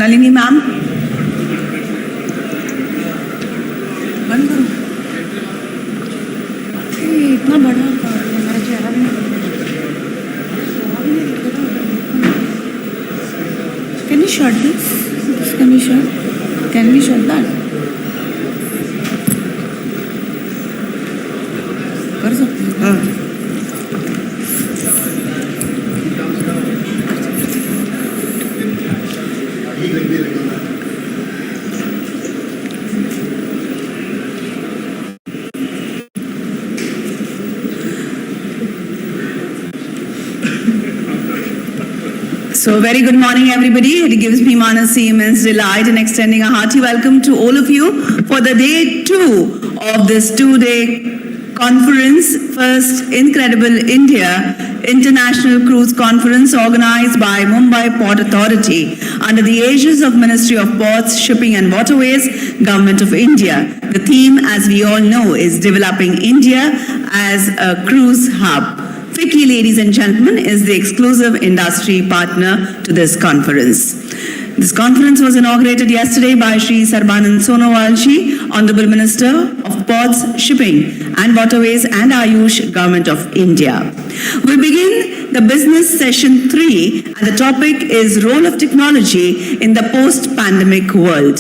Nalini ma'am. बंद करो। इतना बड़ा हमारा चेहरा भी नहीं Can you shut this? Can we shut? Can we shut that? कर सकते हैं। हाँ। So, very good morning, everybody. It gives me immense delight in extending a hearty welcome to all of you for the day 2 of this 2-day conference, First Incredible India International Cruise Conference organized by Mumbai Port Authority under the aegis of Ministry of Ports, Shipping and Waterways, Government of India. The theme, as we all know, is Developing India as a Cruise Hub. FICCI, ladies and gentlemen, is the exclusive industry partner to this conference. This conference was inaugurated yesterday by Shri Sarbanand Sonowal Ji, Honorable Minister of Ports, Shipping and Waterways and Ayush, Government of India. We begin the business session 3 and the topic is Role of Technology in the Post-Pandemic World.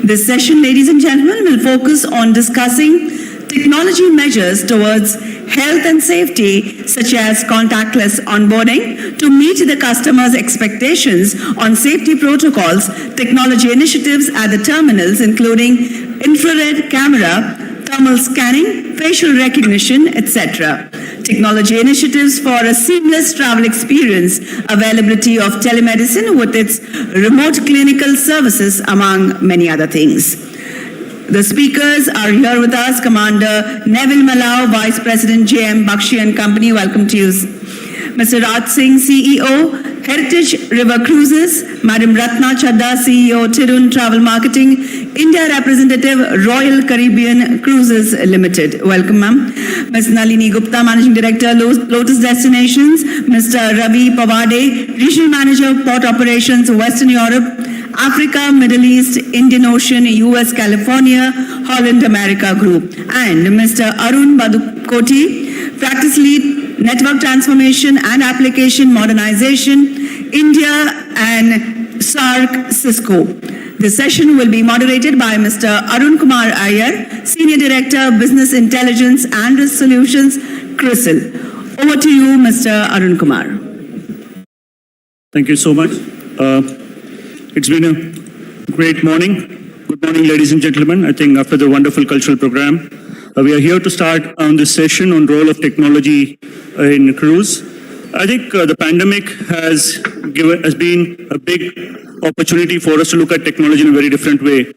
This session, ladies and gentlemen, will focus on discussing technology measures towards health and safety, such as contactless onboarding, to meet the customer's expectations on safety protocols, technology initiatives at the terminals, including infrared camera, thermal scanning, facial recognition, etc. Technology initiatives for a seamless travel experience, availability of telemedicine with its remote clinical services, among many other things. The speakers are here with us. Commander Neville Malau, Vice President JM Bakshi and Company. Welcome to you. Mr. Raj Singh, CEO, Heritage River Cruises. Madam Ratna Chadda, CEO, Tirun Travel Marketing. India Representative, Royal Caribbean Cruises Limited. Welcome, ma'am. Ms. Nalini Gupta, Managing Director, Lotus Destinations. Mr. Ravi Pawade, Regional Manager, Port Operations, Western Europe, Africa, Middle East, Indian Ocean, US, California, Holland, America Group. And Mr. Arun Badukoti, Practice Lead, Network Transformation and Application Modernization, India and SARC Cisco. This session will be moderated by Mr. Arun Kumar Iyer, Senior Director, Business Intelligence and Risk Solutions, CRISIL. Over to you, Mr. Arun Kumar. Thank you so much. It's been a great morning. Good morning, ladies and gentlemen. I think after the wonderful cultural program, we are here to start on this session on role of technology in cruise. I think the pandemic has been a big opportunity for us to look at technology in a very different way.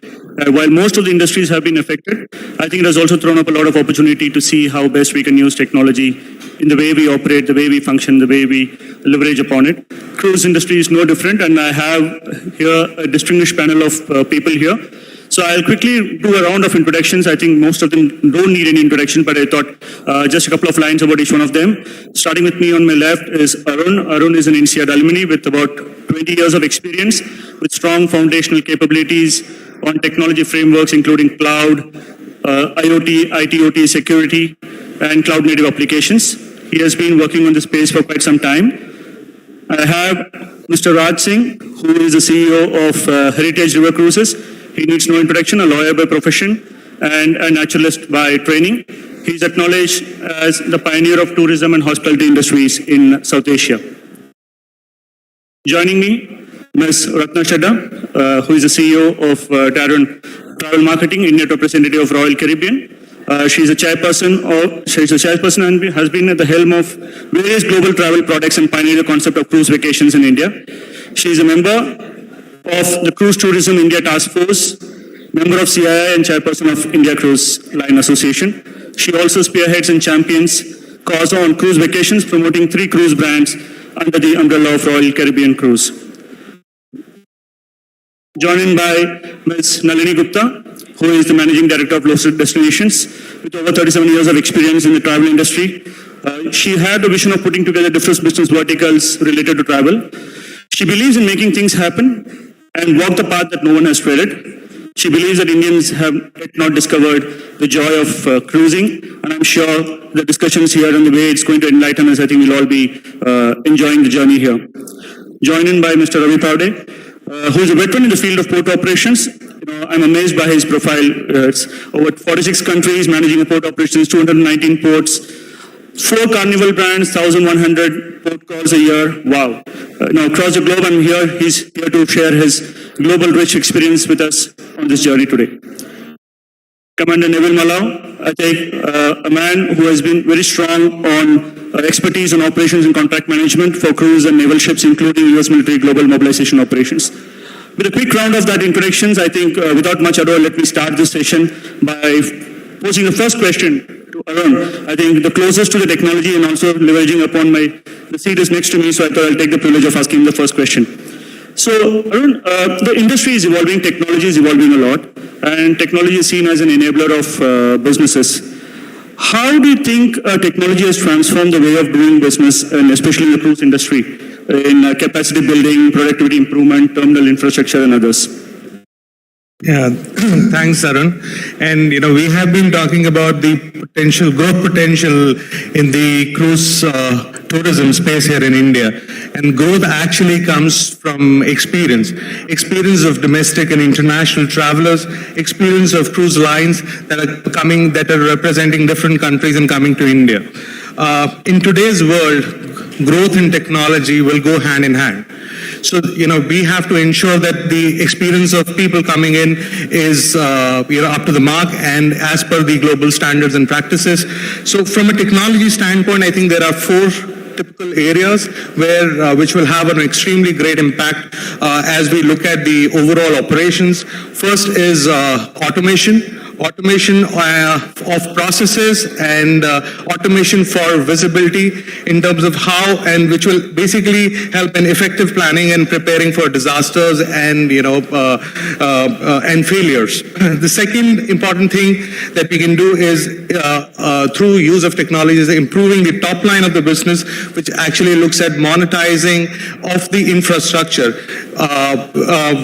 While most of the industries have been affected, I think it has also thrown up a lot of opportunity to see how best we can use technology in the way we operate, the way we function, the way we leverage upon it. Cruise industry is no different, and I have here a distinguished panel of people here. So I'll quickly do a round of introductions. I think most of them don't need any introduction, but I thought just a couple of lines about each one of them. Starting with me on my left is Arun. Arun is an INSEAD alumni with about 20 years of experience with strong foundational capabilities on technology frameworks including cloud, IoT, IT/OT, security, and cloud-native applications. He has been working on this space for quite some time. I have Mr. Raj Singh, who is the CEO of Heritage River Cruises. He needs no introduction, a lawyer by profession and a naturalist by training. He's acknowledged as the pioneer of tourism and hospitality industries in South Asia. Joining me, Ms. Ratna Chadda, who is the CEO of Tirun Travel Marketing, Indian representative of Royal Caribbean. She's a chairperson and has been at the helm of various global travel products and pioneered the concept of cruise vacations in India. She is a member of the Cruise Tourism India Task Force, member of CII and chairperson of India Cruise Line Association. She also spearheads and champions cause on cruise vacations, promoting 3 cruise brands under the umbrella of Royal Caribbean Cruise. Joined by Ms. Nalini Gupta, who is the Managing Director of Lotus Destinations, with over 37 years of experience in the travel industry. She had the vision of putting together different business verticals related to travel. She believes in making things happen and walk the path that no one has treaded. She believes that Indians have yet not discovered the joy of cruising, and I'm sure the discussions here and the way it's going to enlighten us, I think we'll all be enjoying the journey here. Joined in by Mr. Ravi Pavde, who is a veteran in the field of port operations. I'm amazed by his profile. It's over 46 countries, managing port operations, 219 ports, 4 Carnival brands, 1,100 port calls a year. Wow. Across the globe, he's here to share his global rich experience with us on this journey today. Commander Neville Malau, I think a man who has been very strong on expertise on operations and contract management for cruise and naval ships, including U.S. military global mobilization operations. With a quick round of that introductions, I think without much ado, let me start this session by posing the first question to Arun. I think the closest to the technology and also leveraging upon the seat is next to me, so I thought I'll take the privilege of asking the first question. So, Arun, the industry is evolving, technology is evolving a lot, and technology is seen as an enabler of businesses. How do you think technology has transformed the way of doing business, and especially in the cruise industry, in capacity building, productivity improvement, terminal infrastructure, and others? Yeah, thanks, Arun. And we have been talking about the growth potential in the cruise tourism space here in India. And growth actually comes from experience of domestic and international travelers, experience of cruise lines that are representing different countries and coming to India. In today's world, growth in technology will go hand in hand. So, we have to ensure that the experience of people coming in is, up to the mark and as per the global standards and practices. So, from a technology standpoint, I think there are 4 typical areas which will have an extremely great impact as we look at the overall operations. First is automation of processes and automation for visibility in terms of how and which will basically help in effective planning and preparing for disasters and and failures. The second important thing that we can do is through use of technology is improving the top line of the business, which actually looks at monetizing of the infrastructure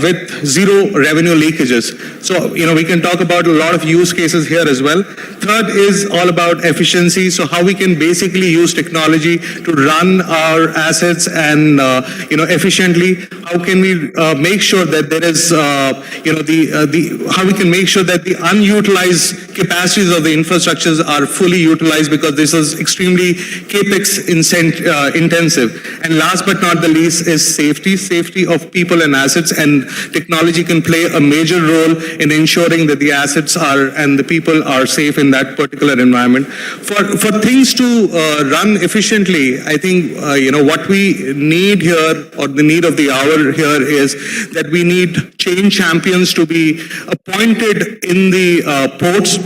with zero revenue leakages. So, we can talk about a lot of use cases here as well. Third is all about efficiency. So how we can basically use technology to run our assets and, efficiently. How can we make sure that there is, how we can make sure that the unutilized capacities of the infrastructures are fully utilized, because this is extremely capex intensive. And last but not the least is safety of people and assets, and technology can play a major role in ensuring that the assets and the people are safe in that particular environment. For things to run efficiently, I think what we need here, or the need of the hour here, is that we need change champions to be appointed in the ports.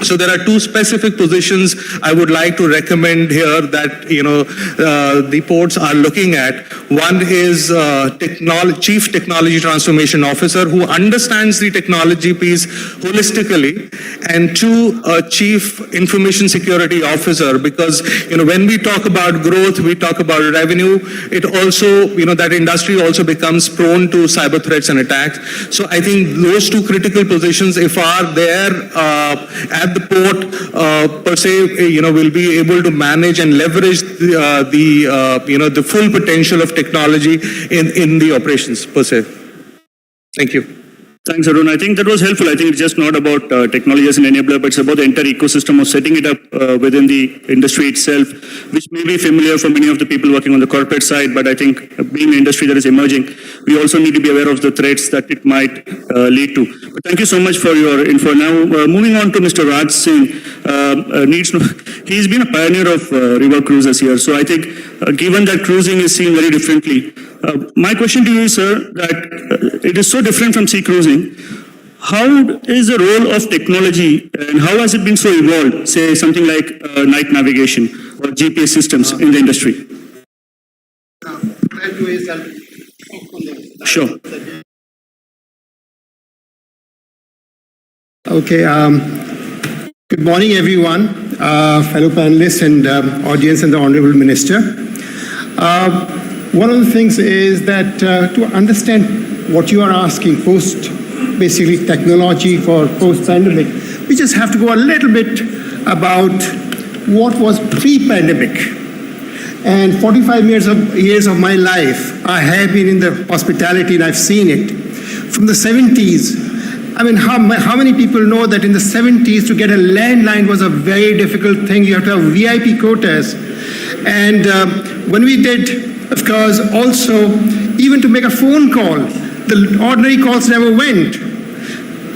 So there are 2 specific positions I would like to recommend here that the ports are looking at. One is Chief Technology Transformation Officer, who understands the technology piece holistically, and 2, a Chief Information Security Officer, because when we talk about growth, we talk about revenue. It also that industry also becomes prone to cyber threats and attacks. So I think those 2 critical positions, if are there at the port per se, will be able to manage and leverage the full potential of technology in the operations per se. Thank you. Thanks, Arun. I think that was helpful. I think it's just not about technology as an enabler, but it's about the entire ecosystem of setting it up within the industry itself, which may be familiar for many of the people working on the corporate side, but I think being an industry that is emerging, we also need to be aware of the threats that it might lead to. But thank you so much for your info. Now, moving on to Mr. Raj Singh, he's been a pioneer of river cruises here. So I think given that cruising is seen very differently, my question to you is, sir, that it is so different from sea cruising. How is the role of technology and how has it been so evolved, say something like night navigation or GPS systems in the industry? Sure. Okay. Good morning, everyone, fellow panelists and audience and the Honorable Minister. One of the things is that to understand what you are asking, basically technology for post-pandemic, we just have to go a little bit about what was pre-pandemic. And 45 years of my life, I have been in the hospitality and I've seen it. From the 70s, I mean, how many people know that in the 70s to get a landline was a very difficult thing? You have to have VIP quotas. And when we did, of course, also, even to make a phone call, the ordinary calls never went.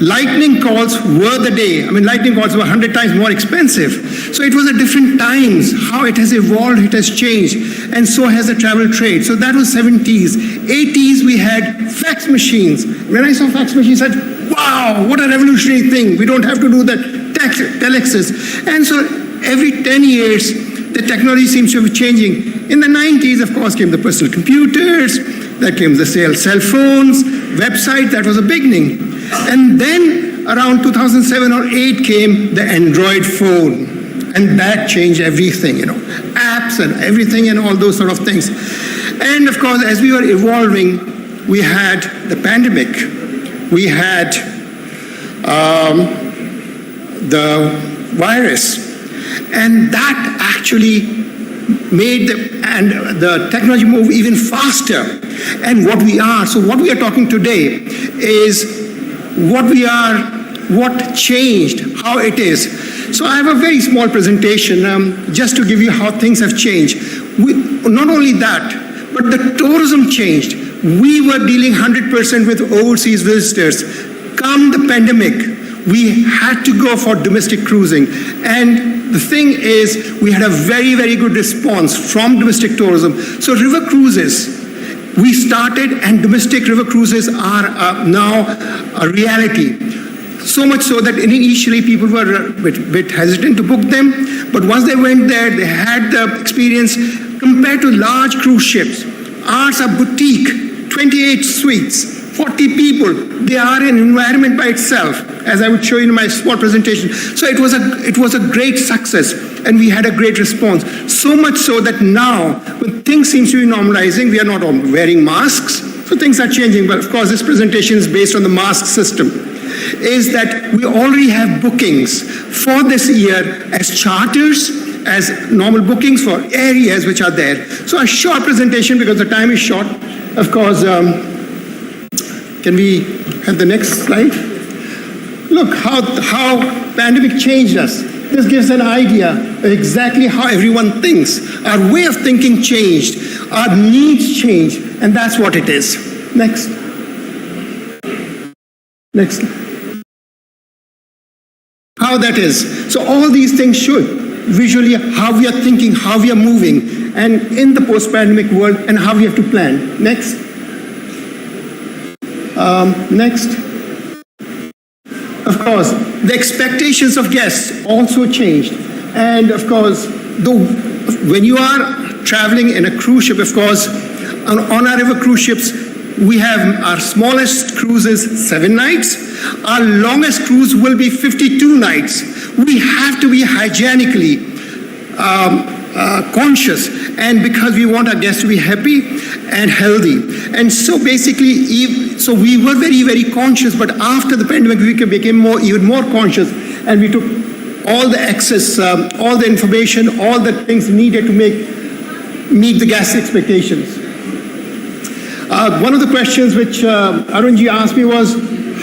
Lightning calls were the day. I mean, lightning calls were 100 times more expensive. So it was at different times. How it has evolved, it has changed. And so has the travel trade. So that was 70s. 80s, we had fax machines. When I saw fax machines, I said, wow, what a revolutionary thing. We don't have to do the telexes. And so every 10 years, the technology seems to be changing. In the 90s, of course, came the personal computers, that came the cell phones, website, that was a beginning. And then around 2007 or 8 came the Android phone. And that changed everything, apps and everything and all those sort of things. And of course, as we were evolving, we had the pandemic. We had the virus. And that actually made the technology move even faster. And what we are talking today is what changed, how it is. So I have a very small presentation just to give you how things have changed. Not only that, but the tourism changed. We were dealing 100% with overseas visitors. Come the pandemic, we had to go for domestic cruising. And the thing is, we had a very, very good response from domestic tourism. So river cruises, we started, and domestic river cruises are now a reality. So much so that initially people were a bit hesitant to book them, but once they went there, they had the experience. Compared to large cruise ships, ours are boutique, 28 suites, 40 people. They are an environment by itself, as I would show you in my small presentation. So it was a great success, and we had a great response. So much so that now, when things seem to be normalizing, we are not all wearing masks, so things are changing. But of course, this presentation is based on the mask system. Is that we already have bookings for this year as charters, as normal bookings for areas which are there. So a short presentation because the time is short. Of course, can we have the next slide? Look how pandemic changed us. This gives an idea of exactly how everyone thinks. Our way of thinking changed. Our needs changed. And that's what it is. Next. Next. How that is. So all these things should visually how we are thinking, how we are moving, and in the post-pandemic world, and how we have to plan. Next. Next. Of course, the expectations of guests also changed. And of course, when you are traveling in a cruise ship, of course, on our river cruise ships, we have our smallest cruises 7 nights. Our longest cruise will be 52 nights. We have to be hygienically conscious, and because we want our guests to be happy and healthy. And so basically, so we were very, very conscious, but after the pandemic, we became even more conscious, and we took all the access, all the information, all the things needed to meet the guest expectations. One of the questions which Arunji asked me was,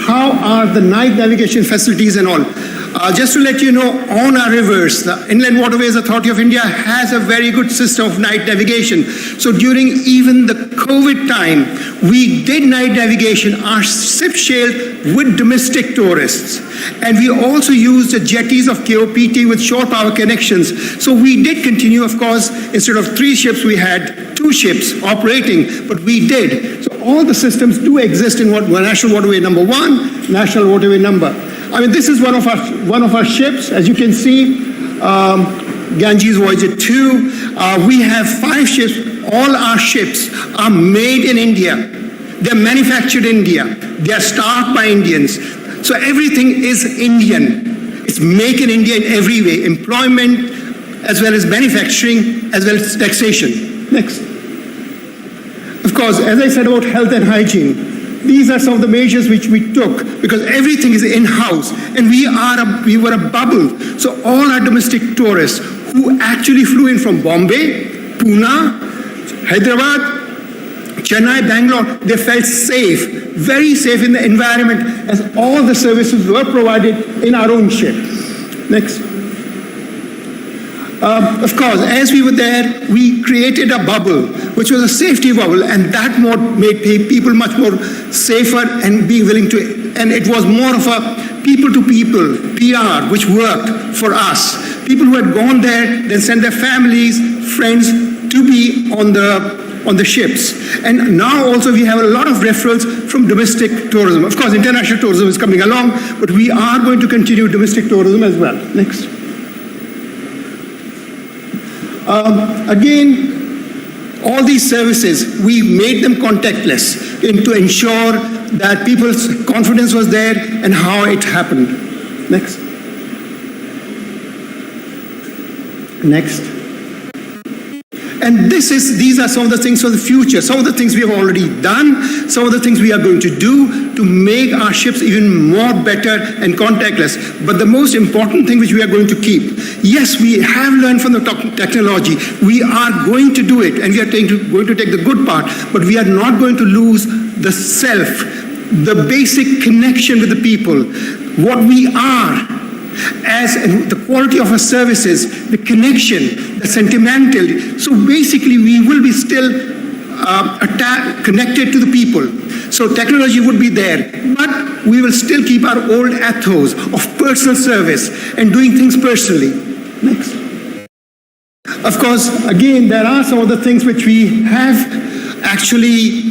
how are the night navigation facilities and all? Just to let you know, on our rivers, the Inland Waterways Authority of India has a very good system of night navigation. So during even the COVID time, we did night navigation. Our ship sailed with domestic tourists. And we also used the jetties of KOPT with shore power connections. So we did continue, of course, instead of 3 ships, we had 2 ships operating, but we did. So all the systems do exist in National Waterway Number 1, National Waterway Number. I mean, this is one of our ships, as you can see, Ganges Voyager 2. We have 5 ships. All our ships are made in India. They're manufactured in India. They are staffed by Indians. So everything is Indian. It's make in India in every way, employment, as well as manufacturing, as well as taxation. Next. Of course, as I said about health and hygiene, these are some of the measures which we took because everything is in-house and we were a bubble. So all our domestic tourists who actually flew in from Bombay, Pune, Hyderabad, Chennai, Bangalore, they felt safe, very safe in the environment as all the services were provided in our own ship. Next. Of course, as we were there, we created a bubble, which was a safety bubble, and that made people much more safer and being willing to, and it was more of a people-to-people PR, which worked for us. People who had gone there, then sent their families, friends to be on the ships. And now also we have a lot of referrals from domestic tourism. Of course, international tourism is coming along, but we are going to continue domestic tourism as well. Next. Again, all these services, we made them contactless to ensure that people's confidence was there and how it happened. Next. Next. And these are some of the things for the future. Some of the things we have already done, some of the things we are going to do to make our ships even more better and contactless. But the most important thing which we are going to keep, yes, we have learned from the technology. We are going to do it and we are going to take the good part, but we are not going to lose the self, the basic connection with the people, what we are. As the quality of our services, the connection, the sentimental. So basically, we will be still connected to the people. So technology would be there, but we will still keep our old ethos of personal service and doing things personally. Next. Of course, again, there are some of the things which we have actually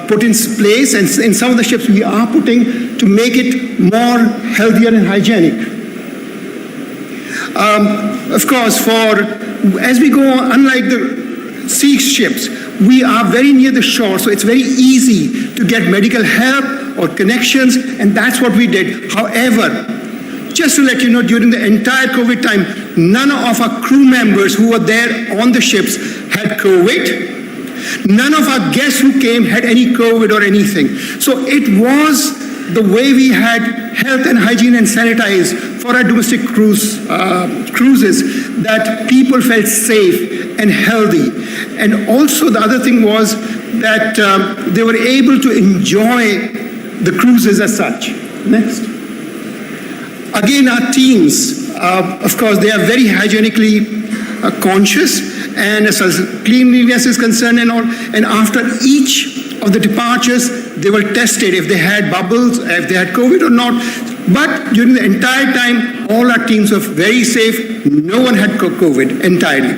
put in place, and in some of the ships we are putting to make it more healthier and hygienic. Of course, as we go on, unlike the sea ships, we are very near the shore, so it's very easy to get medical help or connections, and that's what we did. However, just to let you know, during the entire COVID time, none of our crew members who were there on the ships had COVID. None of our guests who came had any COVID or anything. So it was the way we had health and hygiene and sanitize for our domestic cruises that people felt safe and healthy. And also the other thing was that they were able to enjoy the cruises as such. Next. Again, our teams, of course, they are very hygienically conscious, and as far as cleanliness is concerned and all, and after each of the departures, they were tested if they had bubbles, if they had COVID or not. But during the entire time, all our teams were very safe. No one had COVID entirely.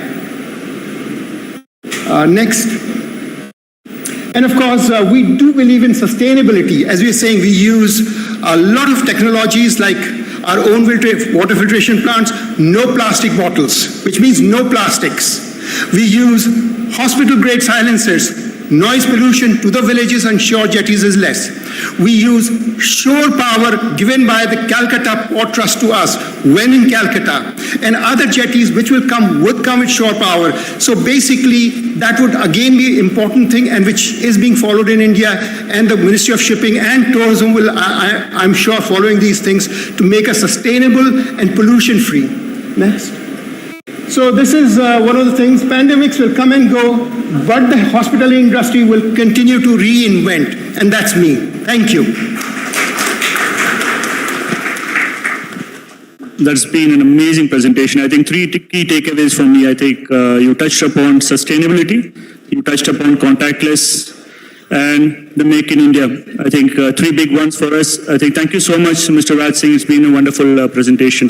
Next. And of course, we do believe in sustainability. As we are saying, we use a lot of technologies like our own water filtration plants, no plastic bottles, which means no plastics. We use hospital-grade silencers. Noise pollution to the villages and shore jetties is less. We use shore power given by the Calcutta Port Trust to us when in Calcutta, and other jetties which would come with shore power. So basically, that would again be an important thing, and which is being followed in India, and the Ministry of Shipping and Tourism will, I'm sure, following these things to make us sustainable and pollution-free. Next. So this is one of the things. Pandemics will come and go, but the hospitality industry will continue to reinvent, and that's me. Thank you. That's been an amazing presentation. I think three key takeaways from me. I think you touched upon sustainability, you touched upon contactless, and the Make in India. I think three big ones for us. I think thank you so much, Mr. Raj Singh. It's been a wonderful presentation.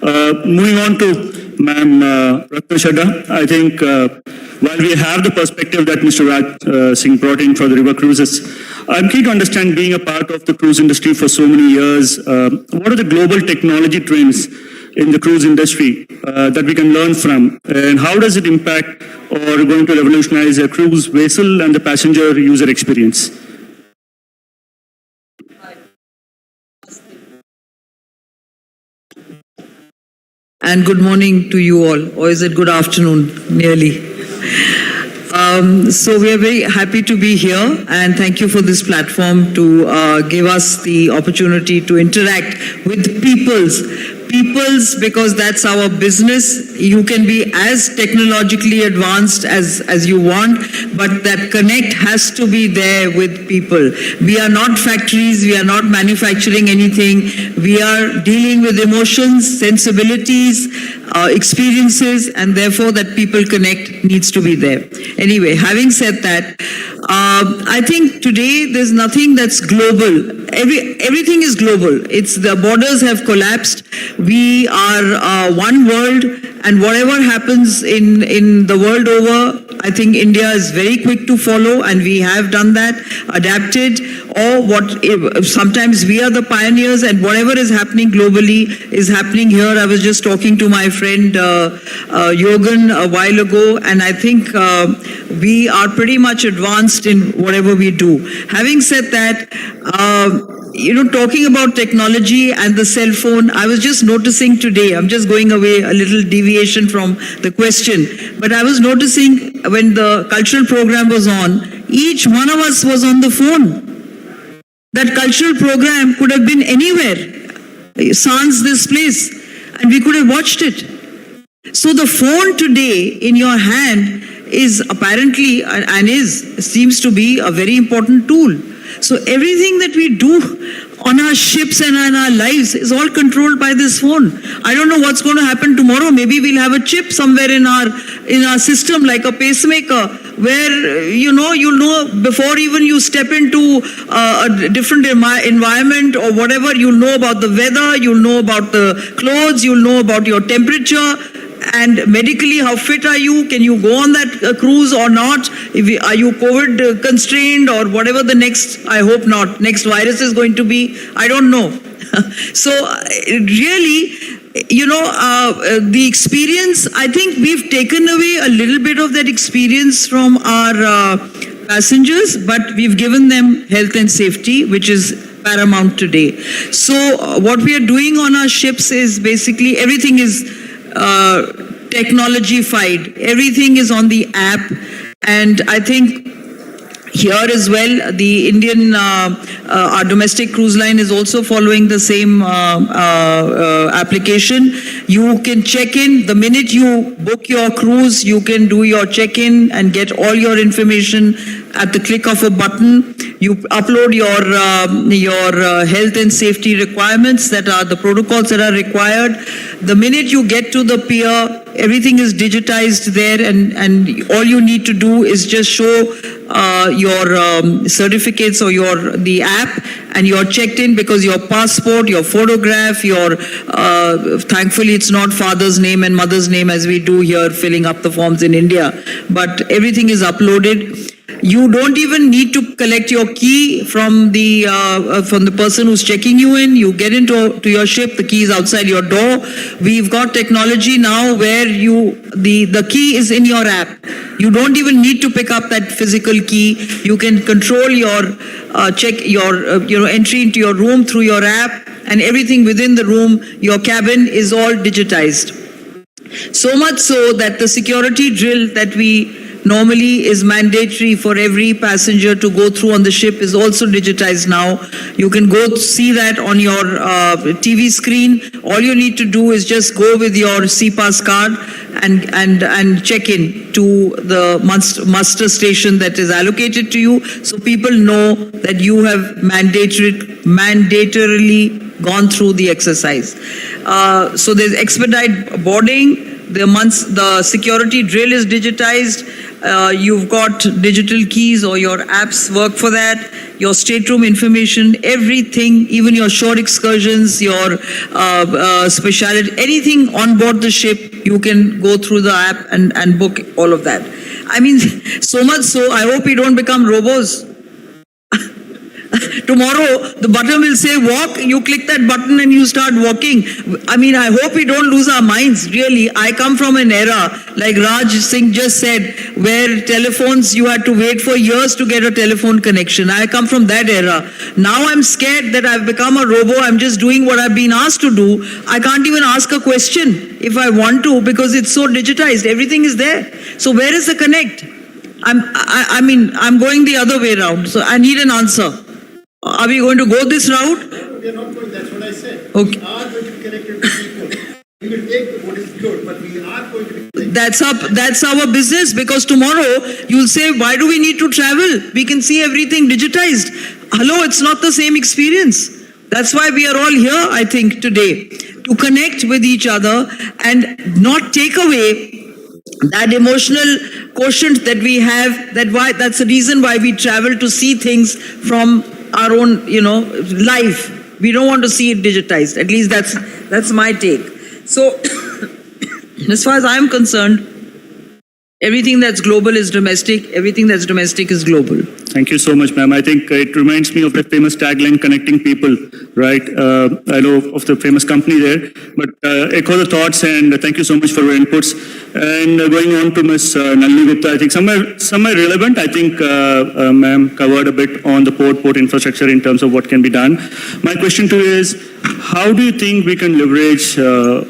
Moving on to Ma'am Ratna Chadha, I think while we have the perspective that Mr. Raj Singh brought in for the river cruises, I'm keen to understand, being a part of the cruise industry for so many years, what are the global technology trends in the cruise industry that we can learn from, and how does it impact or going to revolutionize a cruise vessel and the passenger user experience? And good morning to you all, or is it good afternoon, nearly? So we are very happy to be here, and thank you for this platform to give us the opportunity to interact with peoples, because that's our business. You can be as technologically advanced as you want, but that connect has to be there with people. We are not factories, we are not manufacturing anything. We are dealing with emotions, sensibilities, experiences, and therefore that people connect needs to be there. Anyway, having said that, I think today there's nothing that's global. Everything is global. It's the borders have collapsed. We are one world, and whatever happens in the world over, I think India is very quick to follow, and we have done that, adapted, or sometimes we are the pioneers, and whatever is happening globally is happening here. I was just talking to my friend Yogan a while ago, and I think we are pretty much advanced in whatever we do. Having said that, talking about technology and the cell phone, I was just noticing today, I'm just going away a little deviation from the question, but I was noticing when the cultural program was on, each one of us was on the phone. That cultural program could have been anywhere, sans this place, and we could have watched it. So the phone today in your hand is apparently seems to be a very important tool. So everything that we do on our ships and in our lives is all controlled by this phone. I don't know what's going to happen tomorrow. Maybe we'll have a chip somewhere in our system, like a pacemaker, where you'll know before even you step into a different environment or whatever. You'll know about the weather, you'll know about the clothes, you'll know about your temperature. And medically, how fit are you? Can you go on that cruise or not? Are you COVID constrained or whatever the next, I hope not, next virus is going to be? I don't know. So really, the experience, I think we've taken away a little bit of that experience from our passengers, but we've given them health and safety, which is paramount today. So what we are doing on our ships is basically everything is technology-fied. Everything is on the app, and I think here as well, the Indian, our domestic cruise line is also following the same application. You can check in the minute you book your cruise. You can do your check-in and get all your information at the click of a button. You upload your health and safety requirements, that are the protocols that are required. The minute you get to the pier, everything is digitized there, and all you need to do is just show your certificates or the app, and you're checked in, because your passport, your photograph, your thankfully it's not father's name and mother's name as we do here filling up the forms in India, but everything is uploaded. You don't even need to collect your key from the person who's checking you in. You get into your ship, the key is outside your door. We've got technology now where the key is in your app. You don't even need to pick up that physical key. You can control your entry into your room through your app, and everything within the room, your cabin, is all digitized. So much so that the security drill that we normally is mandatory for every passenger to go through on the ship is also digitized now. You can go see that on your TV screen. All you need to do is just go with your CPass card and check in to the muster station that is allocated to you, so people know that you have mandatorily gone through the exercise. So there's expedite boarding. The security drill is digitized. You've got digital keys, or your apps work for that. Your stateroom information, everything, even your shore excursions, your specialty, anything on board the ship, you can go through the app and book all of that. I mean, so much so, I hope we don't become robos. Tomorrow, the button will say walk, you click that button and you start walking. I mean, I hope we don't lose our minds, really. I come from an era, like Raj Singh just said, where telephones, you had to wait for years to get a telephone connection. I come from that era. Now I'm scared that I've become a robo. I'm just doing what I've been asked to do. I can't even ask a question if I want to, because it's so digitized. Everything is there. So where is the connect? I mean, I'm going the other way around. So I need an answer. Are we going to go this route? We are not going, that's what I said. Okay. We are going to be connected with people. We will take what is good, but we are going to be connected. That's our business, because tomorrow you'll say, why do we need to travel? We can see everything digitized. Hello, it's not the same experience. That's why we are all here, I think, today, to connect with each other and not take away that emotional quotient that we have. That's the reason why we travel, to see things from our own, life. We don't want to see it digitized. At least that's my take. So, as far as I'm concerned, everything that's global is domestic. Everything that's domestic is global. Thank you so much, ma'am. I think it reminds me of that famous tagline, connecting people, right? I know of the famous company there, but echo the thoughts, and thank you so much for your inputs. And going on to Ms. Nalini Gupta, I think somewhere relevant. I think ma'am covered a bit on the port infrastructure in terms of what can be done. My question to you is, how do you think we can leverage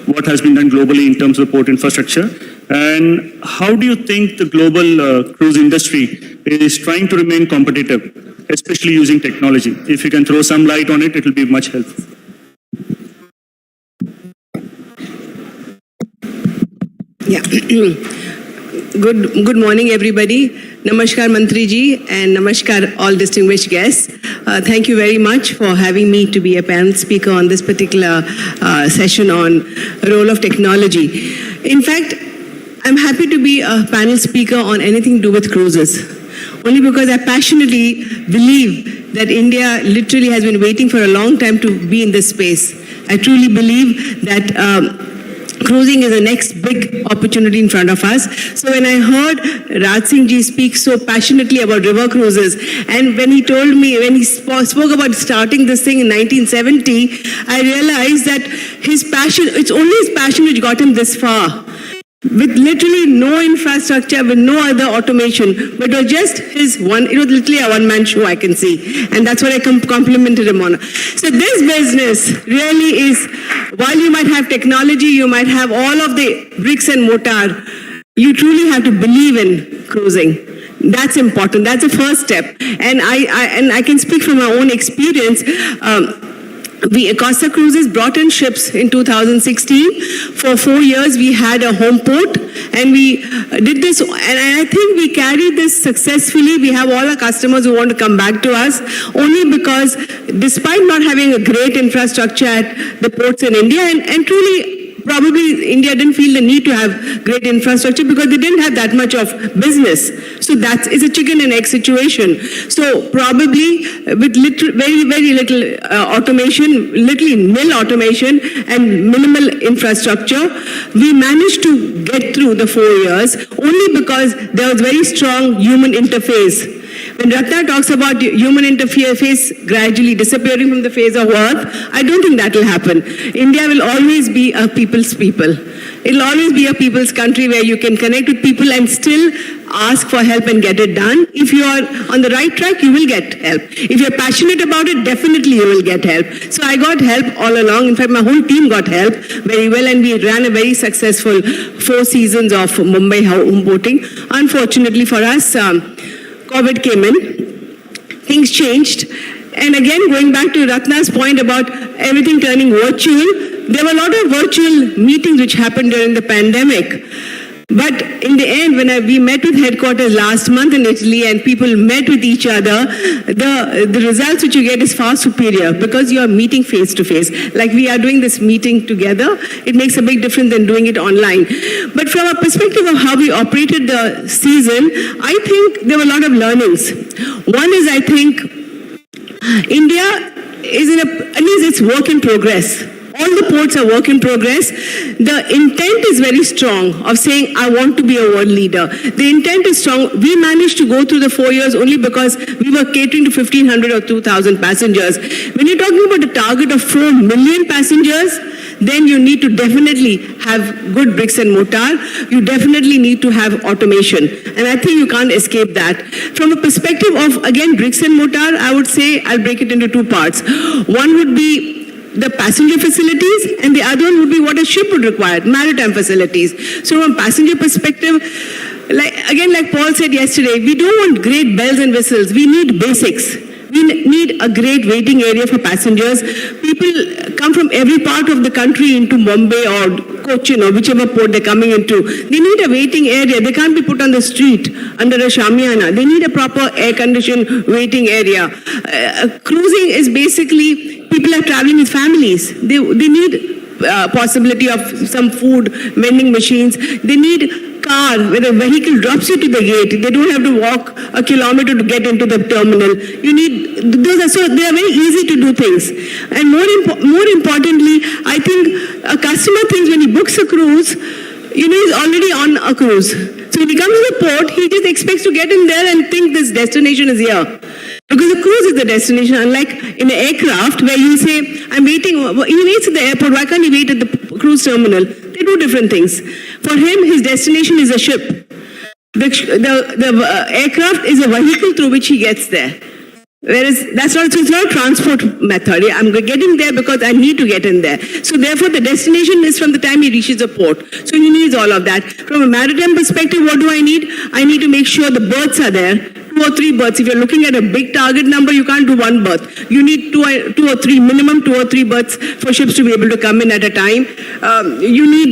what has been done globally in terms of port infrastructure? And how do you think the global cruise industry is trying to remain competitive, especially using technology? If you can throw some light on it, it will be much helpful. Yeah. Good morning, everybody. Namaskar, Mantri ji, and namaskar, all distinguished guests. Thank you very much for having me to be a panel speaker on this particular session on role of technology. In fact, I'm happy to be a panel speaker on anything to do with cruises, only because I passionately believe that India literally has been waiting for a long time to be in this space. I truly believe that cruising is the next big opportunity in front of us. So when I heard Raj Singh ji speak so passionately about river cruises, and when he told me, when he spoke about starting this thing in 1970, I realized that his passion, it's only his passion which got him this far. With literally no infrastructure, with no other automation, but it was just his one, it was literally a one-man show, I can see. And that's what I complimented him on. So this business really is, while you might have technology, you might have all of the bricks and mortar, you truly have to believe in cruising. That's important. That's the first step. And I can speak from my own experience. Costa Cruises brought in ships in 2016. For 4 years, we had a home port, and we did this, and I think we carried this successfully. We have all our customers who want to come back to us, only because despite not having a great infrastructure at the ports in India, and truly, probably India didn't feel the need to have great infrastructure because they didn't have that much of business. So it's a chicken and egg situation. So probably with very, very little automation, literally nil automation and minimal infrastructure, we managed to get through the 4 years only because there was very strong human interface. When Ratna talks about human interface gradually disappearing from the face of earth, I don't think that will happen. India will always be a people's people. It will always be a people's country where you can connect with people and still ask for help and get it done. If you are on the right track, you will get help. If you're passionate about it, definitely you will get help. So I got help all along. In fact, my whole team got help very well, and we ran a very successful 4 seasons of Mumbai home boating. Unfortunately for us, COVID came in, things changed, and again, going back to Ratna's point about everything turning virtual, there were a lot of virtual meetings which happened during the pandemic. But in the end, when we met with headquarters last month in Italy and people met with each other, the results which you get is far superior because you are meeting face to face. Like we are doing this meeting together, it makes a big difference than doing it online. But from a perspective of how we operated the season, I think there were a lot of learnings. One is, I think, India is at least it's work in progress. All the ports are work in progress. The intent is very strong of saying, I want to be a world leader. The intent is strong. We managed to go through the 4 years only because we were catering to 1,500 or 2,000 passengers. When you're talking about a target of 4 million passengers, then you need to definitely have good bricks and mortar. You definitely need to have automation. And I think you can't escape that. From a perspective of, again, bricks and mortar, I would say I'll break it into 2 parts. One would be the passenger facilities, and the other one would be what a ship would require, maritime facilities. So from a passenger perspective, like Paul said yesterday, we don't want great bells and whistles. We need basics. We need a great waiting area for passengers. People come from every part of the country into Mumbai or Cochin or whichever port they're coming into. They need a waiting area. They can't be put on the street under a shamiana. They need a proper air-conditioned waiting area. Cruising is basically people are traveling with families. They need possibility of some food vending machines. They need car where the vehicle drops you to the gate. They don't have to walk a kilometer to get into the terminal. You need they are very easy to do things. And more importantly, I think a customer thinks when he books a cruise, he's already on a cruise. So when he comes to the port, he just expects to get in there and think this destination is here. Because the cruise is the destination, unlike in an aircraft where you say, I'm waiting, he waits at the airport, why can't he wait at the cruise terminal? They do different things. For him, his destination is a ship. The aircraft is a vehicle through which he gets there. Whereas it's not a transport method. I'm getting there because I need to get in there. So therefore, the destination is from the time he reaches the port. So he needs all of that. From a maritime perspective, what do I need? I need to make sure the berths are there. 2 or 3 berths. If you're looking at a big target number, you can't do 1 berth. You need 2 or 3, minimum 2 or 3 berths for ships to be able to come in at a time. You need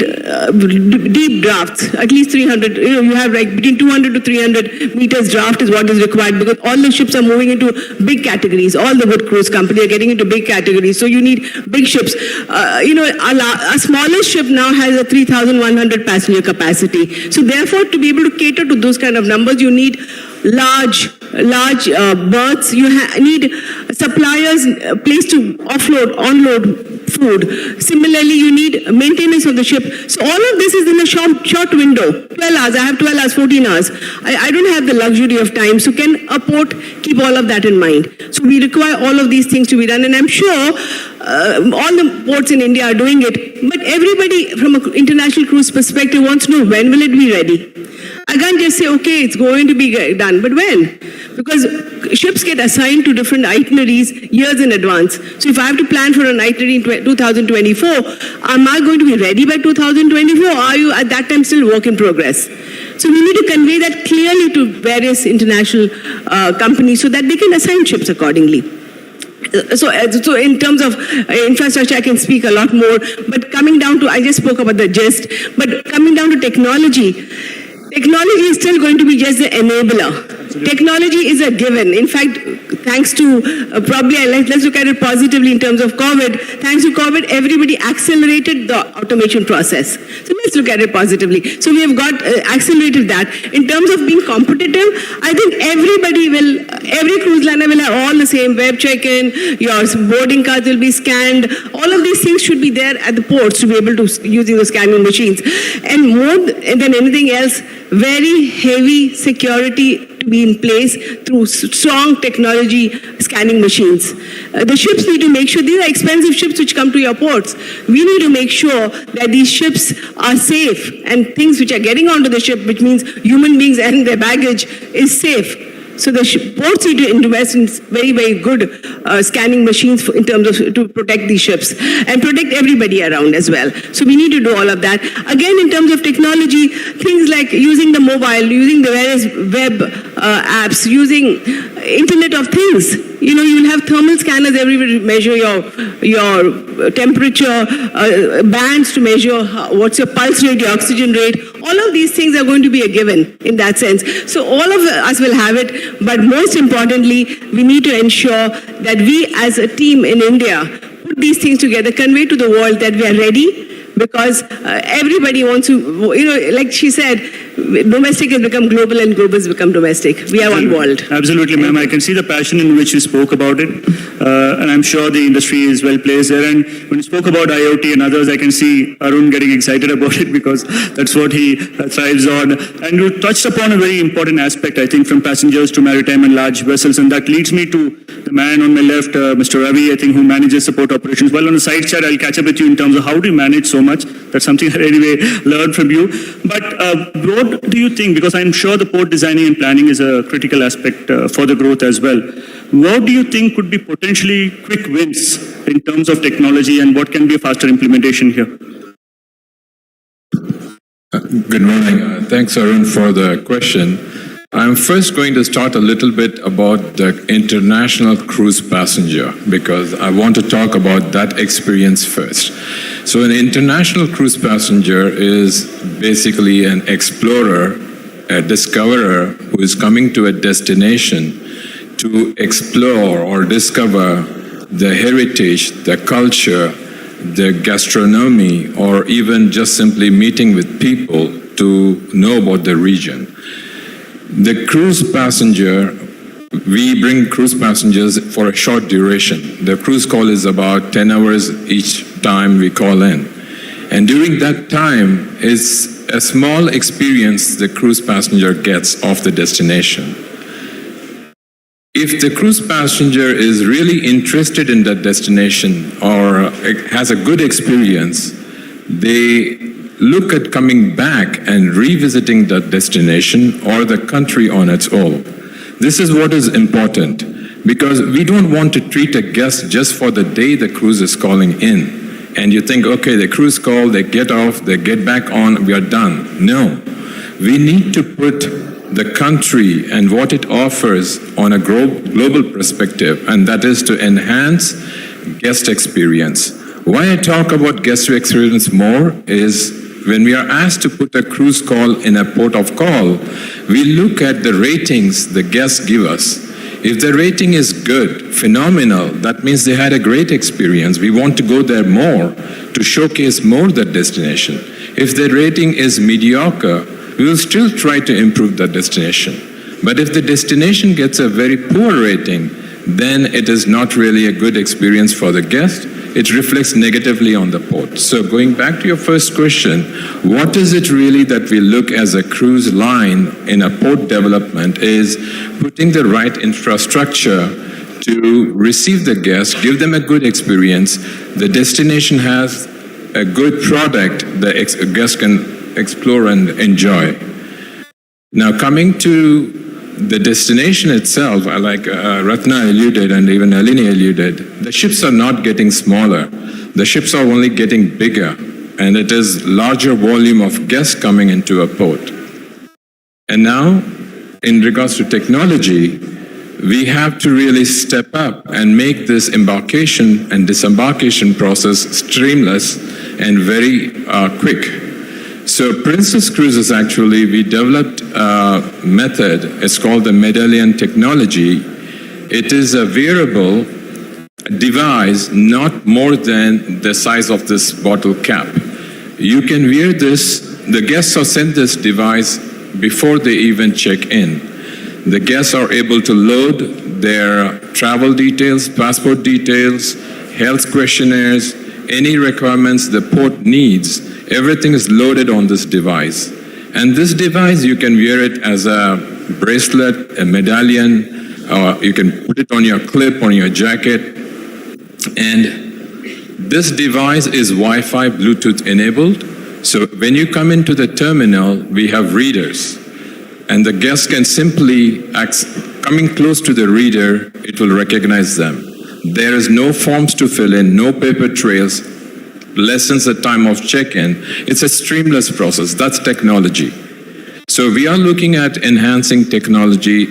deep drafts, at least 300. You have like between 200 to 300 meters draft is what is required because all the ships are moving into big categories. All the good cruise companies are getting into big categories. So you need big ships. A smallest ship now has a 3,100 passenger capacity. So therefore, to be able to cater to those kind of numbers, you need large berths. You need suppliers, place to unload food. Similarly, you need maintenance of the ship. So all of this is in a short window. 12 hours. I have 12 hours, 14 hours. I don't have the luxury of time. So can a port keep all of that in mind? So we require all of these things to be done. And I'm sure all the ports in India are doing it. But everybody from an international cruise perspective wants to know when will it be ready? I can't just say, okay, it's going to be done. But when? Because ships get assigned to different itineraries years in advance. So if I have to plan for an itinerary in 2024, am I going to be ready by 2024 or are you at that time still work in progress? So we need to convey that clearly to various international companies so that they can assign ships accordingly. So in terms of infrastructure, I can speak a lot more. But coming down to, I just spoke about the gist, but coming down to technology, technology is still going to be just the enabler. Technology is a given. In fact, thanks to let's look at it positively in terms of COVID. Thanks to COVID, everybody accelerated the automation process. So let's look at it positively. So we have got accelerated that. In terms of being competitive, I think every cruise liner will have all the same web check-in, your boarding cards will be scanned. All of these things should be there at the ports to be able to using the scanning machines. And more than anything else, very heavy security to be in place through strong technology scanning machines. The ships need to make sure, these are expensive ships which come to your ports. We need to make sure that these ships are safe and things which are getting onto the ship, which means human beings and their baggage, is safe. So the ports need to invest in very, very good scanning machines in terms of to protect these ships and protect everybody around as well. So we need to do all of that. Again, in terms of technology, things like using the mobile, using the various web apps, using Internet of Things. You'll have thermal scanners everywhere to measure your temperature, bands to measure what's your pulse rate, your oxygen rate. All of these things are going to be a given in that sense. So all of us will have it, but most importantly, we need to ensure that we as a team in India put these things together, convey to the world that we are ready, because everybody wants to, like she said, domestic has become global and global has become domestic. We are one world. Absolutely, ma'am. I can see the passion in which you spoke about it. And I'm sure the industry is well placed there. And when you spoke about IoT and others, I can see Arun getting excited about it because that's what he thrives on. And you touched upon a very important aspect, I think, from passengers to maritime and large vessels. And that leads me to the man on my left, Mr. Ravi, I think, who manages support operations. Well, on the side chat, I'll catch up with you in terms of how do you manage so much. That's something I anyway learned from you. But what do you think, because I'm sure the port designing and planning is a critical aspect for the growth as well. What do you think could be potentially quick wins in terms of technology and what can be a faster implementation here? Good morning. Thanks, Arun, for the question. I'm first going to start a little bit about the international cruise passenger because I want to talk about that experience first. So an international cruise passenger is basically an explorer, a discoverer who is coming to a destination to explore or discover the heritage, the culture, the gastronomy, or even just simply meeting with people to know about the region. The cruise passenger, we bring cruise passengers for a short duration. The cruise call is about 10 hours each time we call in. And during that time, it's a small experience the cruise passenger gets of the destination. If the cruise passenger is really interested in that destination or has a good experience, they look at coming back and revisiting that destination or the country on its own. This is what is important because we don't want to treat a guest just for the day the cruise is calling in. And you think, okay, the cruise call, they get off, they get back on, we are done. No, we need to put the country and what it offers on a global perspective, and that is to enhance guest experience. Why I talk about guest experience more is when we are asked to put a cruise call in a port of call, we look at the ratings the guests give us. If the rating is good, phenomenal, that means they had a great experience. We want to go there more to showcase more that destination. If the rating is mediocre, we will still try to improve that destination. But if the destination gets a very poor rating, then it is not really a good experience for the guest. It reflects negatively on the port. So going back to your first question, what is it really that we look as a cruise line in a port development is putting the right infrastructure to receive the guests, give them a good experience. The destination has a good product the guest can explore and enjoy. Now coming to the destination itself, like Ratna alluded and even Alini alluded, the ships are not getting smaller. The ships are only getting bigger, and it is larger volume of guests coming into a port. And now, in regards to technology, we have to really step up and make this embarkation and disembarkation process streamless and very quick. So Princess Cruises actually, we developed a method, it's called the medallion technology. It is a wearable device not more than the size of this bottle cap. You can wear this, the guests are sent this device before they even check in. The guests are able to load their travel details, passport details, health questionnaires, any requirements the port needs. Everything is loaded on this device. And this device, you can wear it as a bracelet, a medallion, or you can put it on your clip, on your jacket. And this device is Wi-Fi, Bluetooth enabled. So when you come into the terminal, we have readers. And the guest can simply, coming close to the reader, it will recognize them. There is no forms to fill in, no paper trails, lessens the time of check-in. It's a streamless process. That's technology. So we are looking at enhancing technology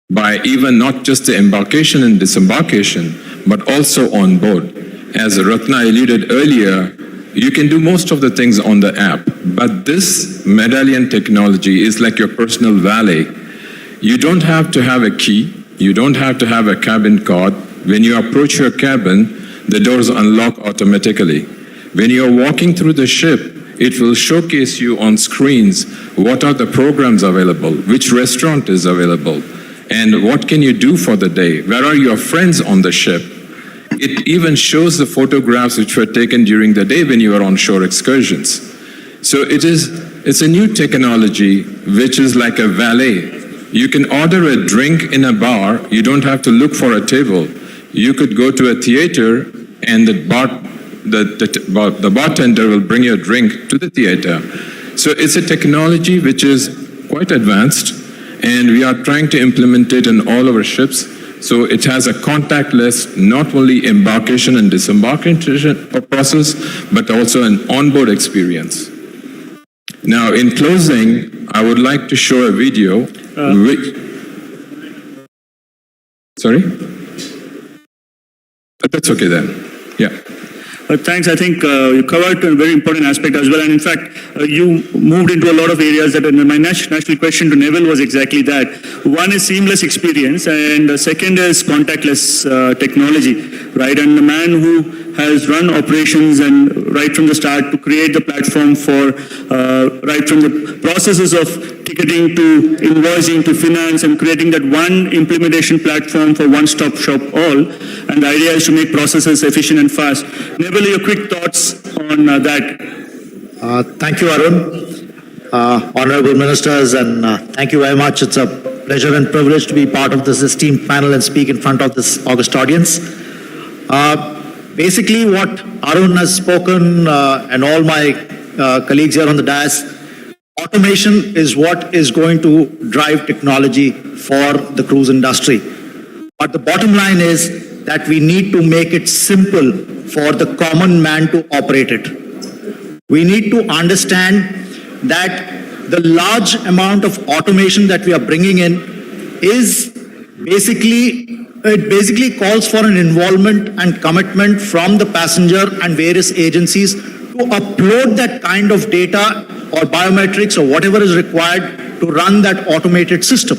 by even not just the embarkation and disembarkation, but also on board. As Ratna alluded earlier, you can do most of the things on the app, but this medallion technology is like your personal valet. You don't have to have a key. You don't have to have a cabin card. When you approach your cabin, the doors unlock automatically. When you're walking through the ship, it will showcase you on screens what are the programs available, which restaurant is available, and what can you do for the day, where are your friends on the ship. It even shows the photographs which were taken during the day when you were on shore excursions. So it's a new technology which is like a valet. You can order a drink in a bar, you don't have to look for a table. You could go to a theater and the bartender will bring your drink to the theater. So it's a technology which is quite advanced, and we are trying to implement it in all our ships. So it has a contactless, not only embarkation and disembarkation process, but also an onboard experience. Now, in closing, I would like to show a video which... Sorry? That's okay then. Yeah. Thanks. I think you covered a very important aspect as well. And in fact, you moved into a lot of areas that my natural question to Neville was exactly that. One is seamless experience and the second is contactless technology, right? And the man who has run operations and right from the start to create the platform for right from the processes of ticketing to invoicing to finance and creating that one implementation platform for one-stop shop all. And the idea is to make processes efficient and fast. Neville, your quick thoughts on that? Thank you, Arun. Honorable ministers, and thank you very much. It's a pleasure and privilege to be part of this esteemed panel and speak in front of this august audience. Basically, what Arun has spoken and all my colleagues here on the dais, automation is what is going to drive technology for the cruise industry. But the bottom line is that we need to make it simple for the common man to operate it. We need to understand that the large amount of automation that we are bringing in is basically calls for an involvement and commitment from the passenger and various agencies to upload that kind of data or biometrics or whatever is required to run that automated system.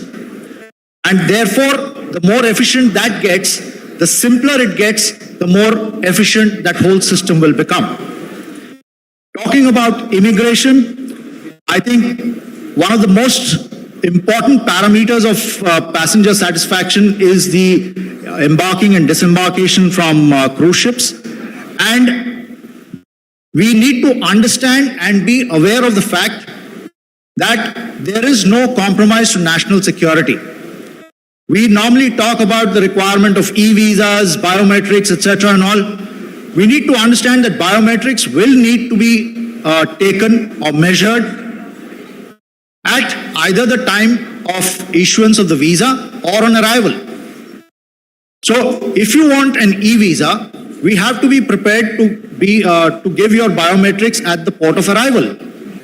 And therefore, the more efficient that gets, the simpler it gets, the more efficient that whole system will become. Talking about immigration, I think one of the most important parameters of passenger satisfaction is the embarking and disembarkation from cruise ships. And we need to understand and be aware of the fact that there is no compromise to national security. We normally talk about the requirement of e-visas, biometrics, etc. and all. We need to understand that biometrics will need to be taken or measured at either the time of issuance of the visa or on arrival. So if you want an e-visa, we have to be prepared to give your biometrics at the port of arrival.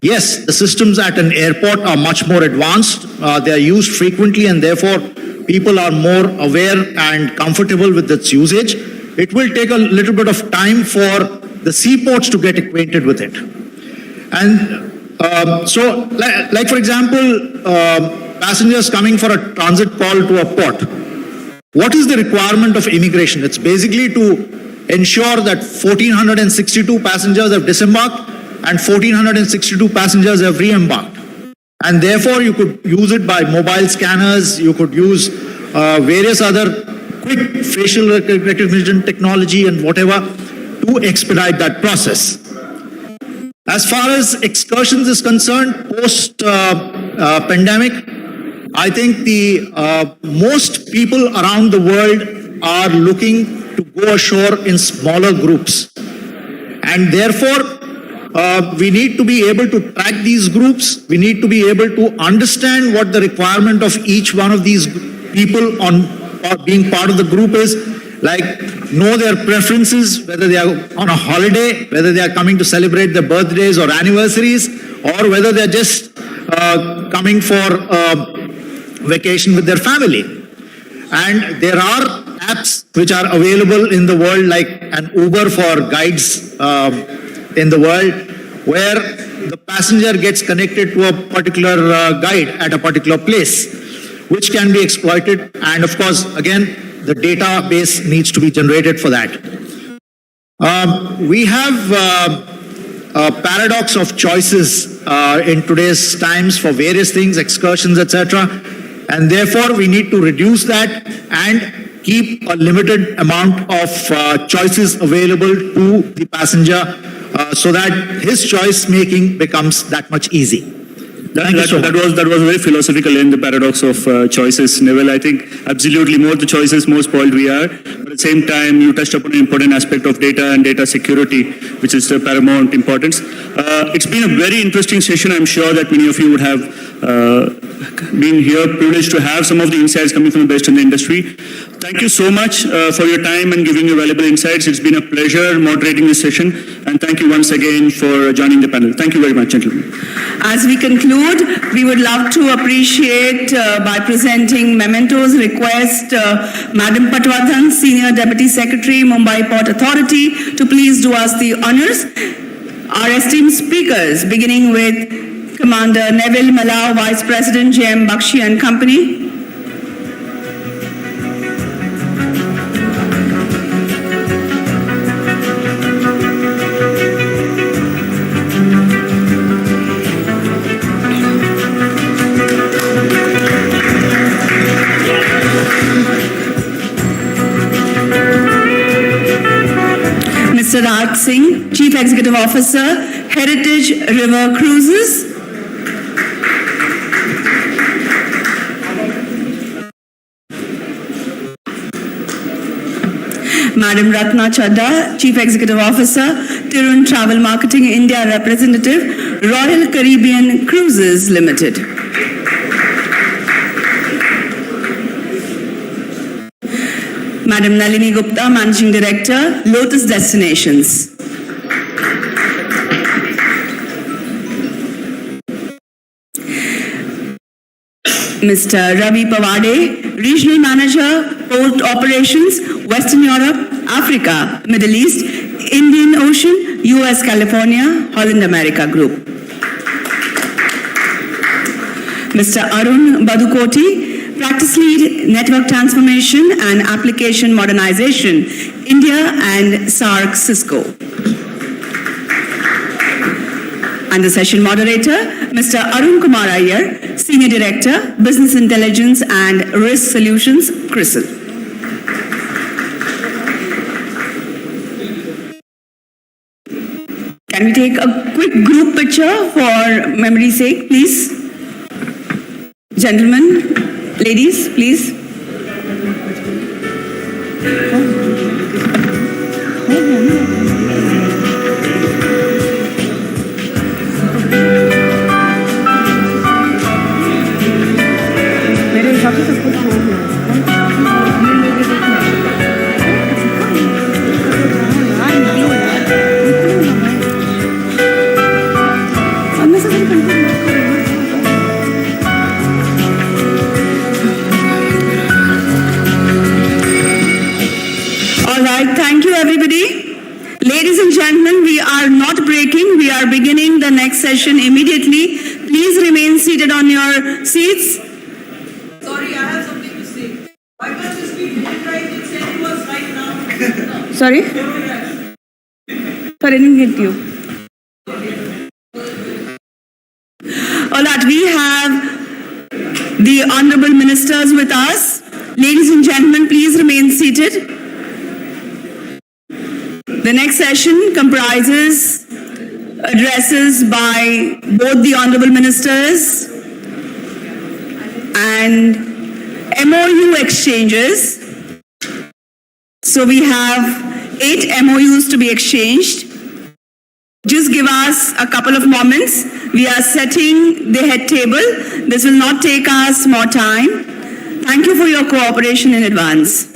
Yes, the systems at an airport are much more advanced. They are used frequently and therefore people are more aware and comfortable with its usage. It will take a little bit of time for the seaports to get acquainted with it. And so, like for example, passengers coming for a transit call to a port. What is the requirement of immigration? It's basically to ensure that 1,462 passengers have disembarked and 1,462 passengers have re-embarked. And therefore, you could use it by mobile scanners, you could use various other quick facial recognition technology and whatever to expedite that process. As far as excursions is concerned, post-pandemic, I think the most people around the world are looking to go ashore in smaller groups. And therefore, we need to be able to track these groups. We need to be able to understand what the requirement of each one of these people on being part of the group is, like know their preferences, whether they are on a holiday, whether they are coming to celebrate their birthdays or anniversaries, or whether they're just coming for vacation with their family. And there are apps which are available in the world, like an Uber for guides in the world, where the passenger gets connected to a particular guide at a particular place, which can be exploited. And of course, again, the database needs to be generated for that. We have a paradox of choices in today's times for various things, excursions, etc. And therefore, we need to reduce that and keep a limited amount of choices available to the passenger so that his choice making becomes that much easy. That was very philosophical in the paradox of choices, Neville. I think absolutely more the choices, more spoiled we are. But at the same time, you touched upon an important aspect of data and data security, which is the paramount importance. It's been a very interesting session. I'm sure that many of you would have being here, privileged to have some of the insights coming from the best in the industry. Thank you so much for your time and giving your valuable insights. It's been a pleasure moderating this session, and thank you once again for joining the panel. Thank you very much, gentlemen. As we conclude, we would love to appreciate by presenting mementos, request Madam Patwardhan, Senior Deputy Secretary, Mumbai Port Authority, to please do us the honors. Our esteemed speakers, beginning with Commander Neville Mala, Vice President, JM Bakshi and Company. Mr. Raj Singh, Chief Executive Officer, Heritage River Cruises. Madam Ratna Chadda, Chief Executive Officer, Tirun Travel Marketing India Representative, Royal Caribbean Cruises Limited. Madam Nalini Gupta, Managing Director, Lotus Destinations. Mr. Ravi Pawade, Regional Manager, Port Operations, Western Europe, Africa, Middle East, Indian Ocean, US California, Holland America Group. Mr. Arun Badukoti, Practice Lead, Network Transformation and Application Modernization, India and SAARC Cisco. And the session moderator, Mr. Arun Kumar Iyer, Senior Director, Business Intelligence and Risk Solutions, CRISIL. Can we take a quick group picture for memory's sake, please? Gentlemen, ladies, please. Thank you, everybody. Ladies and gentlemen, we are not breaking. We are beginning the next session immediately. Please remain seated on your seats. Sorry, I have something to say. Why can't you speak right? It said it was right now. Sorry? Sorry, I didn't get you. All right, we have the honorable ministers with us. Ladies and gentlemen, please remain seated. The next session comprises addresses by both the honorable ministers and MOU exchanges. So we have 8 MOUs to be exchanged. Just give us a couple of moments. We are setting the head table. This will not take us more time. Thank you for your cooperation in advance.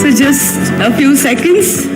So just a few seconds.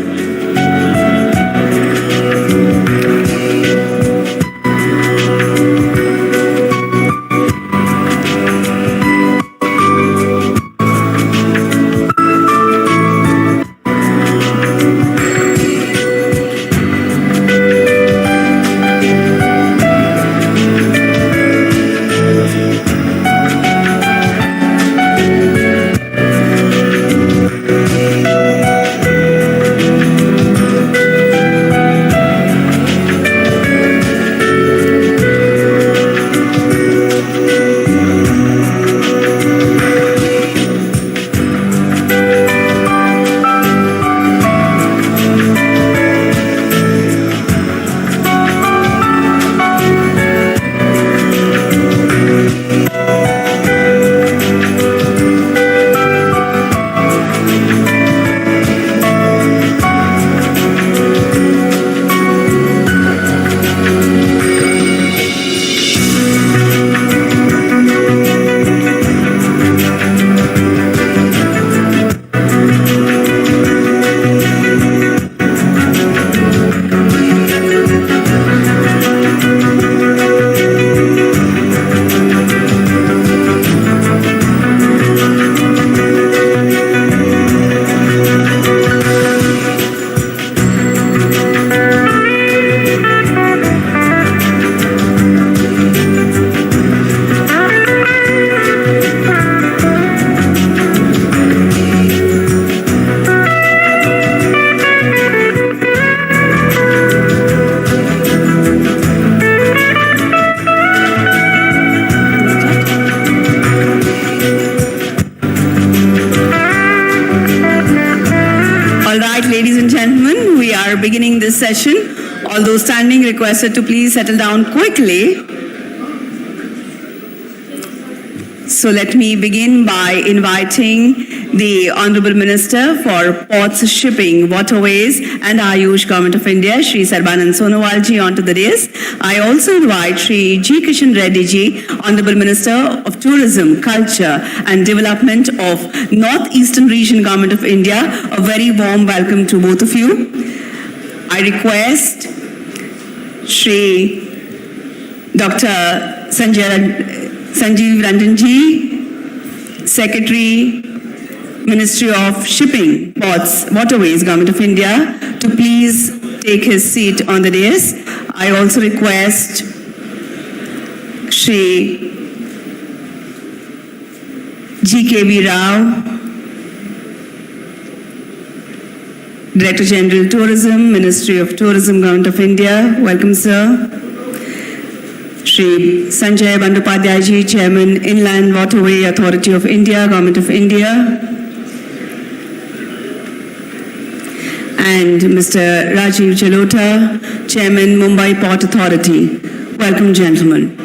All right, ladies and gentlemen, we are beginning this session. All those standing requested to please settle down quickly. So let me begin by inviting the Honorable Minister for Ports, Shipping, Waterways and Ayush, Government of India, Shri Sarbanand Sonowal ji, onto the dais. I also invite Shri G. Kishan Reddy ji, Honorable Minister of Tourism, Culture and Development of Northeastern Region, Government of India. A very warm welcome to both of you. I request Shri Dr. Sanjeev Ranjan ji, Secretary, Ministry of Shipping, Ports, Waterways, Government of India, to please take his seat on the dais. I also request Shri G.K.B. Rao, Director General Tourism, Ministry of Tourism, Government of India. Welcome, sir. Shri Sanjay Bandyopadhyay ji, Chairman, Inland Waterway Authority of India, Government of India. And Mr. Rajiv Jalota, Chairman, Mumbai Port Authority. Welcome, gentlemen.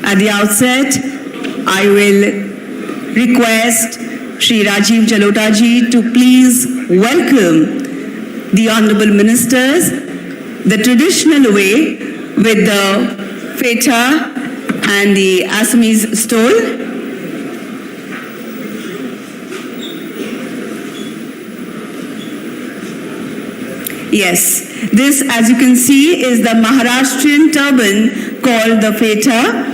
At the outset, I will request Shri Rajiv Jalota ji to please welcome the Honorable Ministers the traditional way with the feta and the Assamese stole. Yes, this, as you can see, is the Maharashtrian turban called the feta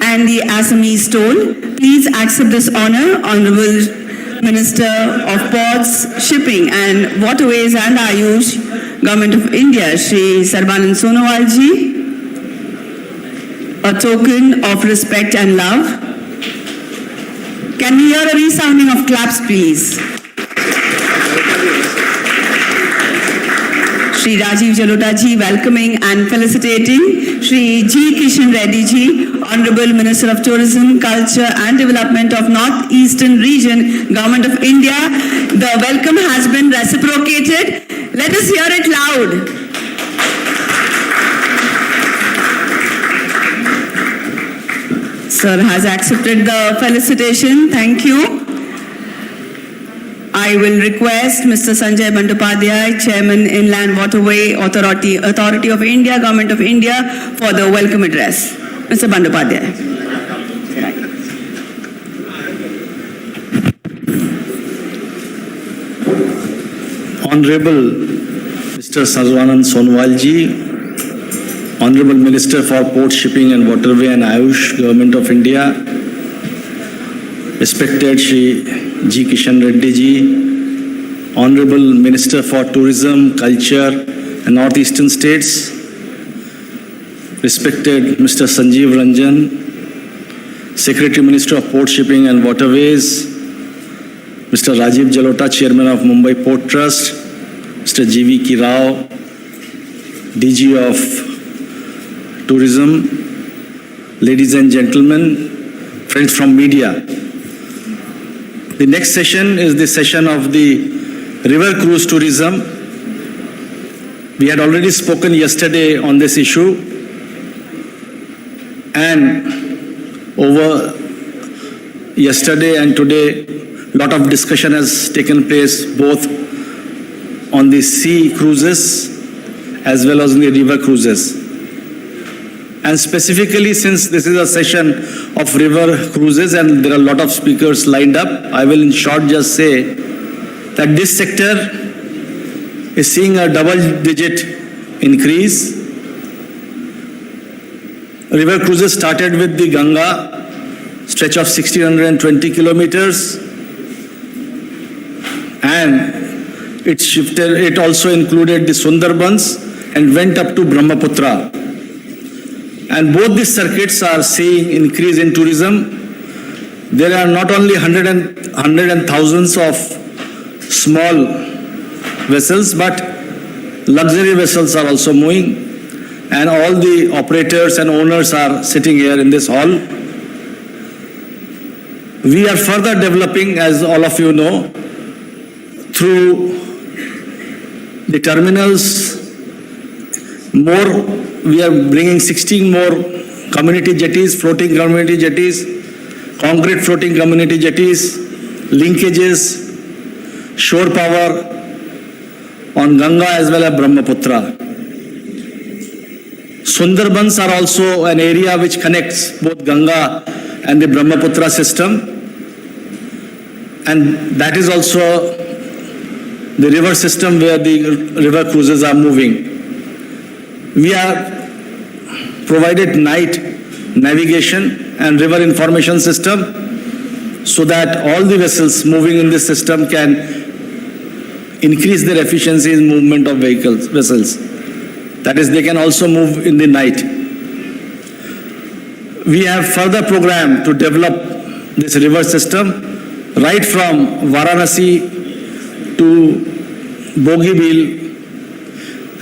and the Assamese stole. Please accept this honor, Honorable Minister of Ports, Shipping and Waterways and Ayush, Government of India, Shri Sarbanand Sonowal ji. A token of respect and love. Can we hear a resounding of claps, please? Shri Rajiv Jalota ji, welcoming and felicitating Shri G. Kishan Reddy ji, Honorable Minister of Tourism, Culture and Development of North Eastern Region, Government of India. The welcome has been reciprocated. Let us hear it loud. Sir has accepted the felicitation. Thank you. I will request Mr. Sanjay Bandyopadhyay, Chairman, Inland Waterway Authority of India, Government of India, for the welcome address. Mr. Bandyopadhyay. Honorable Mr. Sarvanand Sonowal ji, Honorable Minister for Port Shipping and Waterway and Ayush, Government of India, respected Shri G. Kishan Reddy ji, Honorable Minister for Tourism, Culture and Northeastern States, respected Mr. Sanjeev Ranjan, Secretary Minister of Port Shipping and Waterways, Mr. Rajiv Jalota, Chairman of Mumbai Port Trust, Mr. G.V.K. Rao, DG of Tourism, ladies and gentlemen, friends from media. The next session is the session of the river cruise tourism. We had already spoken yesterday on this issue, and over yesterday and today, a lot of discussion has taken place both on the sea cruises as well as on the river cruises. And specifically, since this is a session of river cruises and there are a lot of speakers lined up, I will in short just say that this sector is seeing a double-digit increase. River cruises started with the Ganga, stretch of 1,620 kilometers, and it also included the Sundarbans and went up to Brahmaputra. And both these circuits are seeing increase in tourism. There are not only hundreds and thousands of small vessels, but luxury vessels are also moving. And all the operators and owners are sitting here in this hall. We are further developing, as all of you know, through the terminals. We are bringing 16 more community jetties, floating community jetties, concrete floating community jetties, linkages, shore power on Ganga as well as Brahmaputra. Sundarbans are also an area which connects both Ganga and the Brahmaputra system, and that is also the river system where the river cruises are moving. We have provided night navigation and river information system so that all the vessels moving in this system can increase their efficiency in movement of vessels. That is, they can also move in the night. We have further programmed to develop this river system right from Varanasi to Bogibeel.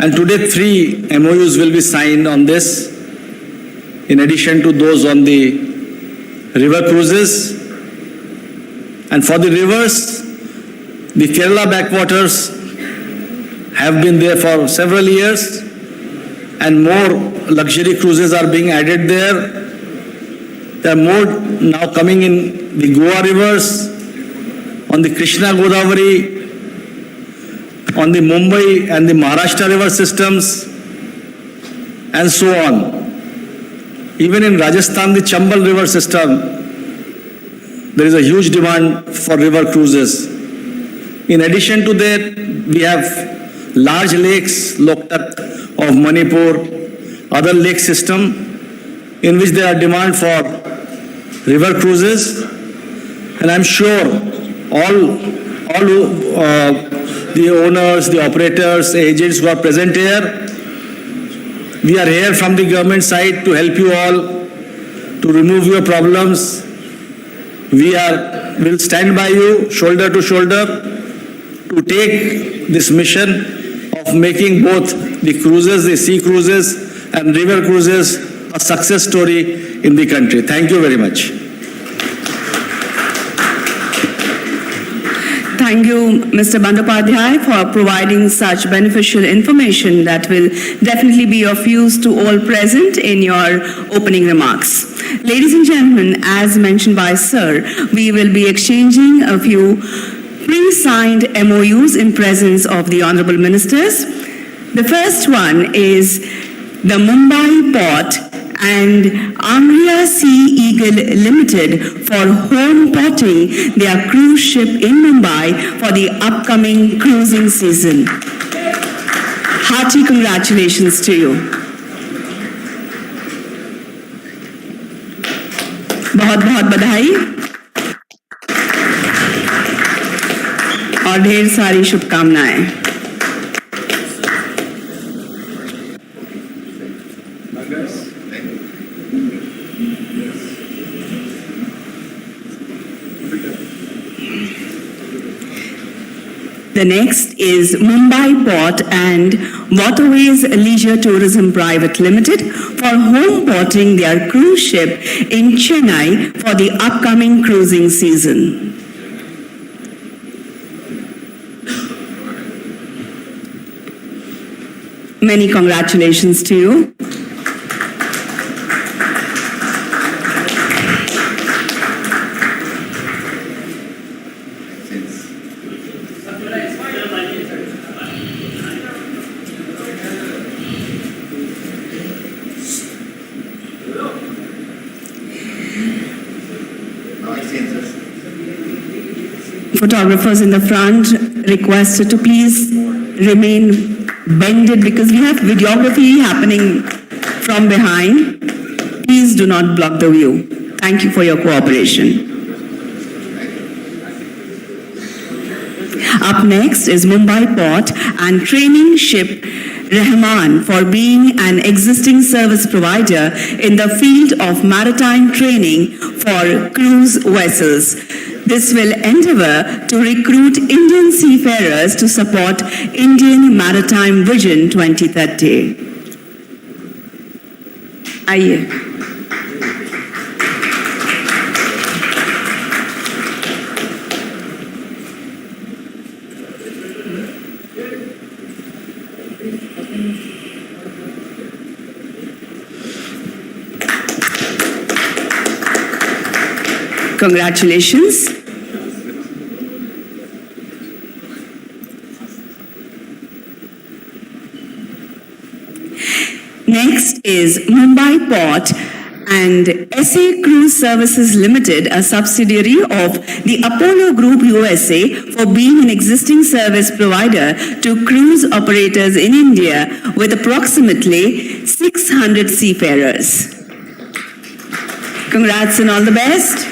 And today 3 MOUs will be signed on this, in addition to those on the river cruises. And for the rivers, the Kerala backwaters have been there for several years, and more luxury cruises are being added there. There are more now coming in the Goa rivers, on the Krishna Godavari, on the Mumbai and the Maharashtra river systems, and so on. Even in Rajasthan, the Chambal river system, there is a huge demand for river cruises. In addition to that, we have large lakes, Loktak of Manipur, other lake system, in which there are demand for river cruises. And I'm sure all the owners, the operators, agents who are present here, we are here from the government side to help you all to remove your problems. We will stand by you shoulder to shoulder to take this mission of making both the cruises, the sea cruises and river cruises a success story in the country. Thank you very much. Thank you, Mr. Bandyopadhyay, for providing such beneficial information that will definitely be of use to all present in your opening remarks. Ladies and gentlemen, as mentioned by Sir, we will be exchanging a few pre-signed MOUs in presence of the Honorable Ministers. The first one is the Mumbai Port and Angria Sea Eagle Limited for home porting their cruise ship in Mumbai for the upcoming cruising season. Hearty congratulations to you. बहुत बहुत बधाई और ढेर सारी शुभकामनाएं. The next is Mumbai Port and Waterways Leisure Tourism Private Limited for home porting their cruise ship in Chennai for the upcoming cruising season. Many congratulations to you. Photographers in the front requested to please remain bended because we have videography happening from behind. Please do not block the view. Thank you for your cooperation. Up next is Mumbai Port and training ship Rahman for being an existing service provider in the field of maritime training for cruise vessels. This will endeavor to recruit Indian seafarers to support Indian Maritime Vision 2030. आइए. Congratulations. Next is Mumbai Port and SA Cruise Services Limited, a subsidiary of the Apollo Group USA, for being an existing service provider to cruise operators in India with approximately 600 seafarers. Congrats and all the best.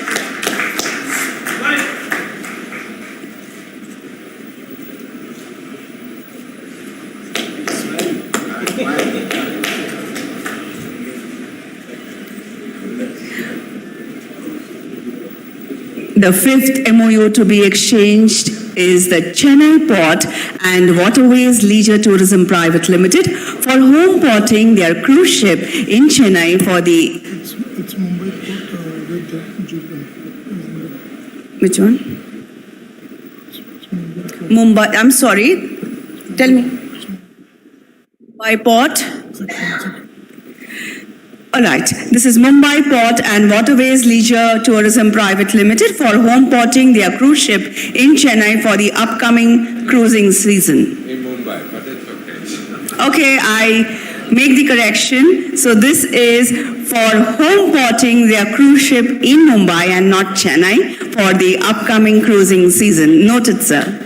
The fifth MOU to be exchanged is the Chennai Port and Waterways Leisure Tourism Private Limited for home porting their cruise ship in Chennai for the... It's Mumbai Port with Jubilant. Which one? Mumbai, I'm sorry. Tell me. Mumbai Port? All right. This is Mumbai Port and Waterways Leisure Tourism Private Limited for home porting their cruise ship in Chennai for the upcoming cruising season. In Mumbai, but it's okay. Okay, I make the correction. So this is for home porting their cruise ship in Mumbai and not Chennai for the upcoming cruising season. Noted, sir.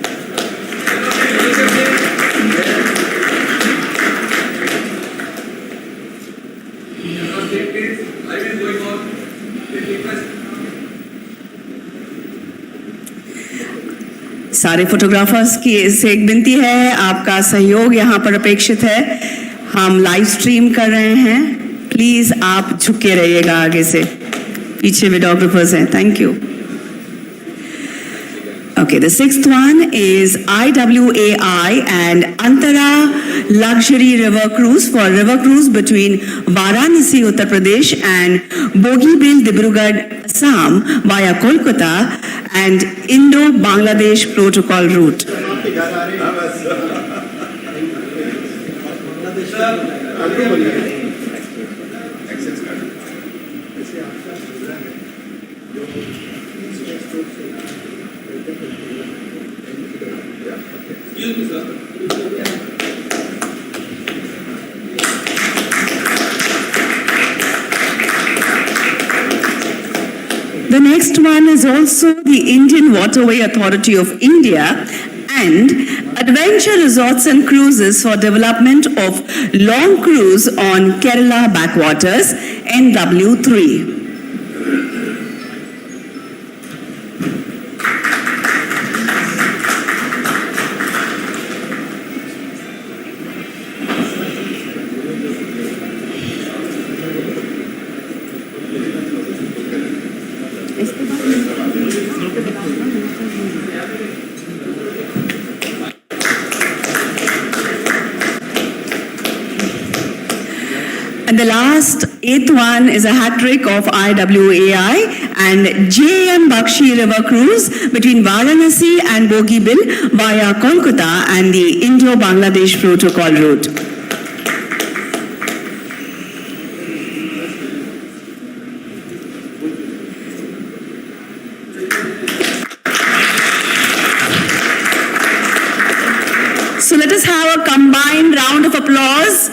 सारे photographers की से एक विनती है, आपका सहयोग यहाँ पर अपेक्षित है. हम लाइव स्ट्रीम कर रहे हैं. प्लीज आप झुके रहिएगा आगे से. पीछे वीडियोग्राफर्स हैं. Thank you. Okay, the sixth one is IWAI and Antara Luxury River Cruise for river cruise between Varanasi, Uttar Pradesh and Bogibeel, Dibrugarh, Assam via Kolkata and Indo-Bangladesh Protocol route. The next one is also the Indian Waterway Authority of India and Adventure Resorts and Cruises for development of long cruise on Kerala backwaters, NW3. And the last, eighth one is a hat trick of IWAI and JM Bakshi River Cruise between Varanasi and Bogibeel via Kolkata and the Indo-Bangladesh Protocol route. So let us have a combined round of applause.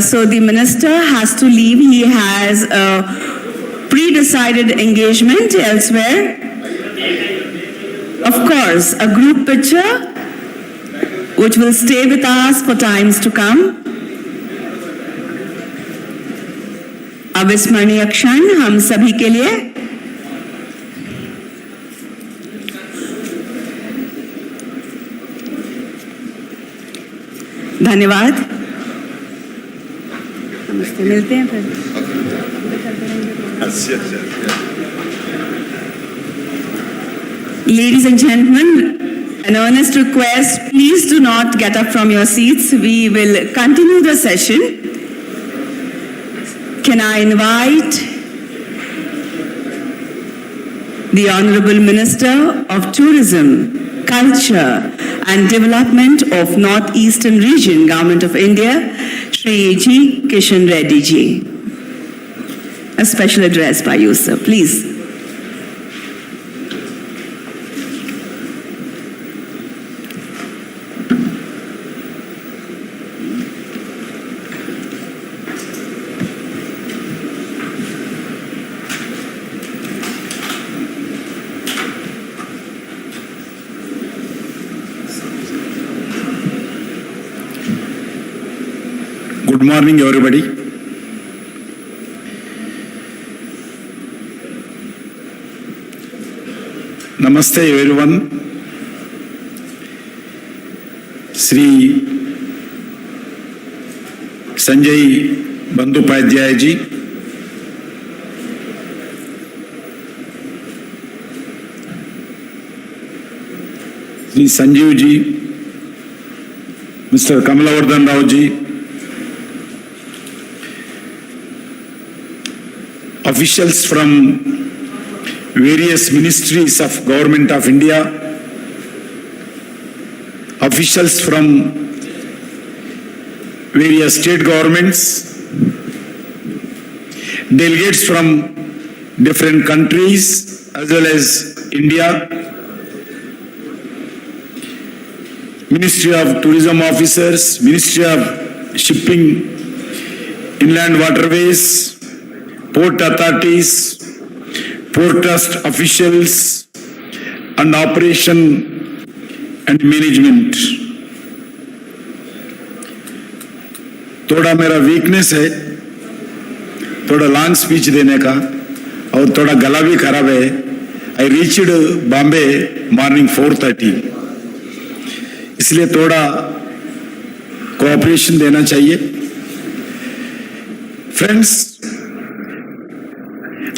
So the minister has to leave. He has a pre-decided engagement elsewhere. Of course, a group picture which will stay with us for times to come. अविस्मरणीय क्षण हम सभी के लिए. धन्यवाद. नमस्ते, मिलते हैं फिर. Ladies and gentlemen, an earnest request, please do not get up from your seats. We will continue the session. Can I invite the Honorable Minister of Tourism, Culture and Development of North-Eastern Region, Government of India, Shri G. Kishan Reddy ji. A special address by you, sir. Please. Good morning, everybody. Namaste, everyone. Sri Sanjay Bandyopadhyay ji, Sri Sanjeev ji, Mr. Kamalawardhan Rao ji, officials from various ministries of Government of India, officials from various state governments, delegates from different countries as well as India, Ministry of Tourism officers, Ministry of Shipping, Inland Waterways, Port authorities, port trust officials, and operation and management. थोड़ा मेरा weakness है, थोड़ा long speech देने का, और थोड़ा गला भी खराब है. I reached बॉम्बे मॉर्निंग 4:30, इसलिए थोड़ा कोऑपरेशन देना चाहिए. Friends,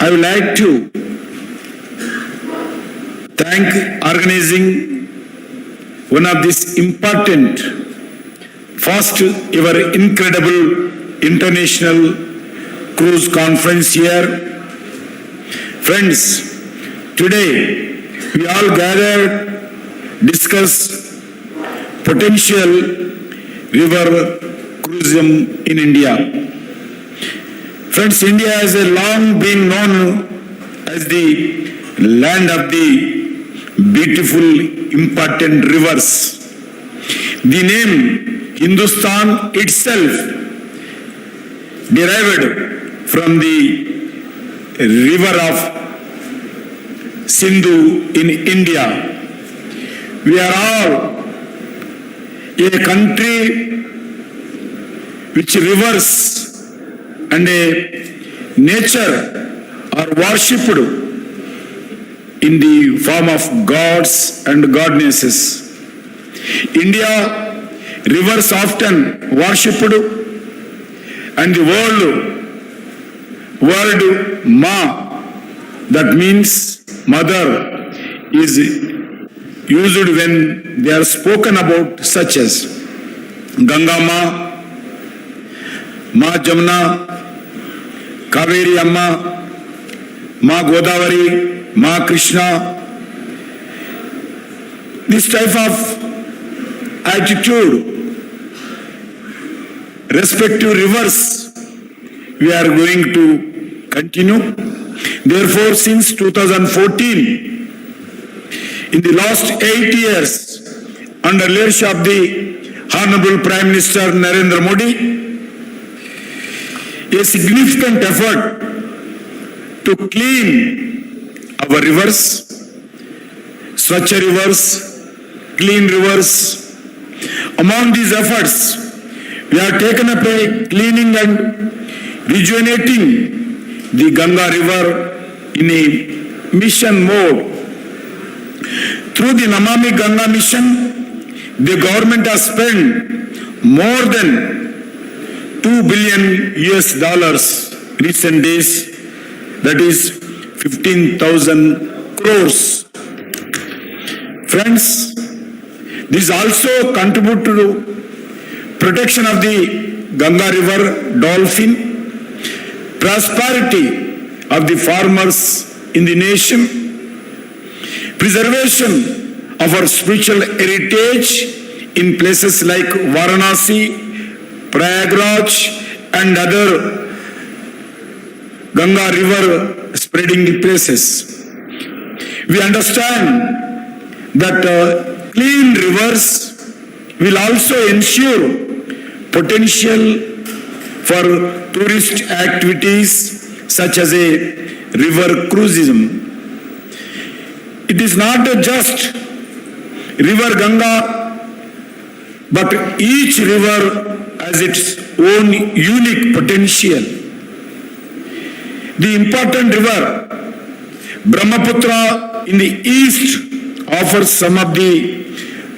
I would like to thank organizing one of this important, first ever incredible international cruise conference here. Friends, today we all gathered discuss potential river cruising in India. Friends, India has a long been known as the land of the beautiful, important rivers. The name Hindustan itself derived from the river of Sindhu in India. We are all a country which rivers and a nature are worshipped in the form of gods and goddesses. India, rivers often worshipped, and the word Ma, that means mother, is used when they are spoken about, such as Ganga Ma, Ma Jamuna, Kaveri Amma, Ma Godavari, Ma Krishna. This type of attitude, respective rivers, we are going to continue. Therefore, since 2014, in the last 8 years, under leadership of the Honorable Prime Minister Narendra Modi, a significant effort to clean our rivers, Swachh rivers, clean rivers. Among these efforts, we have taken up a cleaning and rejuvenating the Ganga River in a mission mode. Through the Namami Ganga mission, the government has spent more than $2 billion recent days, that is 15,000 crores. Friends, this also contributes to protection of the Ganga River dolphin, prosperity of the farmers in the nation, preservation of our spiritual heritage in places like Varanasi, Prayagraj, and other Ganga River spreading places. We understand that clean rivers will also ensure potential for tourist activities such as a river cruisism. It is not just River Ganga, but each river has its own unique potential. The important river Brahmaputra in the east offers some of the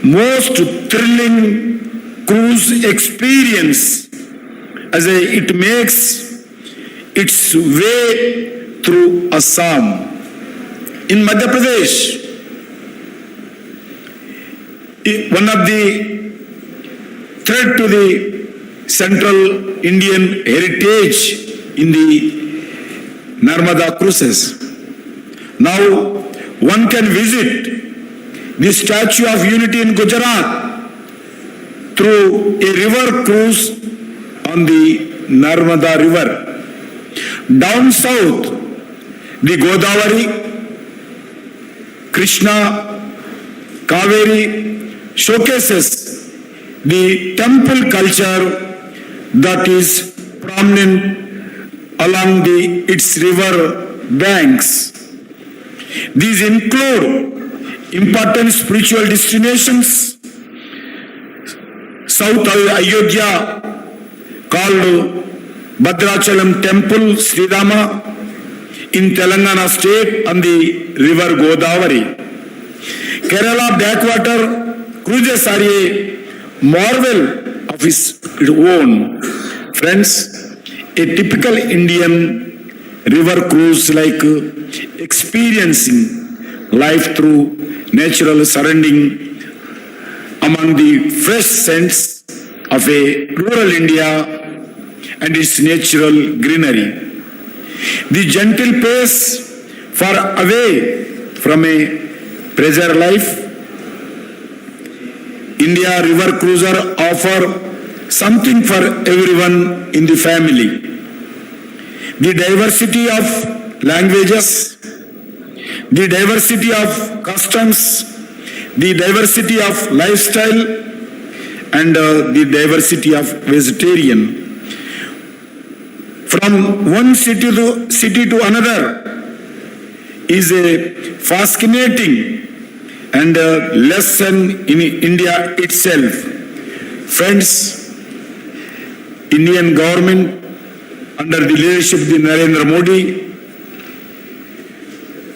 most thrilling cruise experience as it makes its way through Assam. In Madhya Pradesh, one of the threat to the central Indian heritage in the Narmada cruises. Now one can visit the Statue of Unity in Gujarat through a river cruise on the Narmada River. Down south, the Godavari, Krishna, Kaveri showcases the temple culture that is prominent along its river banks. These include important spiritual destinations, South Ayodhya called Bhadrachalam Temple, Sri Rama, in Telangana state on the river Godavari. Kerala backwater cruises are a marvel of its own. Friends, a typical Indian river cruise like experiencing life through natural surrounding among the fresh scents of a rural India and its natural greenery. The gentle pace far away from a pressure life. India River Cruiser offer something for everyone in the family. The diversity of languages, the diversity of customs, the diversity of lifestyle, and the diversity of vegetarian. From one city to another is a fascinating and a lesson in India itself. Friends, Indian government under the leadership of Narendra Modi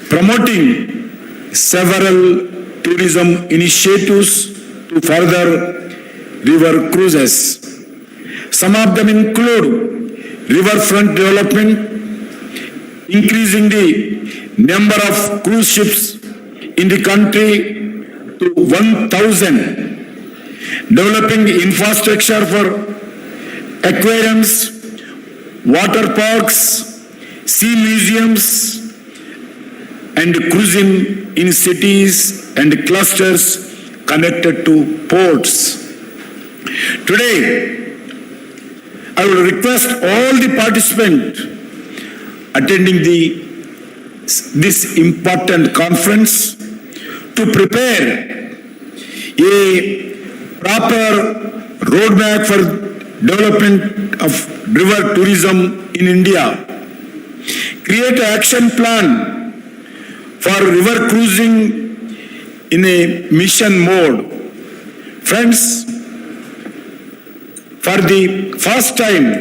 promoting several tourism initiatives to further river cruises. Some of them include riverfront development, increasing the number of cruise ships in the country to 1,000, developing infrastructure for aquariums, water parks, sea museums, and cruising in cities and clusters connected to ports. Today, I will request all the participants attending this important conference to prepare a proper roadmap for development of river tourism in India. Create an action plan for river cruising in a mission mode. Friends, for the first time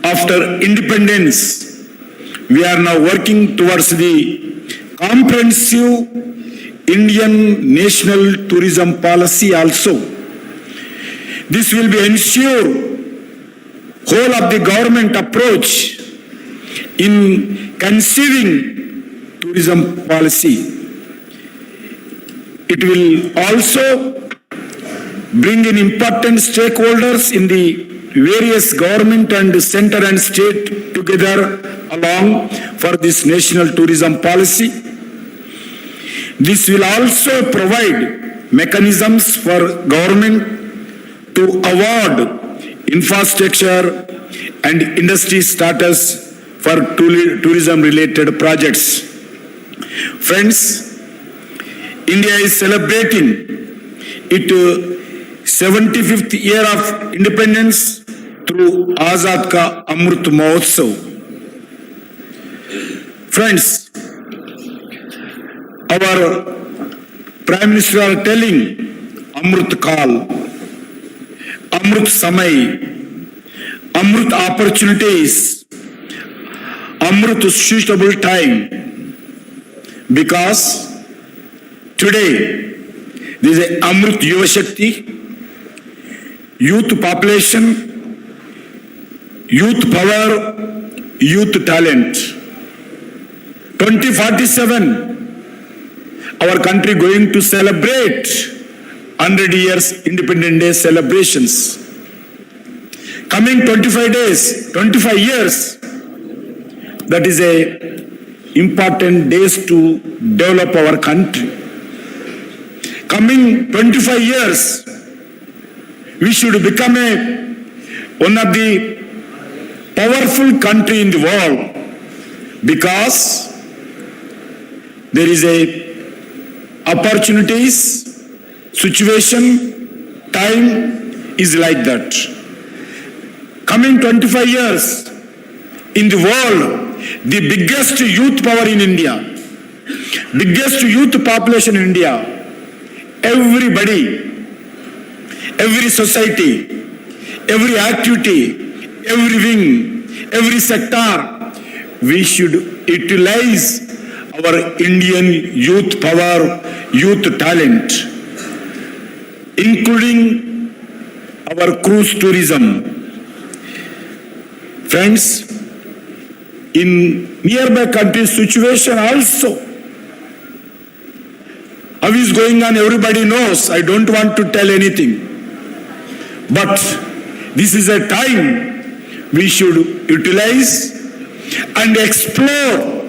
after independence, we are now working towards the comprehensive Indian national tourism policy also. This will be ensure whole of the government approach in conceiving tourism policy. It will also bring in important stakeholders in the various government and center and state together along for this national tourism policy. This will also provide mechanisms for government to award infrastructure and industry status for tourism related projects. Friends, India is celebrating its 75th year of independence through Azad Ka Amrit Mahotsav. Friends, our Prime Minister are telling Amrit Kal, Amrit Samay, Amrit opportunities, Amrit suitable time, because today there is a Amrit Yuva Shakti, youth population, youth power, youth talent. 2047, our country going to celebrate 100 years Independence Day celebrations. Coming 25 years, that is a important days to develop our country. Coming 25 years, we should become one of the powerful country in the world, because there is a opportunities, situation, time is like that. Coming 25 years, in the world, the biggest youth power in India, biggest youth population in India, everybody, every society, every activity, every wing, every sector, we should utilize our Indian youth power, youth talent, including our cruise tourism. Friends, in nearby countries situation also, how is going on, everybody knows. I don't want to tell anything. But this is a time we should utilize and explore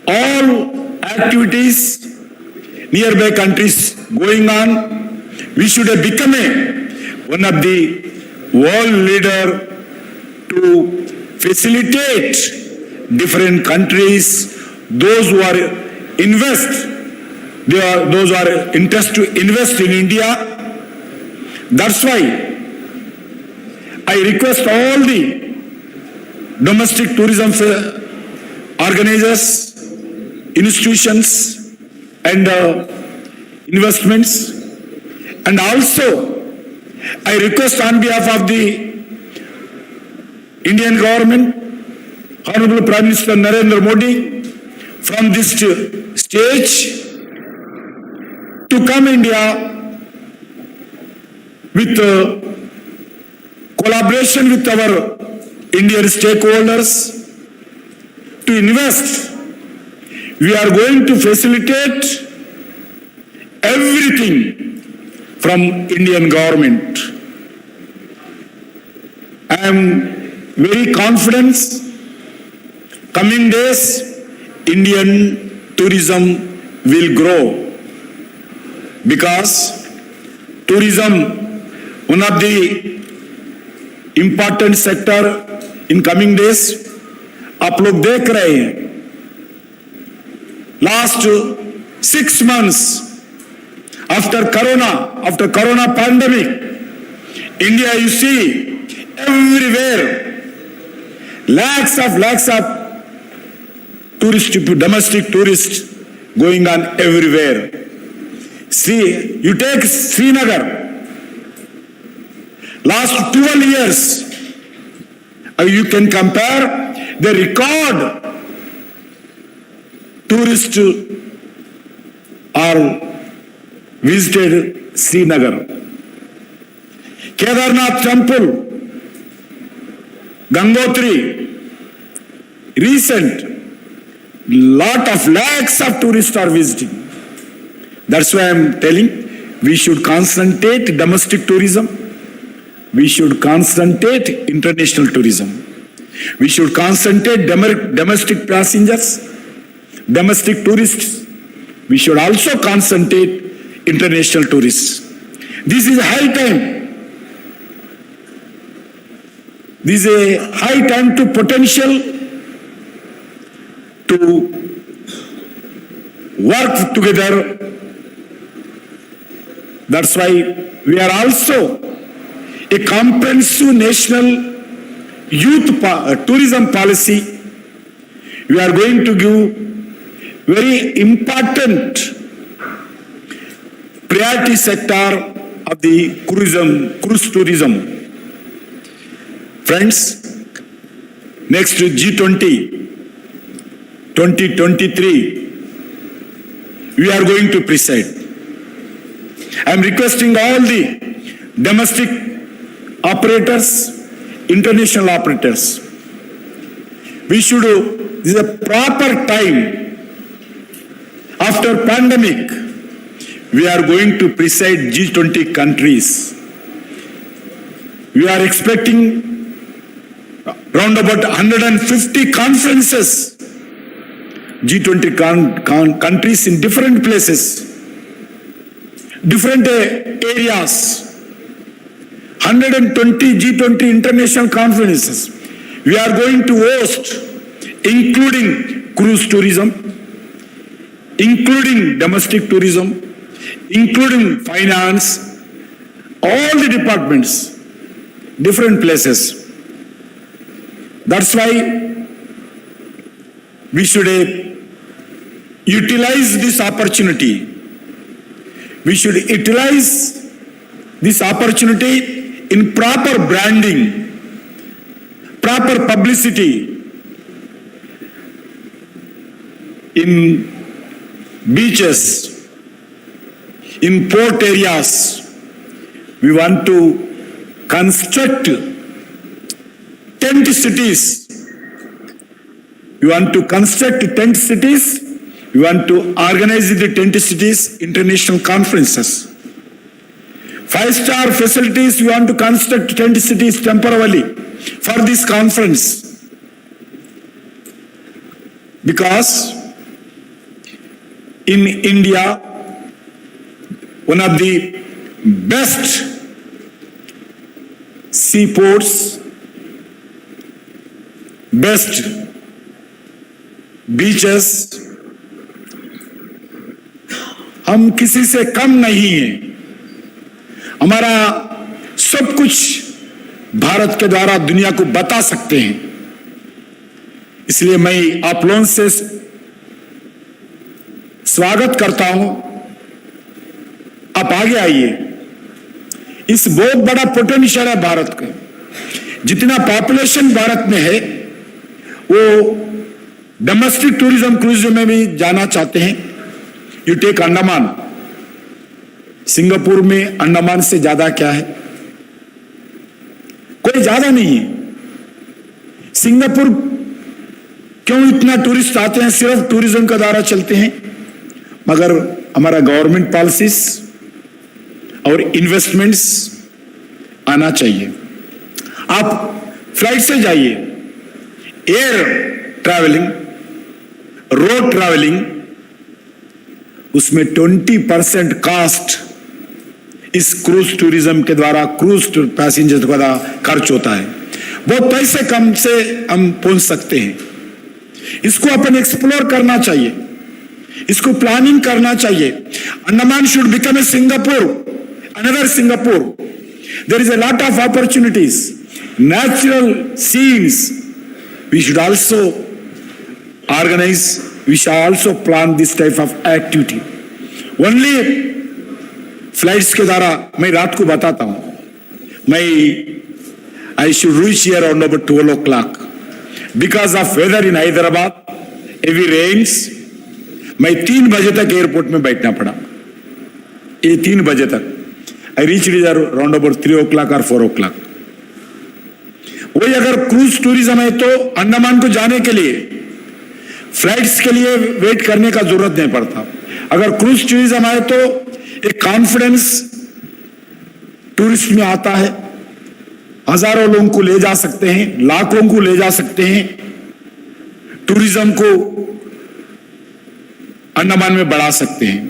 all activities nearby countries going on. We should become one of the world leader to facilitate different countries, those who are those who are interested to invest in India. That's why I request all the domestic tourism organizers, institutions and investments, and also I request on behalf of the Indian government, Honorable Prime Minister Narendra Modi, from this stage to come India with collaboration with our Indian stakeholders to invest. We are going to facilitate everything from Indian government. I am very confident coming days Indian tourism will grow, because tourism one of the important sector in coming days. आप लोग देख रहे हैं last 6 months after corona pandemic, India, you see everywhere lakhs of tourists, domestic tourists going on everywhere. See, you take Srinagar, last 12 years, you can compare the record tourists are visited Srinagar. Kedarnath temple, Gangotri, recent, lakhs of tourists are visiting. That's why I'm telling we should concentrate domestic tourism. We should concentrate international tourism. We should concentrate domestic passengers, domestic tourists. We should also concentrate international tourists. This is high time. This is a high time to potential to work together. That's why we are also a comprehensive national youth tourism policy. We are going to give very important priority sector of the cruise tourism. Friends, next to G20 2023, we are going to preside. I am requesting all the domestic operators, international operators. We should do, this is a proper time. After pandemic, we are going to preside G20 countries. We are expecting round about 150 conferences, G20 countries in different places, different areas. 120 G20 international conferences we are going to host, including cruise tourism, including domestic tourism, including finance, all the departments, different places. That's why we should utilize this opportunity. We should utilize this opportunity in proper branding, proper publicity, in beaches, in port areas. We want to construct tent cities. We want to construct tent cities. We want to organize the tent cities international conferences. 5-star facilities, we want to construct tent cities temporarily for this conference. Because in India, one of the best seaports, best beaches, हम किसी से कम नहीं हैं। हमारा सब कुछ भारत के द्वारा दुनिया को बता सकते हैं। इसलिए मैं आप लोगों से स्वागत करता हूं। आप आगे आइए। इस बहुत बड़ा पोटेंशियल है भारत का। जितना पॉपुलेशन भारत में है वो डोमेस्टिक टूरिज्म क्रूज में भी जाना चाहते हैं। यू टेक अंडमान, सिंगापुर में अंडमान से ज्यादा क्या है? कोई ज्यादा नहीं है। सिंगापुर क्यों इतना टूरिस्ट आते हैं? सिर्फ टूरिज्म का द्वारा चलते हैं। मगर हमारा गवर्नमेंट पॉलिसीज और इन्वेस्टमेंट्स आना चाहिए। आप फ्लाइट से जाइए, एयर ट्रैवलिंग, रोड ट्रैवलिंग, उसमें 20% कास्ट इस क्रूज टूरिज्म के द्वारा, क्रूज पैसेंजर के द्वारा खर्च होता है। बहुत पैसे कम से हम पहुंच सकते हैं। इसको अपन एक्सप्लोर करना चाहिए, इसको प्लानिंग करना चाहिए। Andaman should become a Singapore, another Singapore. There is a lot of opportunities, natural scenes. We should also organize, we shall also plan this type of activity. Only flights के द्वारा मैं रात को बताता हूं, I should reach here around about 12 o'clock. Because of weather in Hyderabad, heavy rains, मैं 3 बजे तक एयरपोर्ट में बैठना पड़ा। ये 3 बजे तक I reached here around about 3 o'clock or 4 o'clock. वही अगर क्रूज टूरिज्म है तो अंडमान को जाने के लिए फ्लाइट्स के लिए वेट करने का जरूरत नहीं पड़ता। अगर क्रूज टूरिज्म है तो एक कॉन्फिडेंस टूरिस्ट में आता है। हजारों लोगों को ले जा सकते हैं, लाखों को ले जा सकते हैं। टूरिज्म को अंडमान में बढ़ा सकते हैं।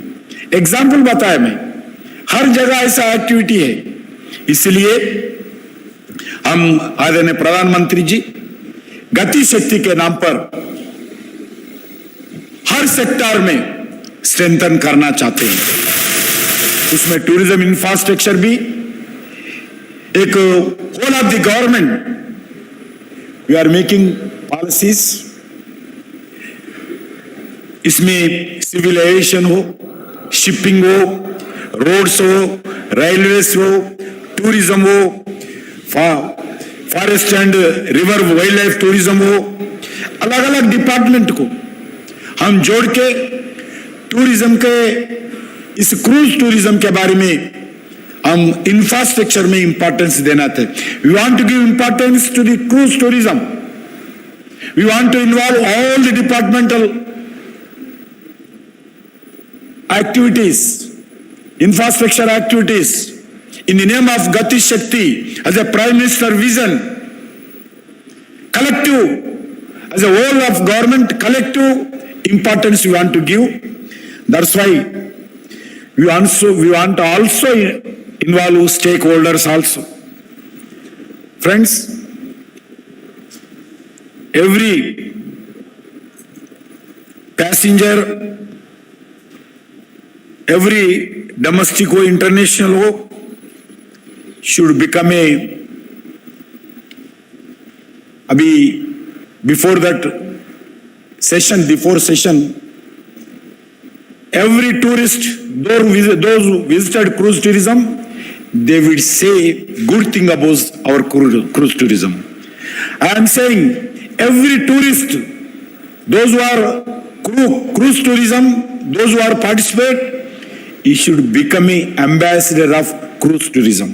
एग्जाम्पल बताया मैं, हर जगह ऐसा एक्टिविटी है। इसलिए हम आदरणीय प्रधानमंत्री जी गति शक्ति के नाम पर हर सेक्टर में स्ट्रेंथन करना चाहते हैं। उसमें टूरिज्म इंफ्रास्ट्रक्चर भी एक whole of the government we are making policies. इसमें सिविल एविएशन हो, शिपिंग हो, रोड्स हो, रेलवेज हो, टूरिज्म हो, forest and river wild life tourism हो, अलग अलग डिपार्टमेंट को हम जोड़ के टूरिज्म के इस क्रूज टूरिज्म के बारे में हम इंफ्रास्ट्रक्चर में इंपॉर्टेंस देना थे। We want to give importance to the cruise tourism. We want to involve all the departmental activities, infrastructure activities in the name of Gati Shakti as a Prime Minister vision, collective, as a whole of government, collective importance we want to give. That's why we want to also involve stakeholders also. Friends, every passenger, every domestic or international हो, should become a, अभी before session, every tourist, those who visited cruise tourism, they will say good thing about our cruise tourism. I am saying every tourist, those who are cruise tourism, those who are participate, he should become an ambassador of cruise tourism.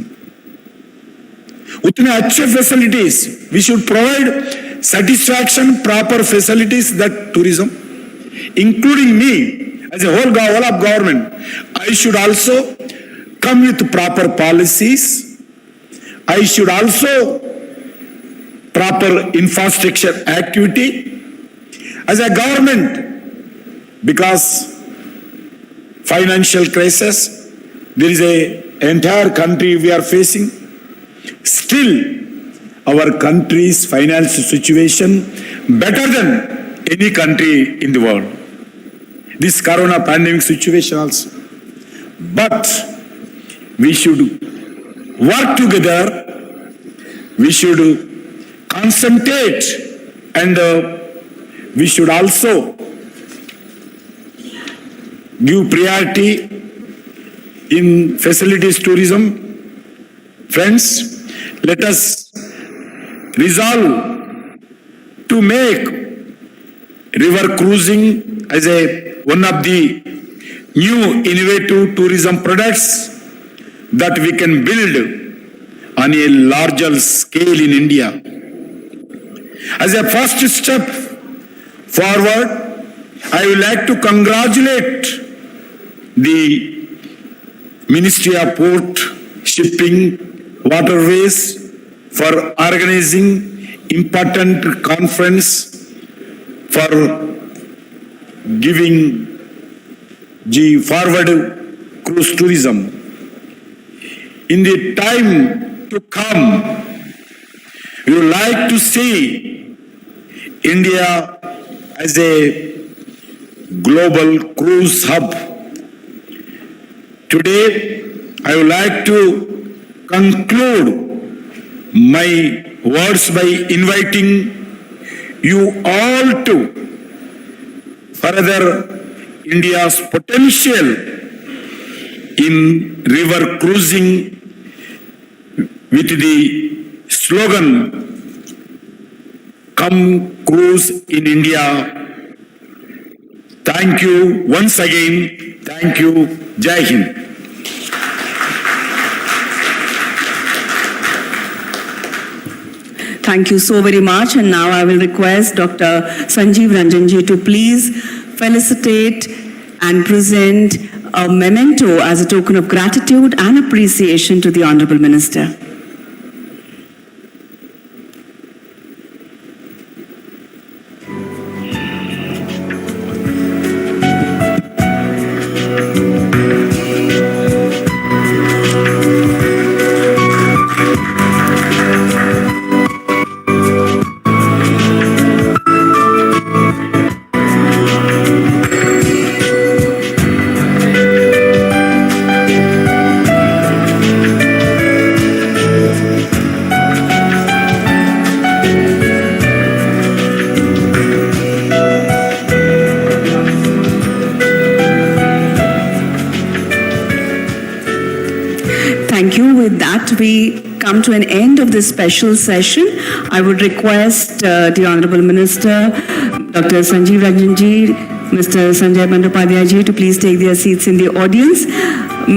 उतने अच्छे facilities. We should provide satisfaction, proper facilities that tourism, including me as a whole of government. I should also come with proper policies. I should also proper infrastructure activity as a government, because financial crisis, there is a entire country we are facing. Still, our country's financial situation better than any country in the world. This corona pandemic situation also. But we should work together. We should concentrate, and we should also give priority in facilities tourism. Friends, let us resolve to make river cruising as one of the new innovative tourism products that we can build on a larger scale in India. As a first step forward, I would like to congratulate the Ministry of Port, Shipping, Waterways for organizing important conference, for giving the forward cruise tourism. In the time to come, we would like to see India as a global cruise hub. Today, I would like to conclude my words by inviting you all to further India's potential in river cruising with the slogan, "Come cruise in India." Thank you once again. Thank you. Jai Hind. Thank you so very much. And now I will request Dr. Sanjeev Ranjanji to please felicitate and present a memento as a token of gratitude and appreciation to the Honorable Minister. Thank you. With that, we come to an end of this special session. I would request the Honorable Minister, Dr. Sanjeev Ranjanji, Mr. Sanjay Bandyopadhyay ji to please take their seats in the audience.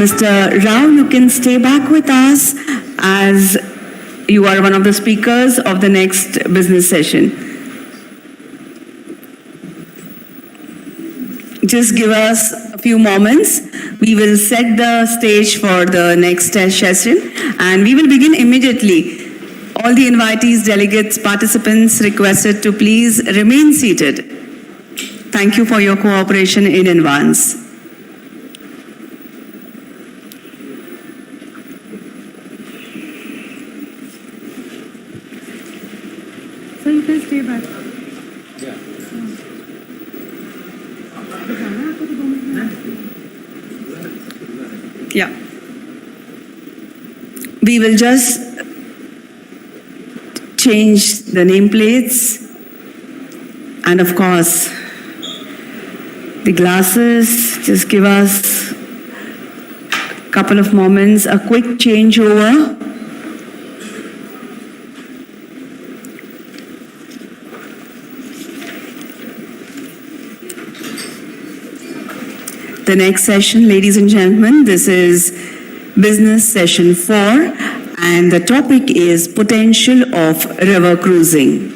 Mr. Rao, you can stay back with us as you are one of the speakers of the next business session. Just give us a few moments. We will set the stage for the next session and we will begin immediately. All the invitees, delegates, participants requested to please remain seated. Thank you for your cooperation in advance. So you can stay back. Yeah. We will just change the nameplates and of course the glasses. Just give us a couple of moments, a quick changeover. The next session, ladies and gentlemen, this is business session 4, and the topic is potential of river cruising.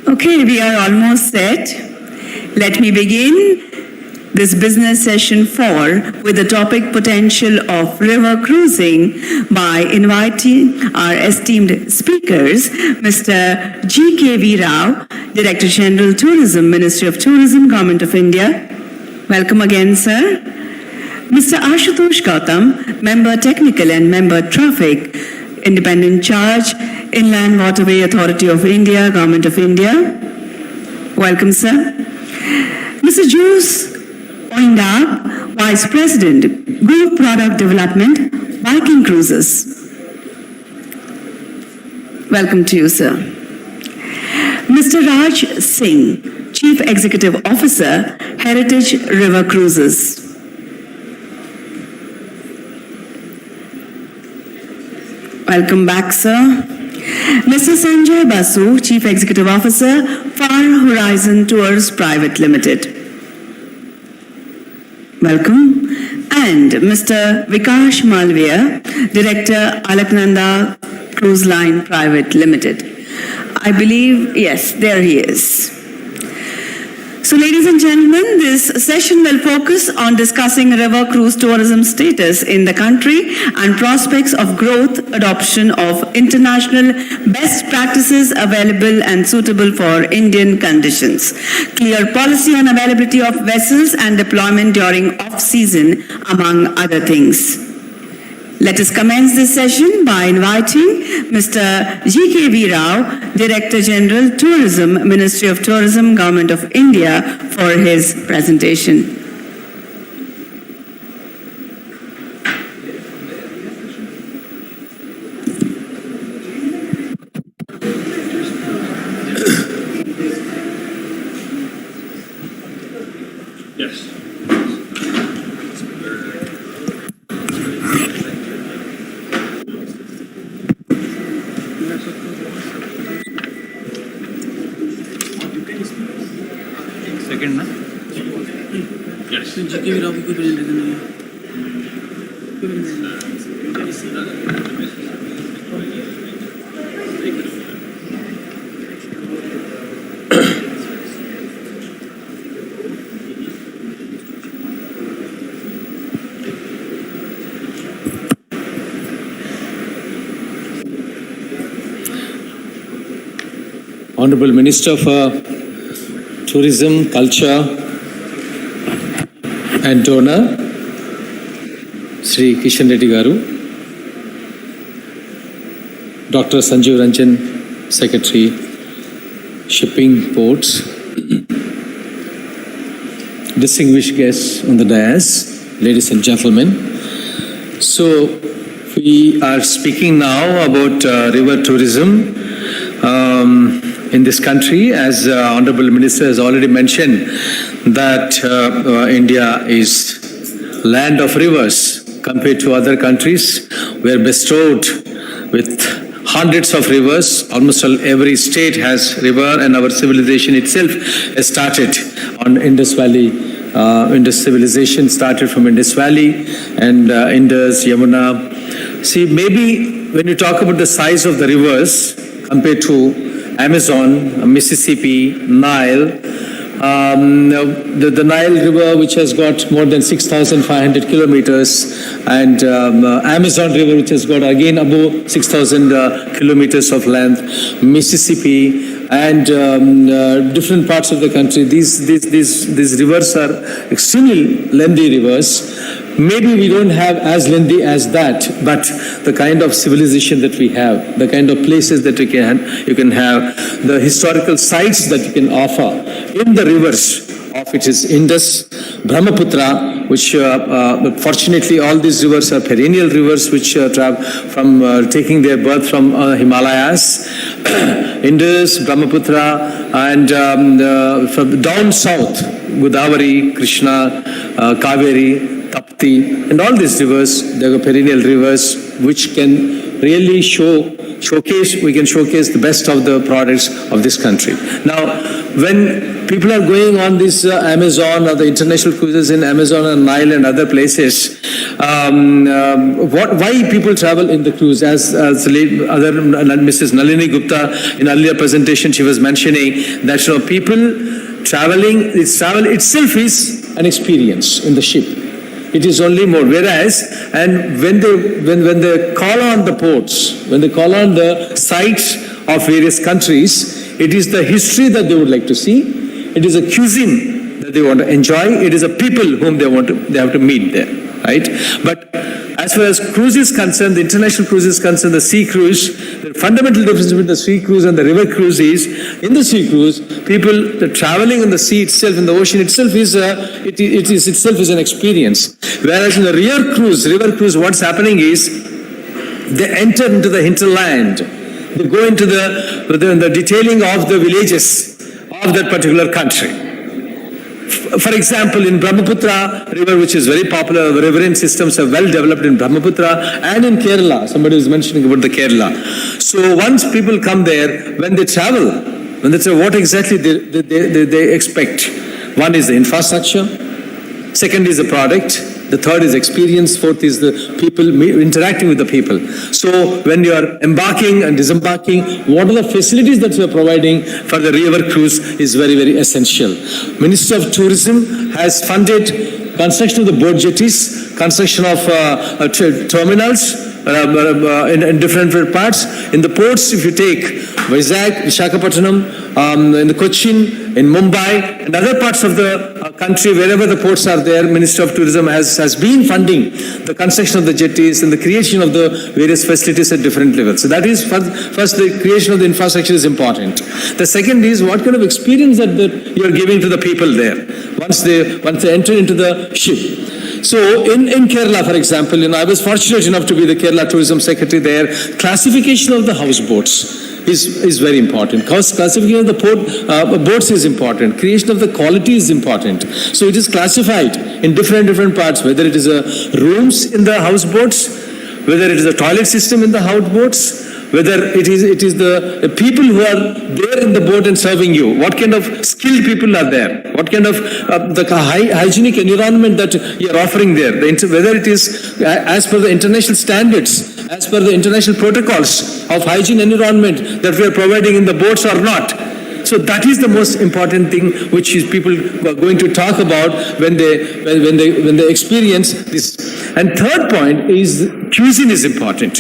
Okay, we are almost set. Let me begin this business session 4 with the topic potential of river cruising by inviting our esteemed speakers, Mr. G.K.V. Rao, Director General Tourism, Ministry of Tourism, Government of India. Welcome again, sir. Mr. Ashutosh Gautam, Member Technical and Member Traffic, Independent Charge, Inland Waterway Authority of India, Government of India. Welcome, sir. Mr. Jules Oindab, Vice President, Group Product Development, Viking Cruises. Welcome to you, sir. Mr. Raj Singh, Chief Executive Officer, Heritage River Cruises. Welcome back, sir. Mr. Sanjay Basu, Chief Executive Officer, Far Horizon Tours Private Limited. Welcome. And Mr. Vikash Malviya, Director, Alaknanda Cruise Line Private Limited. I believe, yes, there he is. So, ladies and gentlemen, this session will focus on discussing river cruise tourism status in the country and prospects of growth, adoption of international best practices available and suitable for Indian conditions, clear policy on availability of vessels and deployment during off-season, among other things. Let us commence this session by inviting Mr. G.K.V. Rao, Director General Tourism, Ministry of Tourism, Government of India, for his presentation. Yes. Second ना Yes. GK भी राव को presentation नहीं है Honorable Minister for Tourism, Culture and Donor, Sri Kishan Reddy Garu, Dr. Sanjeev Ranjan, Secretary, Shipping Ports, distinguished guests on the dais, ladies and gentlemen. So, we are speaking now about river tourism in this country. As Honorable Minister has already mentioned, that India is land of rivers. compared to other countries. We are bestowed with hundreds of rivers. Almost every state has river, and our civilization itself has started on Indus Valley. Indus civilization started from Indus Valley and Indus, Yamuna. See, maybe when you talk about the size of the rivers compared to Amazon, Mississippi, Nile, the Nile River, which has got more than 6,500 kilometers, and Amazon River, which has got again above 6,000 kilometers of length, Mississippi, and different parts of the country. These rivers are extremely lengthy rivers. Maybe we don't have as lengthy as that, but the kind of civilization that we have, the kind of places that you can have, the historical sites that you can offer in the rivers of it is Indus, Brahmaputra, which fortunately all these rivers are perennial rivers which travel from taking their birth from Himalayas. Indus, Brahmaputra, and from down south, Godavari, Krishna, Kaveri, Tapti, and all these rivers, they are perennial rivers which can really showcase the best of the products of this country. Now, when people are going on this Amazon or the international cruises in Amazon and Nile and other places, why people travel in the cruise? As Mrs. Nalini Gupta in earlier presentation, she was mentioning that people travel itself is an experience in the ship. It is only more. Whereas, and when they call on the ports, when they call on the sites of various countries, it is the history that they would like to see. It is a cuisine that they want to enjoy. It is a people whom they have to meet there, right? But as far as cruise is concerned, the international cruise is concerned, the sea cruise, the fundamental difference between the sea cruise and the river cruise is, in the sea cruise, the traveling in the sea itself, in the ocean itself is an experience. Whereas in the river cruise, what's happening is they enter into the hinterland. They go into the detailing of the villages of that particular country. For example, in Brahmaputra river, which is very popular, the riverine systems are well developed in Brahmaputra and in Kerala. Somebody was mentioning about the Kerala. So once people come there, when they travel, what exactly they expect? One is the infrastructure, second is the product, the third is experience, fourth is the people interacting with the people. So when you are embarking and disembarking, what are the facilities that you are providing for the river cruise is very, very essential. Ministry of Tourism has funded construction of the boat jetties, construction of terminals in different parts. In the ports, if you take Vizag, Visakhapatnam, in the Cochin, in Mumbai, and other parts of the country, wherever the ports are there, Ministry of Tourism has been funding the construction of the jetties and the creation of the various facilities at different levels. So that is, first, the creation of the infrastructure is important. The second is what kind of experience that you are giving to the people there once they enter into the ship. So in Kerala, for example, I was fortunate enough to be the Kerala Tourism Secretary there. Classification of the houseboats is very important. Classification of the boats is important. Creation of the quality is important. So it is classified in different parts, whether it is rooms in the houseboats, whether it is a toilet system in the houseboats, whether it is the people who are there in the boat and serving you, what kind of skilled people are there, what kind of the hygienic environment that you are offering there, whether it is as per the international standards, as per the international protocols of hygiene environment that we are providing in the boats or not. So that is the most important thing which is people are going to talk about when they experience this. And third point is cuisine is important.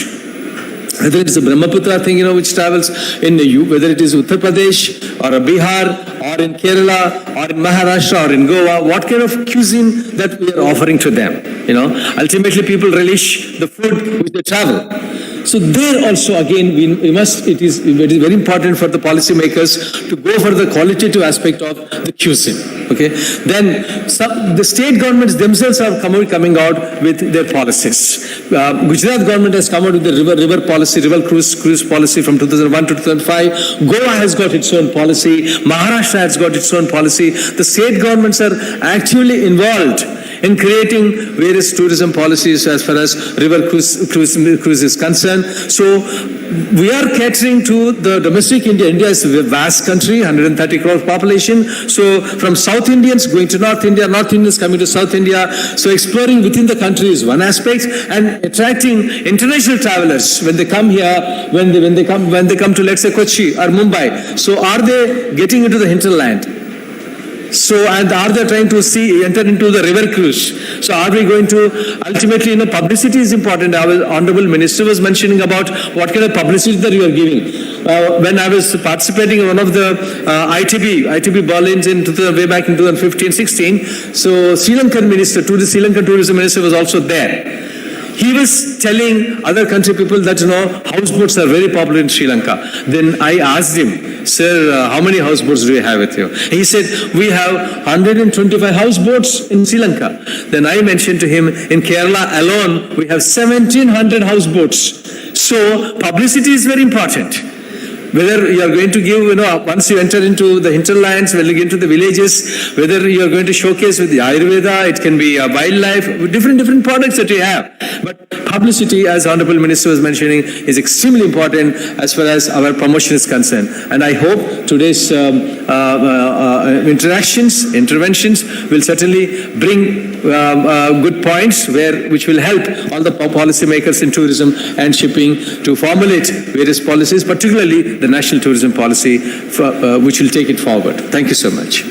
Whether it is a Brahmaputra thing, which travels in whether it is Uttar Pradesh or a Bihar or in Kerala or in Maharashtra or in Goa, what kind of cuisine that we are offering to them, Ultimately, people relish the food which they travel. So there also, again, it is very important for the policymakers to go for the qualitative aspect of the cuisine. Okay. Then the state governments themselves are coming out with their policies. Gujarat government has come out with the river policy, river cruise policy from 2001 to 2005. Goa has got its own policy. Maharashtra has got its own policy. The state governments are actually involved in creating various tourism policies as far as river cruise is concerned. So we are catering to the domestic India. India is a vast country, 130 crore population. So from South Indians going to North India, North Indians coming to South India. So exploring within the country is one aspect, and attracting international travelers when they come here, when they come to, let's say, Kochi or Mumbai. So are they getting into the hinterland? So, and are they trying to enter into the river cruise? So are we going to, ultimately, publicity is important. Our Honorable Minister was mentioning about what kind of publicity that you are giving. When I was participating in one of the ITB Berlin's way back in 2015-16, so Sri Lankan tourism minister was also there. He was telling other country people that, houseboats are very popular in Sri Lanka. Then I asked him, sir, how many houseboats do you have with you? He said, we have 125 houseboats in Sri Lanka. Then I mentioned to him, in Kerala alone, we have 1,700 houseboats. So publicity is very important. Whether you are going to give, once you enter into the hinterlands, when you get into the villages, whether you are going to showcase with the Ayurveda, it can be wildlife, different products that you have. But publicity, as Honorable Minister was mentioning, is extremely important as far as our promotion is concerned. And I hope today's interventions will certainly bring good points which will help all the policymakers in tourism and shipping to formulate various policies, particularly the National Tourism Policy, which will take it forward. Thank you so much.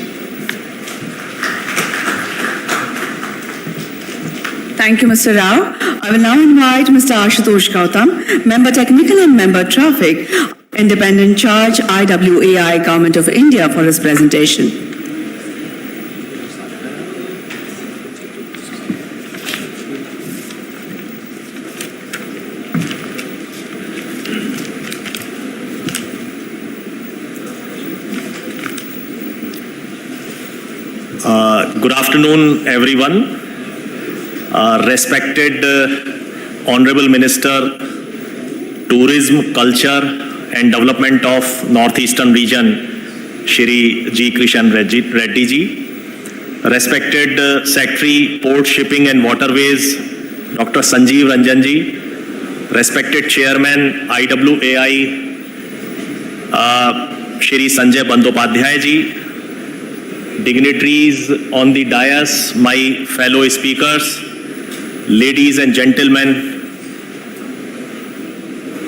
Thank you, Mr. Rao. I will now invite Mr. Ashutosh Gautam, Member Technical and Member Traffic, Independent Charge, IWAI, Government of India, for his presentation. Good afternoon, everyone. Respected Honorable Minister, Tourism, Culture and Development of Northeastern Region, Shri G. Krishan Reddy ji. Respected Secretary, Port, Shipping and Waterways, Dr. Sanjeev Ranjan ji. Respected Chairman, IWAI, Shri Sanjay Bandopadhyay ji. Dignitaries on the dais, my fellow speakers, ladies and gentlemen,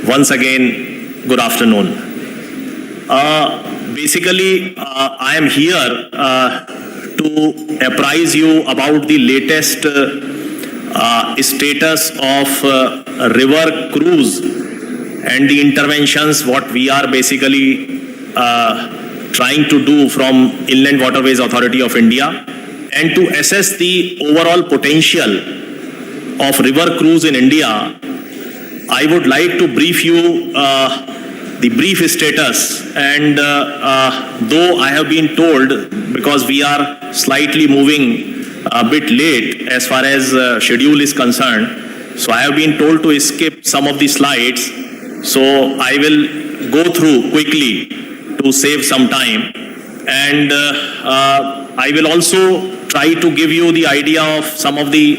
once again, good afternoon. I am here to apprise you about the latest status of river cruise and the interventions what we are basically trying to do from Inland Waterways Authority of India, and to assess the overall potential of river cruise in India. I would like to brief you the brief status, and though I have been told, because we are slightly moving a bit late as far as schedule is concerned, so I have been told to skip some of the slides, so I will go through quickly to save some time, and I will also try to give you the idea of some of the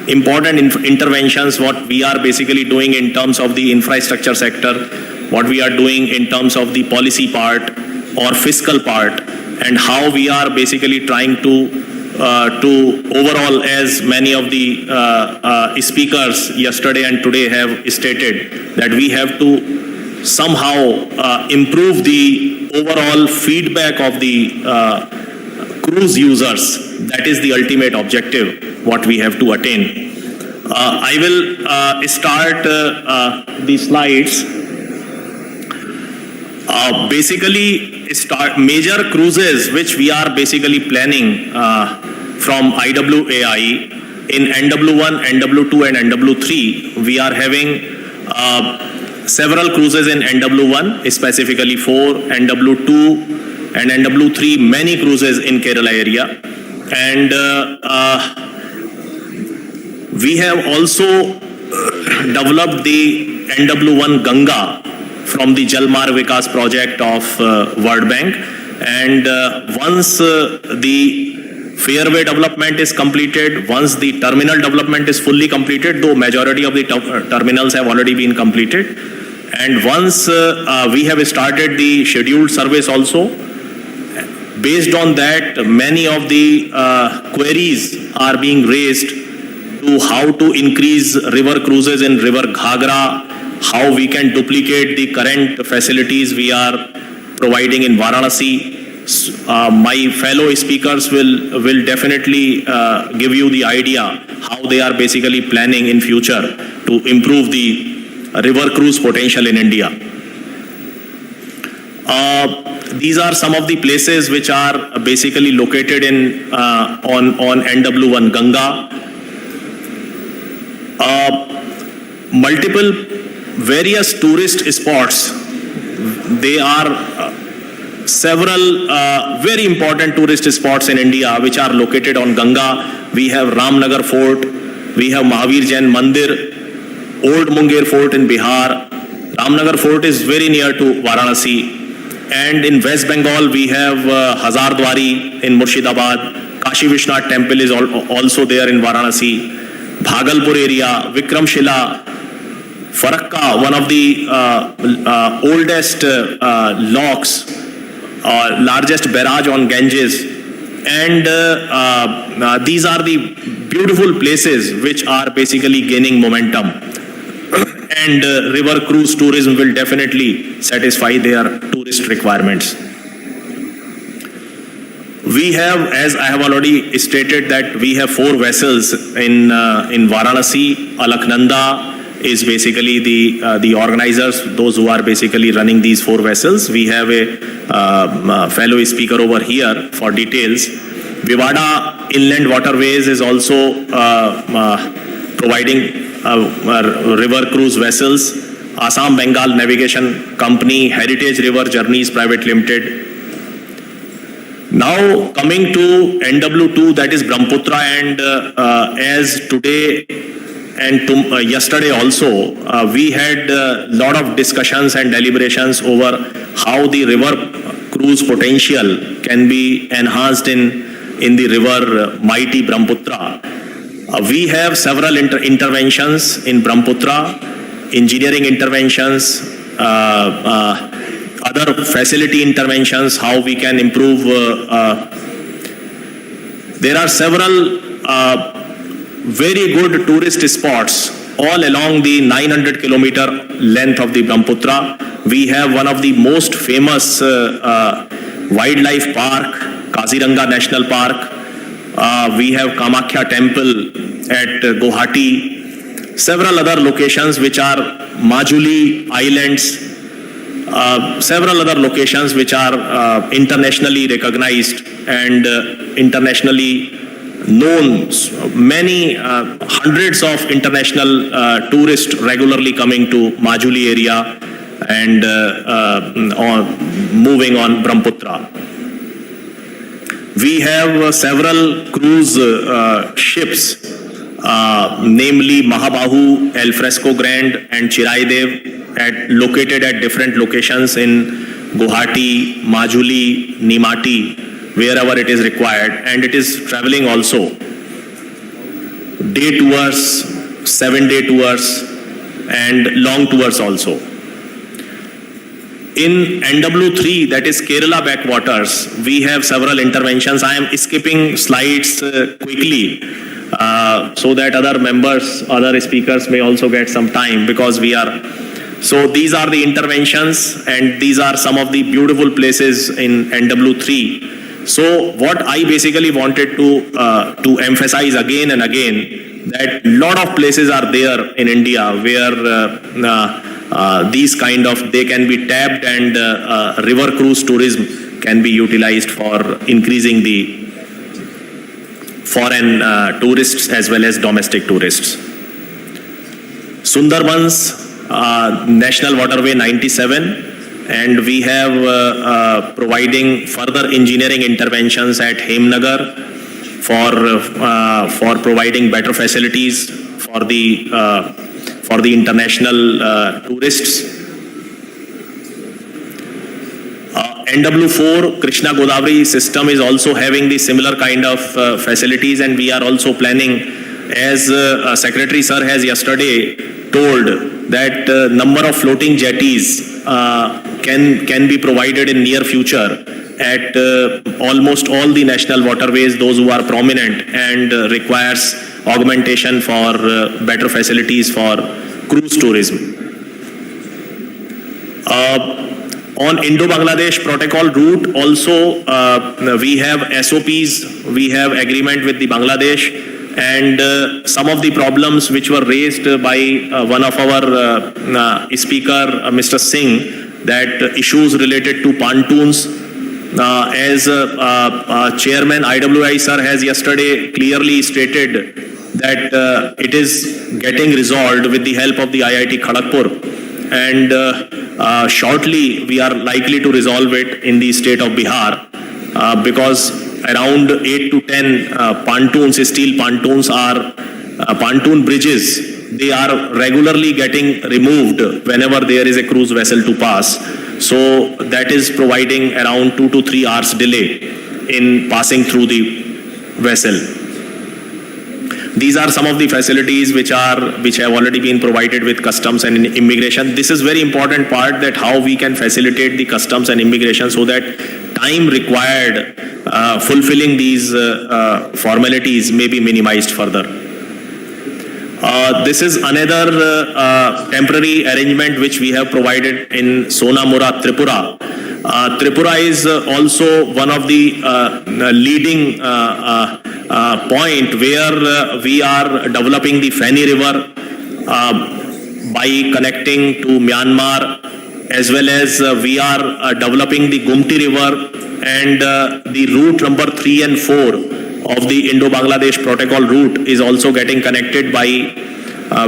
important interventions what we are basically doing in terms of the infrastructure sector, what we are doing in terms of the policy part or fiscal part, and how we are basically trying to overall, as many of the speakers yesterday and today have stated, that we have to somehow improve the overall feedback of the cruise users. That is the ultimate objective what we have to attain. I will start the slides. Major cruises which we are basically planning from IWAI in NW1, NW2 and NW3. We are having several cruises in NW1, specifically 4, NW2 and NW3, many cruises in Kerala area. And we have also developed the NW1 Ganga from the Jalmar Vikas project of World Bank. And once the fairway development is completed, once the terminal development is fully completed, though majority of the terminals have already been completed, and once we have started the scheduled service also, based on that, many of the queries are being raised to how to increase river cruises in River Ghagra, how we can duplicate the current facilities we are providing in Varanasi. My fellow speakers will definitely give you the idea how they are basically planning in future to improve the river cruise potential in India. These are some of the places which are basically located in on NW1 Ganga. Multiple various tourist spots. They are several very important tourist spots in India which are located on Ganga. We have Ramnagar Fort, we have Mahavir Jain Mandir, Old Munger Fort in Bihar. Ramnagar Fort is very near to Varanasi. And in West Bengal, we have Hazardwari in Murshidabad. Kashi Vishwanath Temple is also there in Varanasi. Bhagalpur area, Vikramshila, Farakka, one of the oldest locks, largest barrage on Ganges. And these are the beautiful places which are basically gaining momentum. And river cruise tourism will definitely satisfy their tourist requirements. We have, as I have already stated, that we have 4 vessels in Varanasi. Alaknanda is basically the organizers, those who are basically running these 4 vessels. We have a fellow speaker over here for details. Vivada Inland Waterways is also providing river cruise vessels. Assam Bengal Navigation Company, Heritage River Journeys Private Limited. Now coming to NW2, that is Brahmaputra, and as today and yesterday also, we had a lot of discussions and deliberations over how the river cruise potential can be enhanced in the river mighty Brahmaputra. We have several interventions in Brahmaputra, engineering interventions, other facility interventions, how we can improve. There are several very good tourist spots all along the 900-kilometer length of the Brahmaputra. We have one of the most famous wildlife park, Kaziranga National Park. We have Kamakhya Temple at Guwahati. Several other locations which are Majuli Islands. Several other locations which are internationally recognized and internationally known. Many hundreds of international tourists regularly coming to Majuli area and moving on Brahmaputra. We have several cruise ships, namely Mahabahu, El Fresco Grand and Chiraidev, located at different locations in Guwahati, Majuli, Nimati, wherever it is required, and it is traveling also. Day tours, 7-day tours, and long tours also. In NW3, that is Kerala backwaters, we have several interventions. I am skipping slides quickly so that other members, other speakers may also get some time, because we are. So these are the interventions, and these are some of the beautiful places in NW3. So what I basically wanted to emphasize again and again, that lot of places are there in India where these kind of, they can be tapped, and river cruise tourism can be utilized for increasing the foreign tourists as well as domestic tourists. Sundarbans, National Waterway 97, and we have providing further engineering interventions at Hemnagar for providing better facilities for the international tourists. NW4 Krishna Godavari system is also having the similar kind of facilities, and we are also planning, as Secretary Sir has yesterday told, that number of floating jetties can be provided in near future at almost all the national waterways, those who are prominent, and requires augmentation for better facilities for cruise tourism. On Indo-Bangladesh protocol route also, we have SOPs, we have agreement with the Bangladesh, and some of the problems which were raised by one of our speaker, Mr. Singh, that issues related to pontoons, as Chairman IWI sir has yesterday clearly stated that it is getting resolved with the help of the IIT Kharagpur. And shortly we are likely to resolve it in the state of Bihar, because around 8 to 10 pontoons, steel pontoons are pontoon bridges. They are regularly getting removed whenever there is a cruise vessel to pass. So that is providing around 2 to 3 hours delay in passing through the vessel. These are some of the facilities which have already been provided with customs and immigration. This is very important part, that how we can facilitate the customs and immigration so that time required fulfilling these formalities may be minimized further. This is another temporary arrangement which we have provided in Sonamura, Tripura. Tripura is also one of the leading point where we are developing the Feni River by connecting to Myanmar, as well as we are developing the Gumti River, and the route number 3 and 4 of the Indo-Bangladesh protocol route is also getting connected by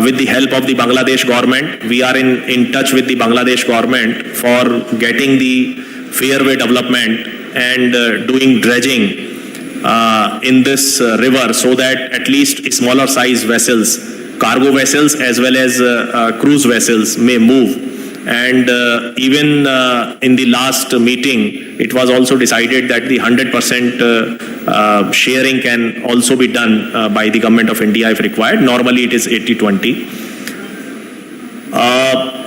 with the help of the Bangladesh government. We are in touch with the Bangladesh government for getting the fairway development and doing dredging in this river, so that at least smaller size vessels, cargo vessels as well as cruise vessels may move. And even in the last meeting, it was also decided that the 100% sharing can also be done by the Government of India if required. Normally it is 80-20.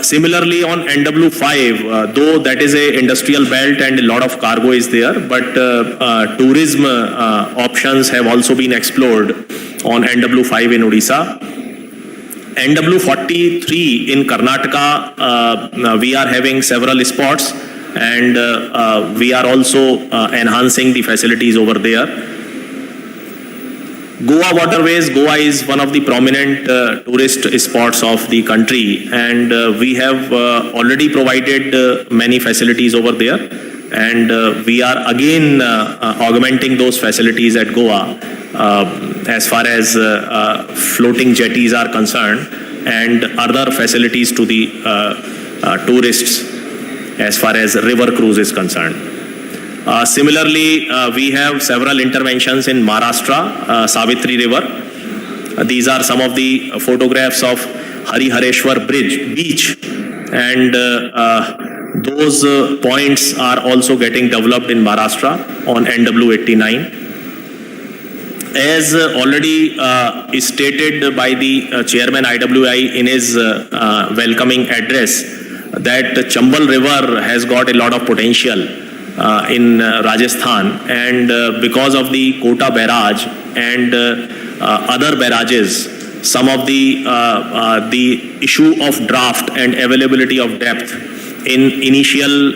Similarly on NW5, though that is a industrial belt and a lot of cargo is there, but tourism options have also been explored on NW5 in Odisha. NW43 in Karnataka, we are having several spots, and we are also enhancing the facilities over there. Goa waterways, Goa is one of the prominent tourist spots of the country, and we have already provided many facilities over there, and we are again augmenting those facilities at Goa as far as floating jetties are concerned, and other facilities to the tourists as far as river cruise is concerned. Similarly, we have several interventions in Maharashtra, Savitri River. These are some of the photographs of Harihareshwar Beach, and those points are also getting developed in Maharashtra on NW89. As already stated by the Chairman IWI in his welcoming address, that Chambal River has got a lot of potential in Rajasthan, and because of the Kota barrage and other barrages, some of the issue of draft and availability of depth in initial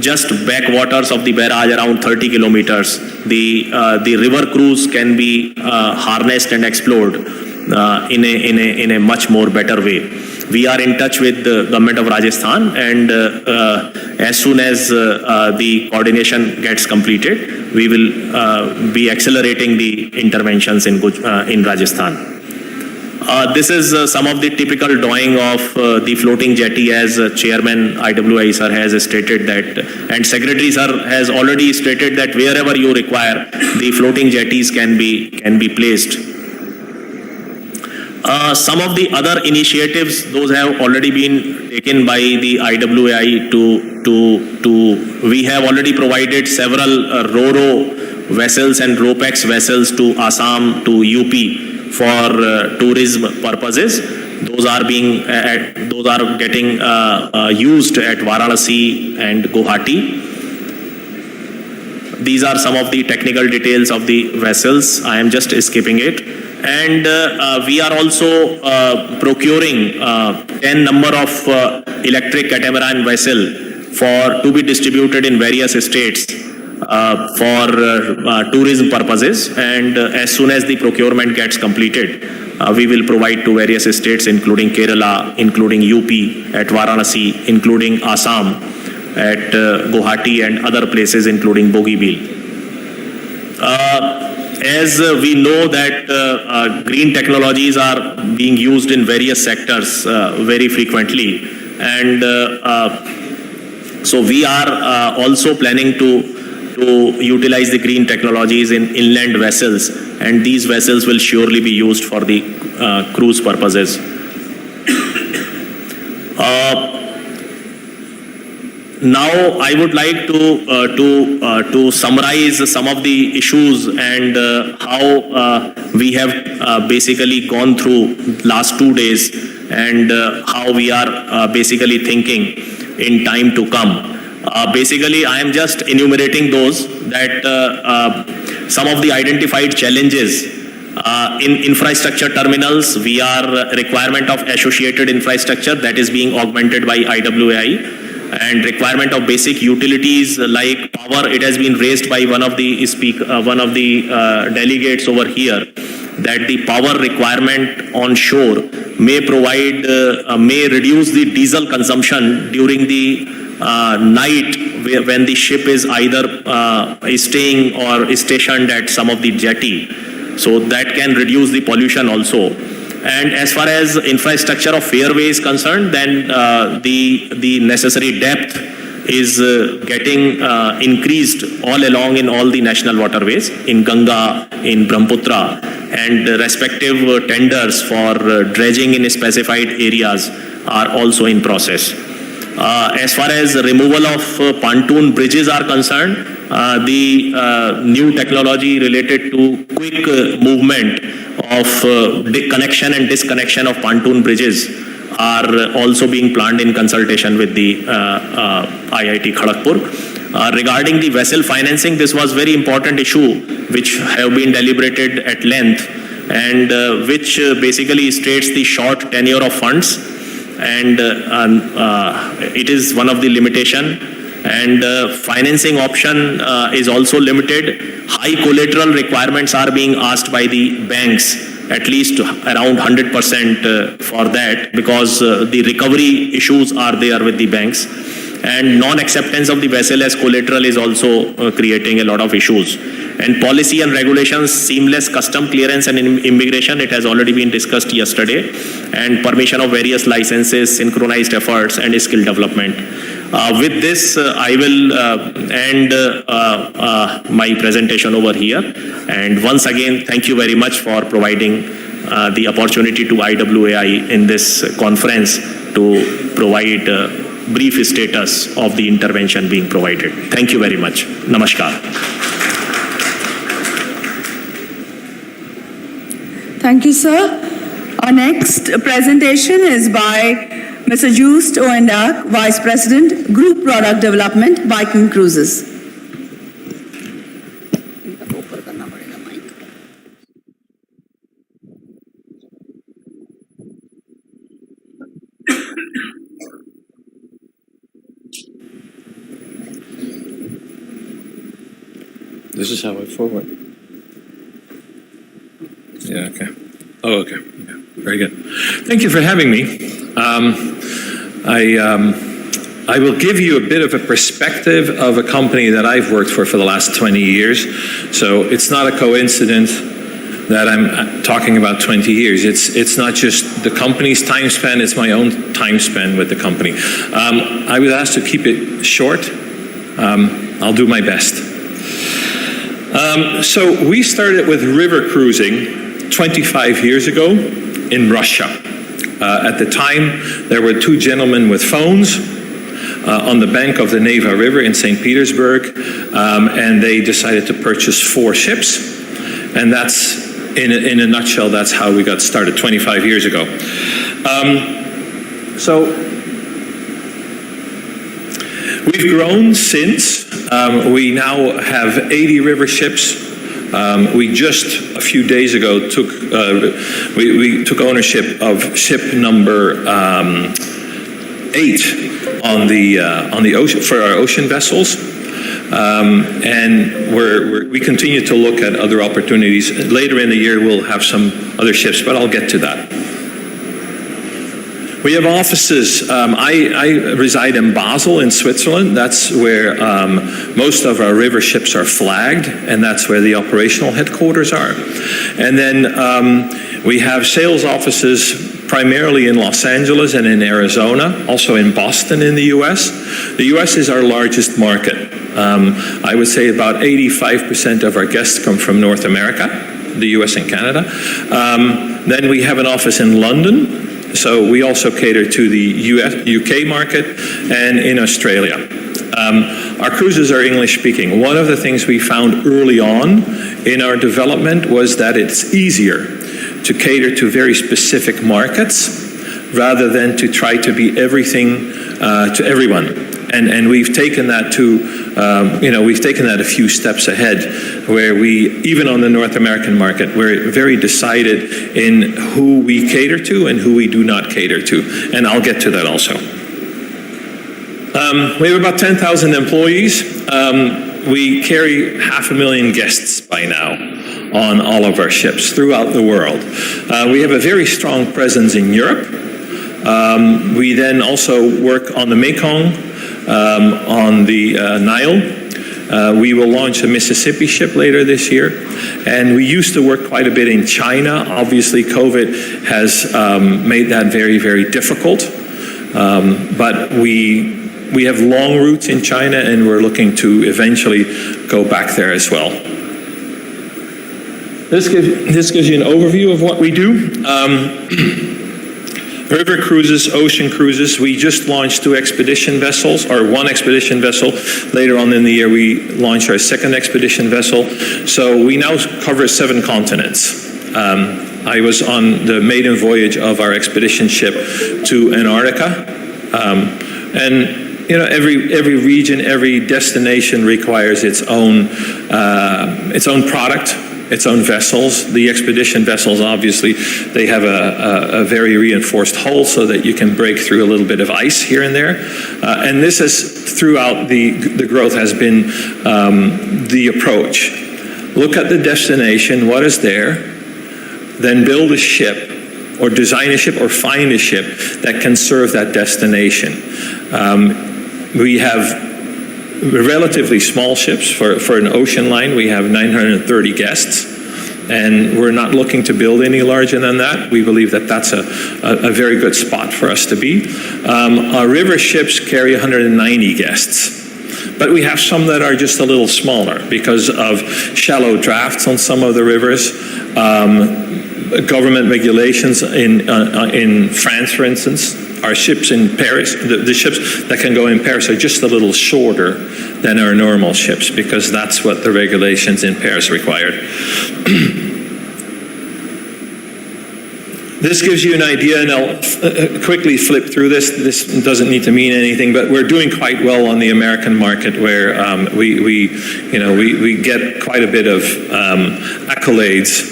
just backwaters of the barrage around 30 kilometers, the river cruise can be harnessed and explored in a much more better way. We are in touch with the government of Rajasthan, and as soon as the coordination gets completed, we will be accelerating the interventions in Rajasthan. This is some of the typical drawing of the floating jetty, as Chairman IWI sir has stated that, and Secretary sir has already stated that wherever you require, the floating jetties can be placed. Some of the other initiatives, those have already been taken by the IWAI we have already provided several RoRo vessels and RoPax vessels to Assam, to UP for tourism purposes. Those are getting used at Varanasi and Guwahati. These are some of the technical details of the vessels. I am just skipping it. And we are also procuring 10 number of electric catamaran vessel to be distributed in various states for tourism purposes. And as soon as the procurement gets completed, we will provide to various states, including Kerala, including UP at Varanasi, including Assam at Guwahati and other places, including Bogibeel. As we know that green technologies are being used in various sectors very frequently, and so we are also planning to utilize the green technologies in inland vessels, and these vessels will surely be used for the cruise purposes. Now, I would like to summarize some of the issues and how we have basically gone through last 2 days and how we are basically thinking in time to come. Basically, I am just enumerating those that some of the identified challenges in infrastructure terminals. We are requirement of associated infrastructure that is being augmented by IWAI. And requirement of basic utilities like power. It has been raised by one of the delegates over here that the power requirement on shore may reduce the diesel consumption during the night when the ship is either staying or stationed at some of the jetty. So that can reduce the pollution also. And as far as infrastructure of fairway is concerned, then the necessary depth is getting increased all along in all the national waterways, in Ganga, in Brahmaputra, and respective tenders for dredging in specified areas are also in process. As far as removal of pontoon bridges are concerned, the new technology related to quick movement of connection and disconnection of pontoon bridges are also being planned in consultation with the IIT Kharagpur. Regarding the vessel financing, this was very important issue which have been deliberated at length and which basically states the short tenure of funds, and it is one of the limitation. And financing option is also limited. High collateral requirements are being asked by the banks, at least around 100% for that, because the recovery issues are there with the banks. And non-acceptance of the vessel as collateral is also creating a lot of issues. And policy and regulations, seamless custom clearance and immigration, it has already been discussed yesterday. And permission of various licenses, synchronized efforts, and skill development. With this, I will end my presentation over here. And once again, thank you very much for providing the opportunity to IWAI in this conference to provide brief status of the intervention being provided. Thank you very much. Namaskar. Thank you, sir. Our next presentation is by Mr. Joost Oendak, Vice President, Group Product Development, Viking Cruises. This is how I forward. Yeah, okay. Oh, okay. Yeah, very good. Thank you for having me. I will give you a bit of a perspective of a company that I've worked for the last 20 years. So it's not a coincidence that I'm talking about 20 years. It's not just the company's time span, it's my own time span with the company. I was asked to keep it short. I'll do my best. So we started with river cruising 25 years ago. in Russia. At the time, there were two gentlemen with phones on the bank of the Neva River in St. Petersburg, and they decided to purchase 4 ships. And that's, in a nutshell, that's how we got started 25 years ago. So we've grown since. We now have 80 river ships. We just a few days ago took we took ownership of ship number 8 on the ocean for our ocean vessels, and we continue to look at other opportunities. Later in the year, we'll have some other ships, but I'll get to that. We have offices. I reside in Basel in Switzerland. That's where most of our river ships are flagged, and that's where the operational headquarters are. And then we have sales offices primarily in Los Angeles and in Arizona, also in Boston in the U.S. The U.S. is our largest market. I would say about 85% of our guests come from North America, the U.S. and Canada. Then we have an office in London. So we also cater to the UK market and in Australia. Our cruises are English speaking. One of the things we found early on in our development was that it's easier to cater to very specific markets rather than to try to be everything to everyone. And we've taken that we've taken that a few steps ahead, where we, even on the North American market, we're very decided in who we cater to and who we do not cater to. And I'll get to that also. We have about 10,000 employees. We carry 500,000 guests by now on all of our ships throughout the world. We have a very strong presence in Europe. We then also work on the Mekong, on the Nile. We will launch a Mississippi ship later this year. And we used to work quite a bit in China. Obviously, COVID has made that very, very difficult. But we have long routes in China, and we're looking to eventually go back there as well. This gives you an overview of what we do. River cruises, ocean cruises. We just launched 2 expedition vessels, or 1 expedition vessel. Later on in the year, we launched our 2nd expedition vessel. So we now cover 7 continents. I was on the maiden voyage of our expedition ship to Antarctica. And you know, every region, every destination requires its own product, its own vessels. The expedition vessels, obviously, they have a very reinforced hull so that you can break through a little bit of ice here and there. And this is, throughout the growth, has been the approach. Look at the destination, what is there, then build a ship, or design a ship, or find a ship that can serve that destination. We have relatively small ships. For an ocean line, we have 930 guests, and we're not looking to build any larger than that. We believe that that's a very good spot for us to be. Our river ships carry 190 guests, but we have some that are just a little smaller because of shallow drafts on some of the rivers. Government regulations in France, for instance. Our ships in Paris, the ships that can go in Paris are just a little shorter than our normal ships because that's what the regulations in Paris required. This gives you an idea, and I'll quickly flip through this. This doesn't need to mean anything, but we're doing quite well on the American market, where we get quite a bit of accolades,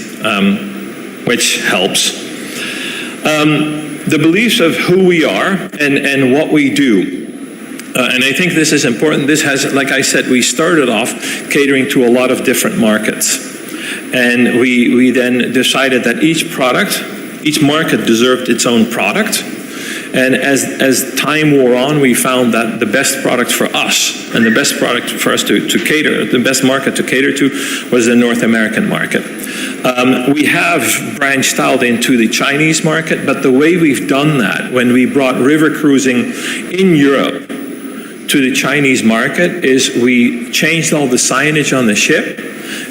which helps. The beliefs of who we are and what we do. And I think this is important. This has, like I said, we started off catering to a lot of different markets. And we then decided that each market deserved its own product. And as time wore on, we found that the best product for us, and the best product for us to cater, the best market to cater to, was the North American market. We have branched out into the Chinese market, but the way we've done that, when we brought river cruising in Europe to the Chinese market, is we changed all the signage on the ship.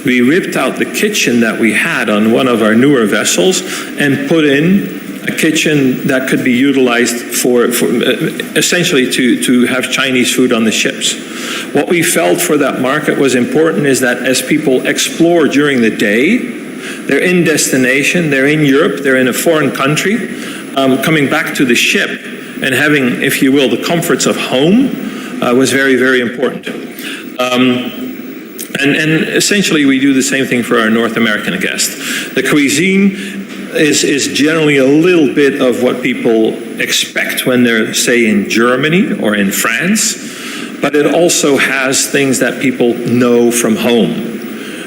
We ripped out the kitchen that we had on one of our newer vessels and put in kitchen that could be utilized for essentially to have Chinese food on the ships. What we felt for that market was important is that as people explore during the day, they're in destination, they're in Europe, they're in a foreign country, coming back to the ship and having, if you will, the comforts of home was very, very important. And essentially we do the same thing for our North American guests. The cuisine is generally a little bit of what people expect when they're, say, in Germany or in France, but it also has things that people know from home,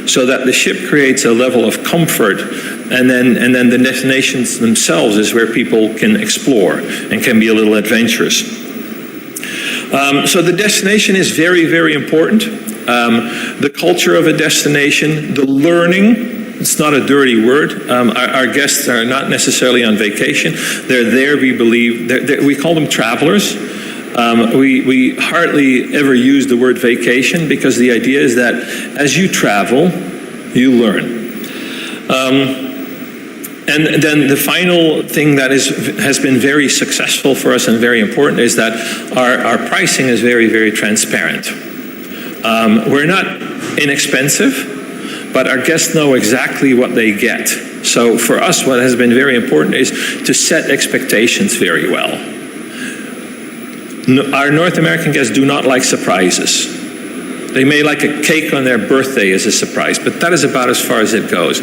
so that the ship creates a level of comfort, and then the destinations themselves is where people can explore and can be a little adventurous. So the destination is very, very important. The culture of a destination, the learning, it's not a dirty word. Our guests are not necessarily on vacation. They're there, we believe, we call them travelers. We hardly ever use the word vacation because the idea is that as you travel, you learn. And then the final thing that has been very successful for us and very important is that our pricing is very, very transparent. We're not inexpensive, but our guests know exactly what they get. So for us, what has been very important is to set expectations very well. Our North American guests do not like surprises. They may like a cake on their birthday as a surprise, but that is about as far as it goes.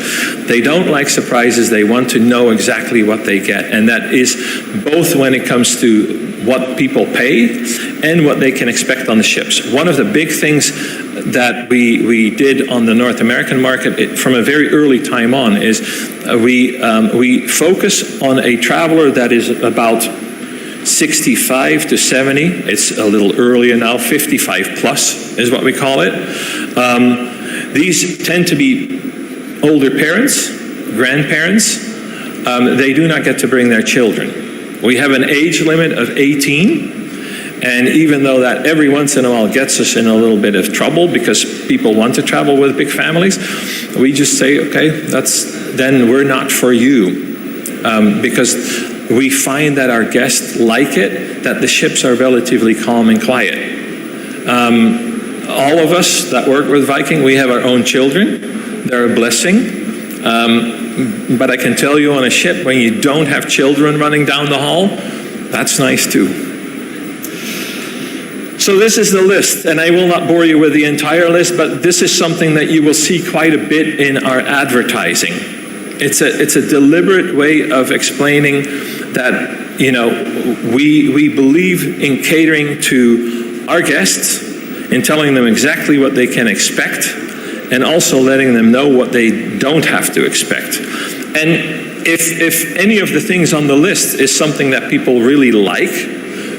They don't like surprises. They want to know exactly what they get. And that is both when it comes to what people pay and what they can expect on the ships. One of the big things that we did on the North American market from a very early time on is we focus on a traveler that is about 65 to 70. It's a little earlier now, 55 plus is what we call it. These tend to be older parents, grandparents. They do not get to bring their children. We have an age limit of 18, and even though that every once in a while gets us in a little bit of trouble because people want to travel with big families, we just say, okay, then we're not for you, because we find that our guests like it, that the ships are relatively calm and quiet. All of us that work with Viking, we have our own children. They're a blessing. But I can tell you on a ship, when you don't have children running down the hall, that's nice too. So this is the list, and I will not bore you with the entire list, but this is something that you will see quite a bit in our advertising. It's a deliberate way of explaining that, you know, we believe in catering to our guests, in telling them exactly what they can expect, and also letting them know what they don't have to expect. And if any of the things on the list is something that people really like,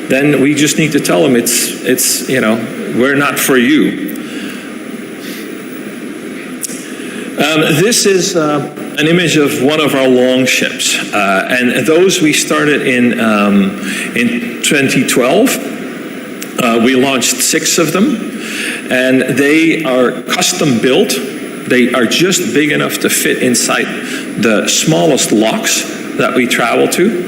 then we just need to tell them it's you know, we're not for you. This is an image of one of our long ships, and those we started in 2012. We launched 6 of them, and they are custom built. They are just big enough to fit inside the smallest locks that we travel to.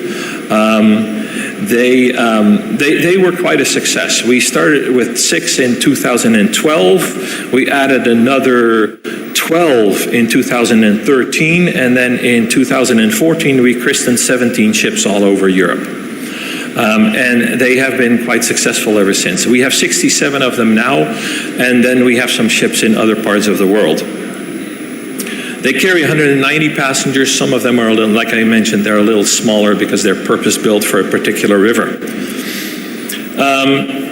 They were quite a success. We started with 6 in 2012. We added another 12 in 2013, and then in 2014 we christened 17 ships all over Europe. And they have been quite successful ever since. We have 67 of them now, and then we have some ships in other parts of the world. They carry 190 passengers. Some of them are a little, like I mentioned, they're a little smaller because they're purpose-built for a particular river.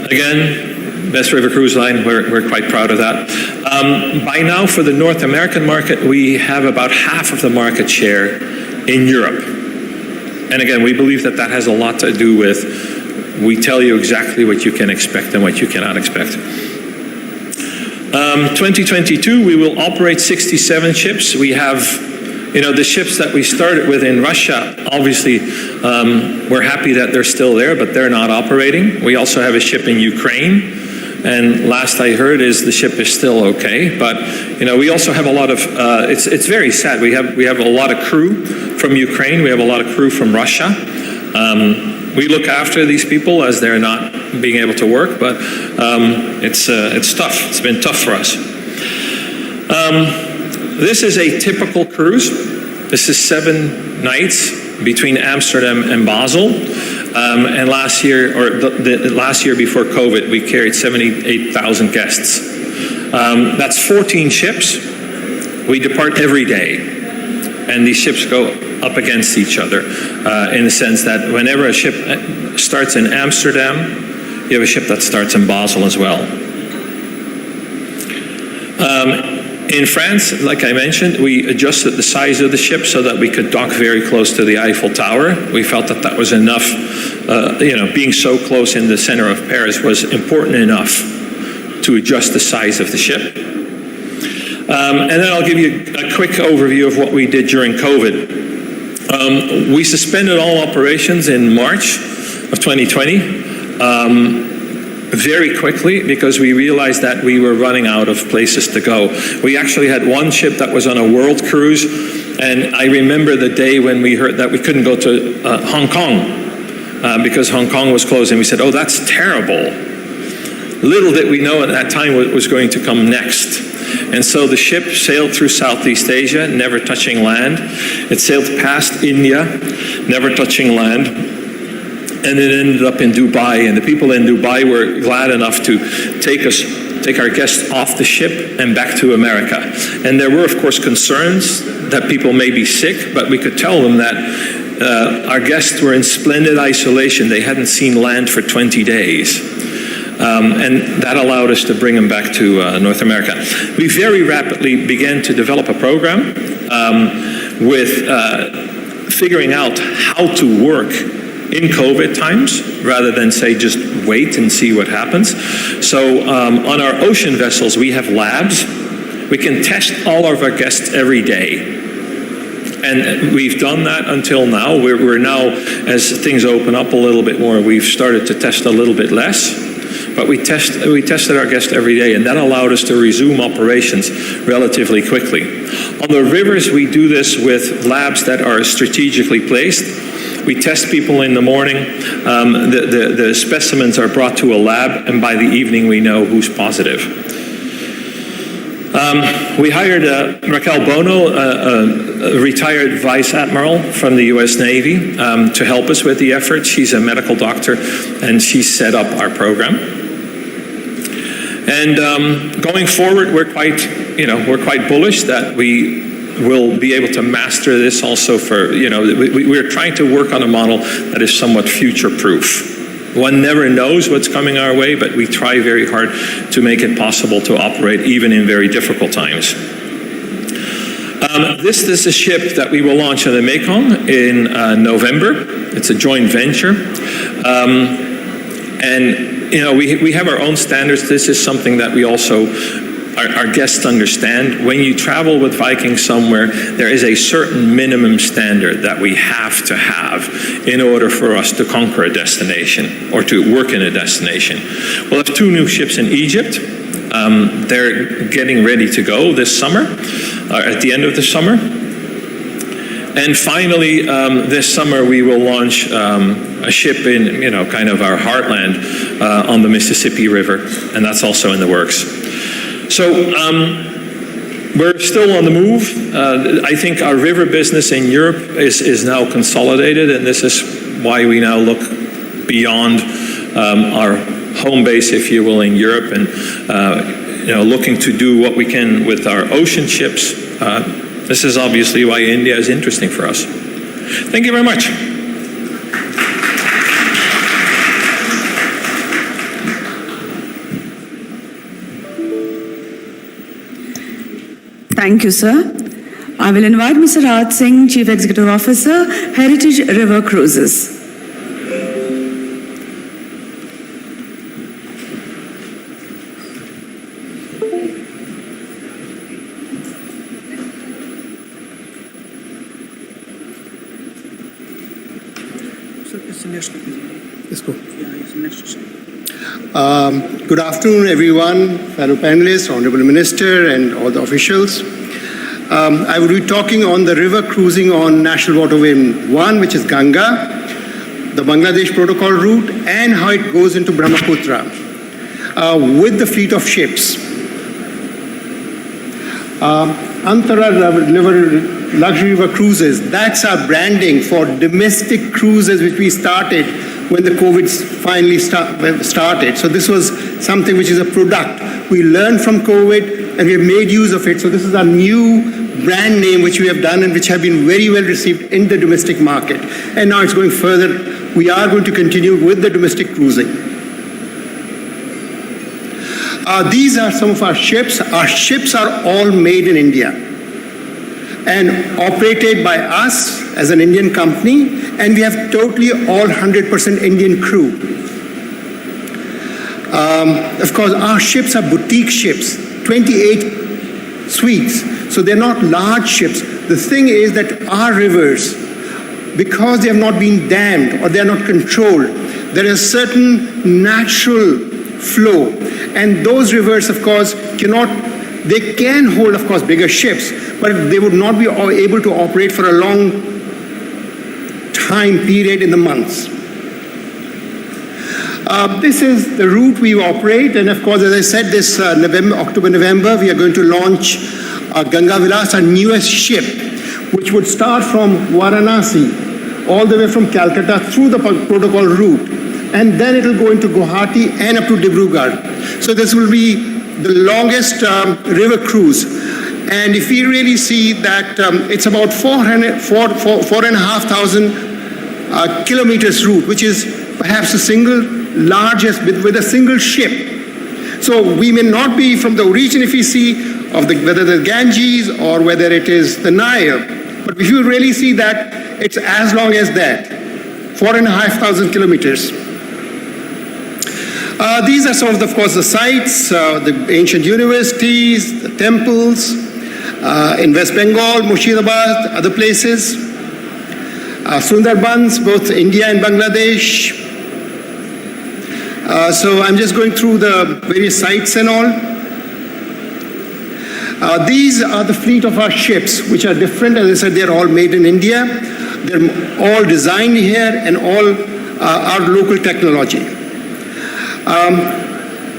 Again, Best River Cruise Line, we're quite proud of that. By now, for the North American market, we have about half of the market share in Europe. And again, we believe that that has a lot to do with, we tell you exactly what you can expect and what you cannot expect. 2022, we will operate 67 ships. We have, you know, the ships that we started with in Russia, obviously, we're happy that they're still there, but they're not operating. We also have a ship in Ukraine. And last I heard is the ship is still okay. But, you know, we also have a lot of, it's very sad. We have a lot of crew from from Ukraine. We have a lot of crew from Russia. We look after these people as they're not being able to work, but it's tough. It's been tough for us. This is a typical cruise. This is 7 nights between Amsterdam and Basel. And last year, or the last year before COVID, we carried 78,000 guests. That's 14 ships. We depart every day. And these ships go up against each other in the sense that whenever a ship starts in Amsterdam, you have a ship that starts in Basel as well. In France, like I mentioned, we adjusted the size of the ship so that we could dock very close to the Eiffel Tower. We felt that that was enough, being so close in the center of Paris was important enough to adjust the size of the ship. And then I'll give you a quick overview of what we did during COVID. We suspended all operations in March of 2020 very quickly because we realized that we were running out of places to go. We actually had one ship that was on a world cruise, and I remember the day when we heard that we couldn't go to Hong Kong because Hong Kong was closed, and we said, oh, that's terrible. Little did we know at that time what was going to come next. And so the ship sailed through Southeast Asia, never touching land. It sailed past India, never touching land. And it ended up in Dubai. And the people in Dubai were glad enough to take our guests off the ship and back to America. And there were, of course, concerns that people may be sick, but we could tell them that our guests were in splendid isolation. They hadn't seen land for 20 days. And that allowed us to bring them back to North America. We very rapidly began to develop a program with figuring out how to work in COVID times rather than say just wait and see what happens. So on our ocean vessels, we have labs. We can test all of our guests every day. And we've done that until now. We're now, as things open up a little bit more, we've started to test a little bit less. But we tested our guests every day, and that allowed us to resume operations relatively quickly. On the rivers, we do this with labs that are strategically placed. We test people in the morning. The specimens are brought to a lab, and by the evening, we know who's positive. We hired Raquel Bono, a retired vice admiral from the U.S. Navy, to help us with the effort. She's a medical doctor, and she set up our program. And going forward, we're quite bullish that we will be able to master this also for, we're trying to work on a model that is somewhat future-proof. One never knows what's coming our way, but we try very hard to make it possible to operate even in very difficult times. This is a ship that we will launch in the Mekong in November. It's a joint venture. And we have our own standards. This is something that we also, our guests understand. When you travel with Viking somewhere, there is a certain minimum standard that we have to have in order for us to conquer a destination or to work in a destination. We'll have 2 new ships in Egypt. They're getting ready to go this summer, at the end of the summer. And finally, this summer we will launch a ship in, kind of our heartland on the Mississippi River, and that's also in the works. So we're still on the move. I think our river business in Europe is now consolidated, and this is why we now look beyond our home base, if you will, in Europe, and looking to do what we can with our ocean ships. This is obviously why India is interesting for us. Thank you very much. Thank you, sir. I will invite Mr. Raj Singh, Chief Executive Officer, Heritage River Cruises. Let's go. Good afternoon, everyone, fellow panelists, Honorable Minister, and all the officials. I will be talking on the river cruising on National Waterway 1, which is Ganga, the Bangladesh Protocol route, and how it goes into Brahmaputra with the fleet of ships. Antara Luxury River Cruises, that's our branding for domestic cruises, which we started when the COVID finally started. So this was something which is a product. We learned from COVID and we have made use of it. So this is our new brand name which we have done and which have been very well received in the domestic market. And now it's going further. We are going to continue with the domestic cruising. These are some of our ships. Our ships are all made in India and operated by us as an Indian company, and we have totally all 100% Indian crew. Of course, our ships are boutique ships, 28 suites, so they're not large ships. The thing is that our rivers, because they have not been dammed or they are not controlled, there is a certain natural flow, and those rivers, of course, they can hold, of course, bigger ships, but they would not be able to operate for a long time period in the months. This is the route we operate, and of course, as I said, this October, November, we are going to launch Ganga Vilas, our newest ship, which would start from Varanasi, all the way from Calcutta through the protocol route, and then it will go into Guwahati and up to Dibrugarh. So this will be the longest river cruise. And if we really see that it's about 4,500 kilometers route, which is perhaps the single largest with a single ship. So we may not be from the origin, if we see, of whether the Ganges or whether it is the Nile. But if you really see that, it's as long as that, 4,500 kilometers. These are some of course, the sites, the ancient universities, the temples, in West Bengal, Murshidabad, other places, Sundarbans, both India and Bangladesh. So I'm just going through the various sites and all. These are the fleet of our ships, which are different. As I said, they're all made in India. They're all designed here and all our local technology.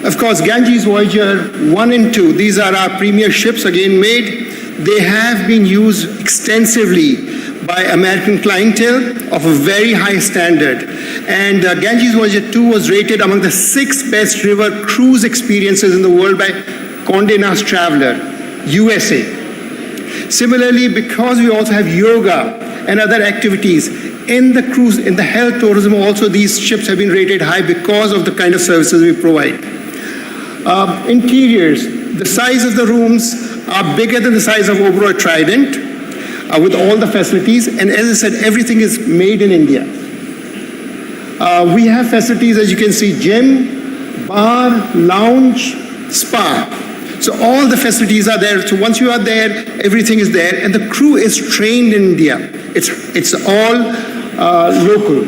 Of course, Ganges Voyager 1 and 2, these are our premier ships, again made. They have been used extensively by American clientele of a very high standard. And Ganges Voyager 2 was rated among the 6 best river cruise experiences in the world by Condé Nast Traveler, USA. Similarly, because we also have yoga and other activities in the cruise, in the health tourism, also these ships have been rated high because of the kind of services we provide. Interiors, the size of the rooms are bigger than the size of Oberoi Trident, with all the facilities, and as I said, everything is made in India. We have facilities, as you can see, gym, bar, lounge, spa. So all the facilities are there. So once you are there, everything is there, and the crew is trained in India. It's all local.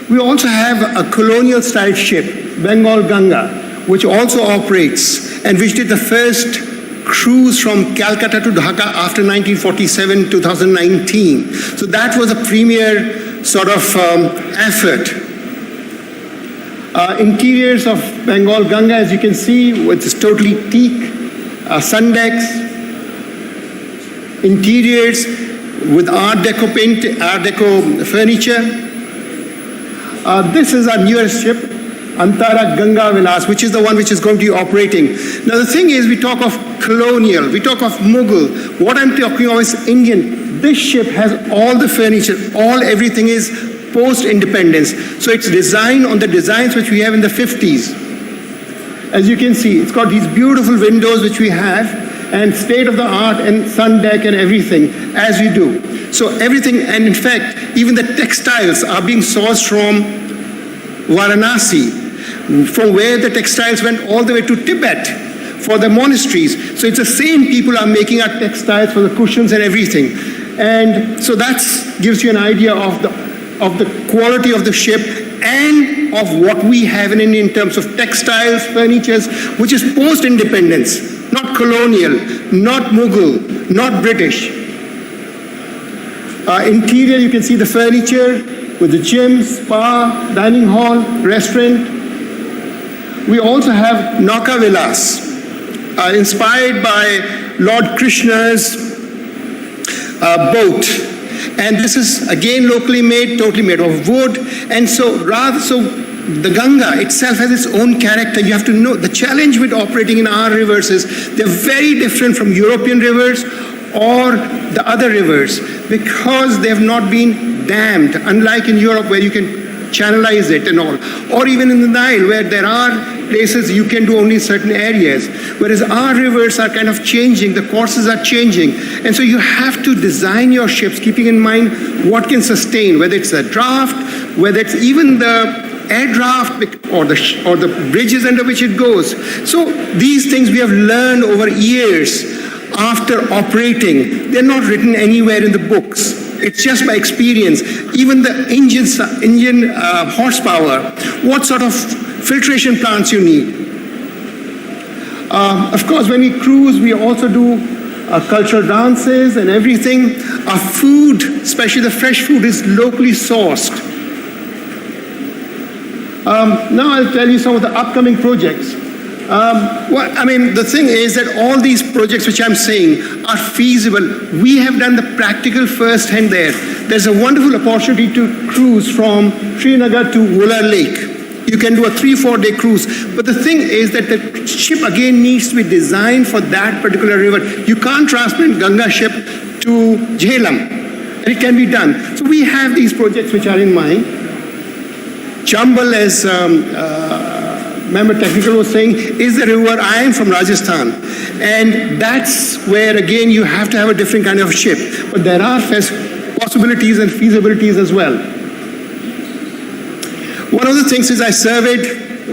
We also have a colonial style ship, Bengal Ganga, which also operates and which did the first cruise from Calcutta to Dhaka after 1947, 2019. So that was a premier sort of effort. Interiors of Bengal Ganga, as you can see, it's totally teak, sun decks, interiors with Art Deco paint, Art Deco furniture. This is our newest ship, Antara Ganga Vilas, which is the one which is going to be operating. Now the thing is, we talk of colonial, we talk of Mughal. What I'm talking of is Indian. This ship has all the furniture, everything is post-independence. So it's designed on the designs which we have in the 50s. As you can see, it's got these beautiful windows which we have, and state-of-the-art and sun deck and everything, as we do. So everything, and in fact, even the textiles are being sourced from Varanasi, from where the textiles went all the way to Tibet for the monasteries. So it's the same people are making our textiles for the cushions and everything. And so that gives you an idea of the quality of the ship and of what we have in India in terms of textiles, furnitures, which is post-independence. not colonial, not Mughal, not British. Interior, you can see the furniture with the gym, spa, dining hall, restaurant. We also have Nauka Vilas, inspired by Lord Krishna's boat. And this is again locally made, totally made of wood. And so the Ganga itself has its own character. You have to know the challenge with operating in our rivers is they're very different from European rivers or the other rivers because they have not been dammed, unlike in Europe where you can channelize it and all, or even in the Nile where there are places you can do only in certain areas, whereas our rivers are kind of changing, the courses are changing, and so you have to design your ships keeping in mind what can sustain, whether it's a draft, whether it's even the air draft or the bridges under which it goes. So these things we have learned over years after operating. They're not written anywhere in the books. It's just by experience. Even the engine horsepower, what sort of filtration plants you need. Of course, when we cruise, we also do cultural dances and everything. Our food, especially the fresh food, is locally sourced. Now I'll tell you some of the upcoming projects. The thing is that all these projects which I'm saying are feasible. We have done the practical first hand there. There's a wonderful opportunity to cruise from Srinagar to Wular Lake. You can do a 3-4 day cruise. But the thing is that the ship again needs to be designed for that particular river. You can't transport Ganga ship to Jhelum. And it can be done. So we have these projects which are in mind. Chambal, as member technical was saying, is the river. I am from Rajasthan. And that's where, again, you have to have a different kind of ship. But there are possibilities and feasibilities as well. One of the things is I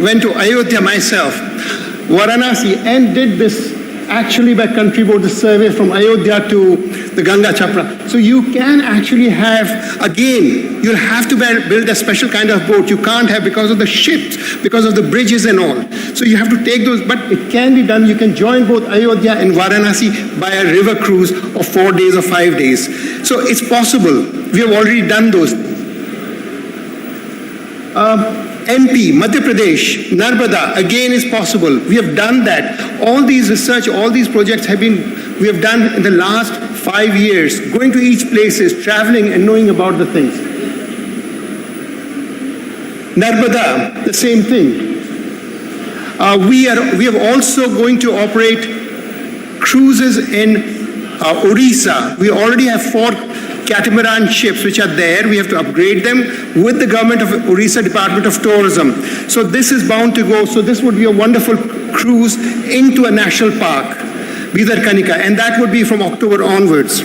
went to Ayodhya myself, Varanasi, and did this actually by country board, the survey from Ayodhya to the Ganga Chapra. So you can actually have, again, you'll have to build a special kind of boat. You can't have because of the ships, because of the bridges and all. So you have to take those, but it can be done. You can join both Ayodhya and Varanasi by a river cruise of 4 days or 5 days. So it's possible. We have already done those. MP, Madhya Pradesh, Narmada, again is possible. We have done that. All these research, all these projects we have done in the last 5 years, going to each places, traveling and knowing about the things. Narmada, the same thing. We are also going to operate cruises in Orissa. We already have 4 catamaran ships which are there. We have to upgrade them with the government of Orissa Department of Tourism. So this is bound to go. So this would be a wonderful cruise into a national park, Bhitarkanika, and that would be from October onwards.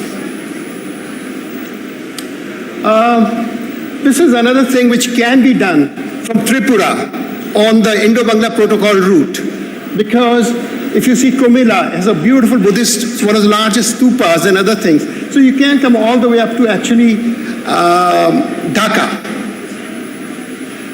This is another thing which can be done from Tripura on the Indo-Bangla Protocol route, because if you see Komila, it has a beautiful Buddhist, it's one of the largest stupas and other things. So you can come all the way up to actually Dhaka.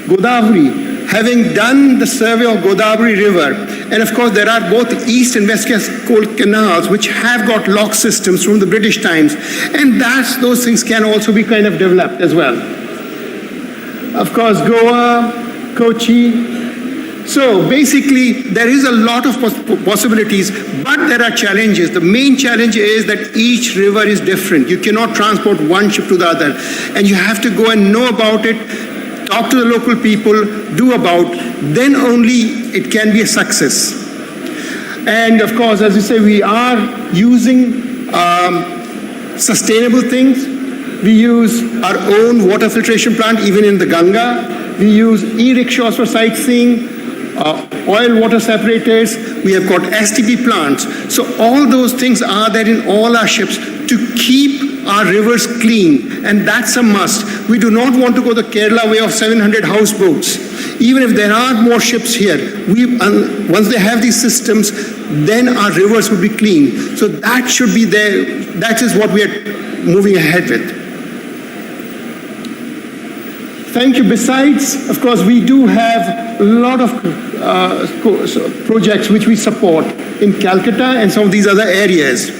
Godavari, having done the survey of Godavari River, and of course there are both east and west coast canals which have got lock systems from the British times, and those things can also be kind of developed as well. Of course, Goa, Kochi. So basically, there is a lot of possibilities, but there are challenges. The main challenge is that each river is different. You cannot transport one ship to the other, and you have to go and know about it, talk to the local people, do about, then only it can be a success. And of course, as you say, we are using sustainable things. We use our own water filtration plant, even in the Ganga. We use e-rickshaws for sightseeing. Oil water separators, we have got STP plants. So all those things are there in all our ships to keep our rivers clean, and that's a must. We do not want to go the Kerala way of 700 houseboats. Even if there are more ships here, once they have these systems, then our rivers will be clean. So that should be there. That is what we are moving ahead with. thank you. Besides, of course, we do have a lot of projects which we support in Calcutta and some of these other areas.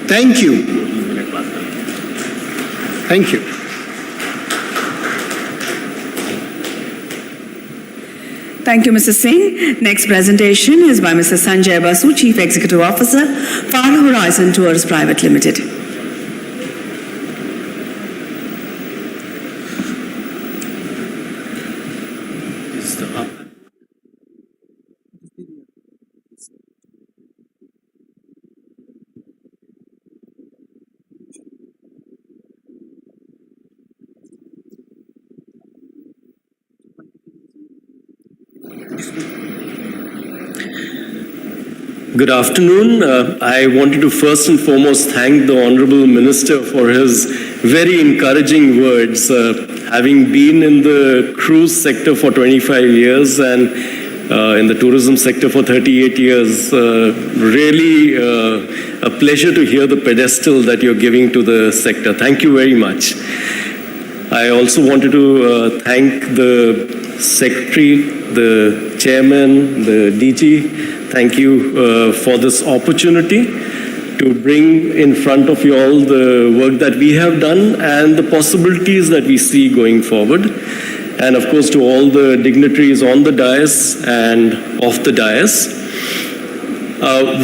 Thank you. Thank you. Thank you, Mr. Singh. Next presentation is by Mr. Sanjay Basu, Chief Executive Officer, Far Horizon Tours Private Limited. Good afternoon. I wanted to first and foremost thank the Honorable Minister for his very encouraging words. Having been in the cruise sector for 25 years and in the tourism sector for 38 years, really a pleasure to hear the pedestal that you're giving to the sector. Thank you very much. I also wanted to thank the Secretary, the Chairman, the DG. Thank you for this opportunity to bring in front of you all the work that we have done and the possibilities that we see going forward. And of course, to all the dignitaries on the dais and off the dais.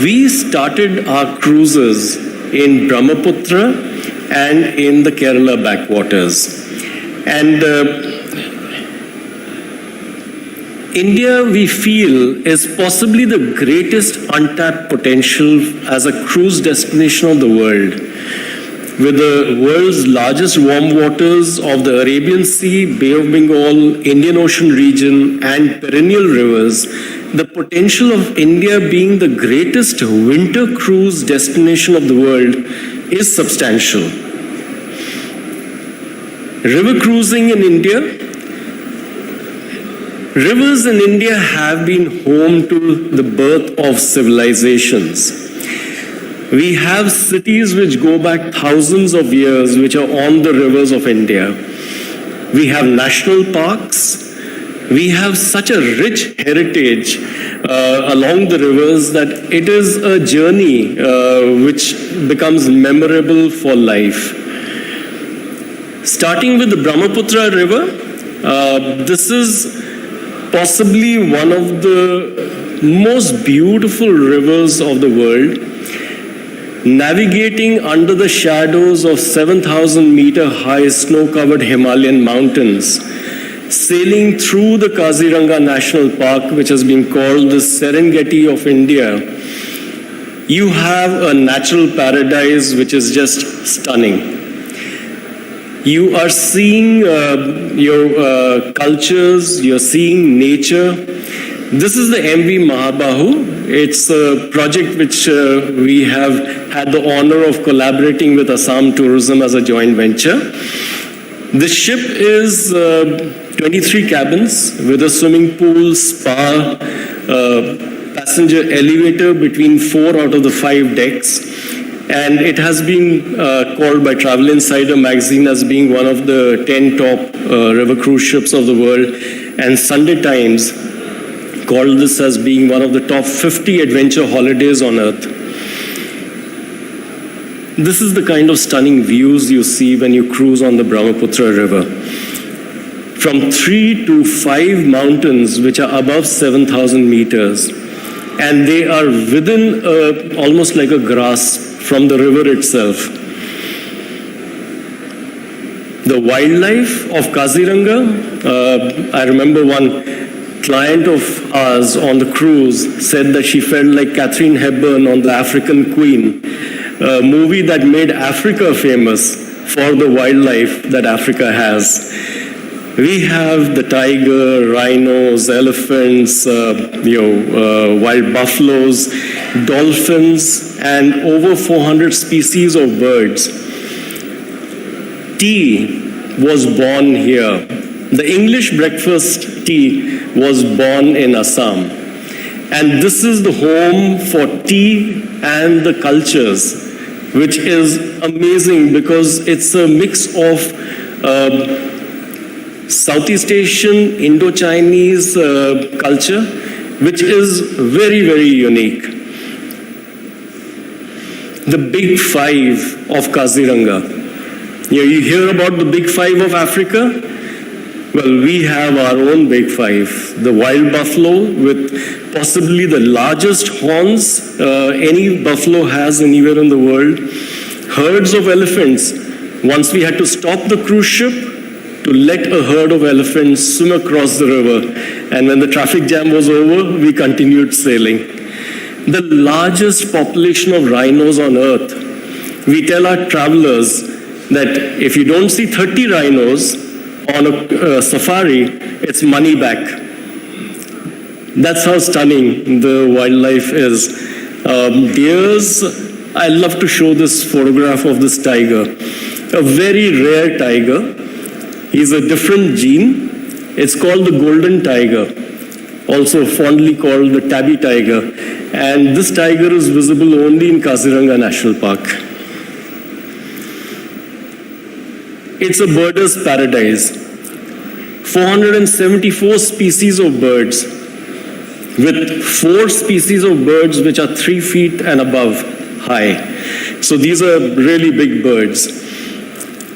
We started our cruises in Brahmaputra and in the Kerala backwaters. And India, we feel, is possibly the greatest untapped potential as a cruise destination of the world. With the world's largest warm waters of the Arabian Sea, Bay of Bengal, Indian Ocean region, and perennial rivers, the potential of India being the greatest winter cruise destination of the world is substantial. River cruising in India. Rivers in India have been home to the birth of civilizations. We have cities which go back thousands of years, which are on the rivers of India. We have national parks. We have such a rich heritage along the rivers that it is a journey which becomes memorable for life. Starting with the Brahmaputra River, this is possibly one of the most beautiful rivers of the world, navigating under the shadows of 7,000-meter high snow-covered Himalayan mountains, sailing through the Kaziranga National Park, which has been called the Serengeti of India. You have a natural paradise which is just stunning. You are seeing your cultures, you're seeing nature. This is the MV Mahabahu. It's a project which we have had the honor of collaborating with Assam Tourism as a joint venture. The ship is 23 cabins with a swimming pool, spa, passenger elevator between 4 out of the 5 decks. And it has been called by Travel Insider magazine as being one of the 10 top river cruise ships of the world. And Sunday Times called this as being one of the top 50 adventure holidays on earth. This is the kind of stunning views you see when you cruise on the Brahmaputra River. From 3 to 5 mountains which are above 7,000 meters. And they are within almost like a grasp from the river itself. The wildlife of Kaziranga, I remember one client of ours on the cruise said that she felt like Catherine Hepburn on The African Queen, a movie that made Africa famous for the wildlife that Africa has. We have the tiger, rhinos, elephants, wild buffaloes, dolphins, and over 400 species of birds. Tea was born here. The English breakfast tea was born in Assam. And this is the home for tea and the cultures which is amazing because it's a mix of Southeast Asian, Indo-Chinese culture, which is very, very unique. The Big Five of Kaziranga. You hear about the Big Five of Africa? Well, we have our own Big Five. The wild buffalo with possibly the largest horns any buffalo has anywhere in the world. Herds of elephants. Once we had to stop the cruise ship to let a herd of elephants swim across the river. And when the traffic jam was over, we continued sailing. The largest population of rhinos on earth. We tell our travelers that if you don't see 30 rhinos on a safari, it's money back. That's how stunning the wildlife is. Deers, I love to show this photograph of this tiger. A very rare tiger. He's a different gene. It's called the golden tiger, also fondly called the tabby tiger. And this tiger is visible only in Kaziranga National Park. It's a birder's paradise. 474 species of birds, with 4 species of birds which are 3 feet and above high. So these are really big birds.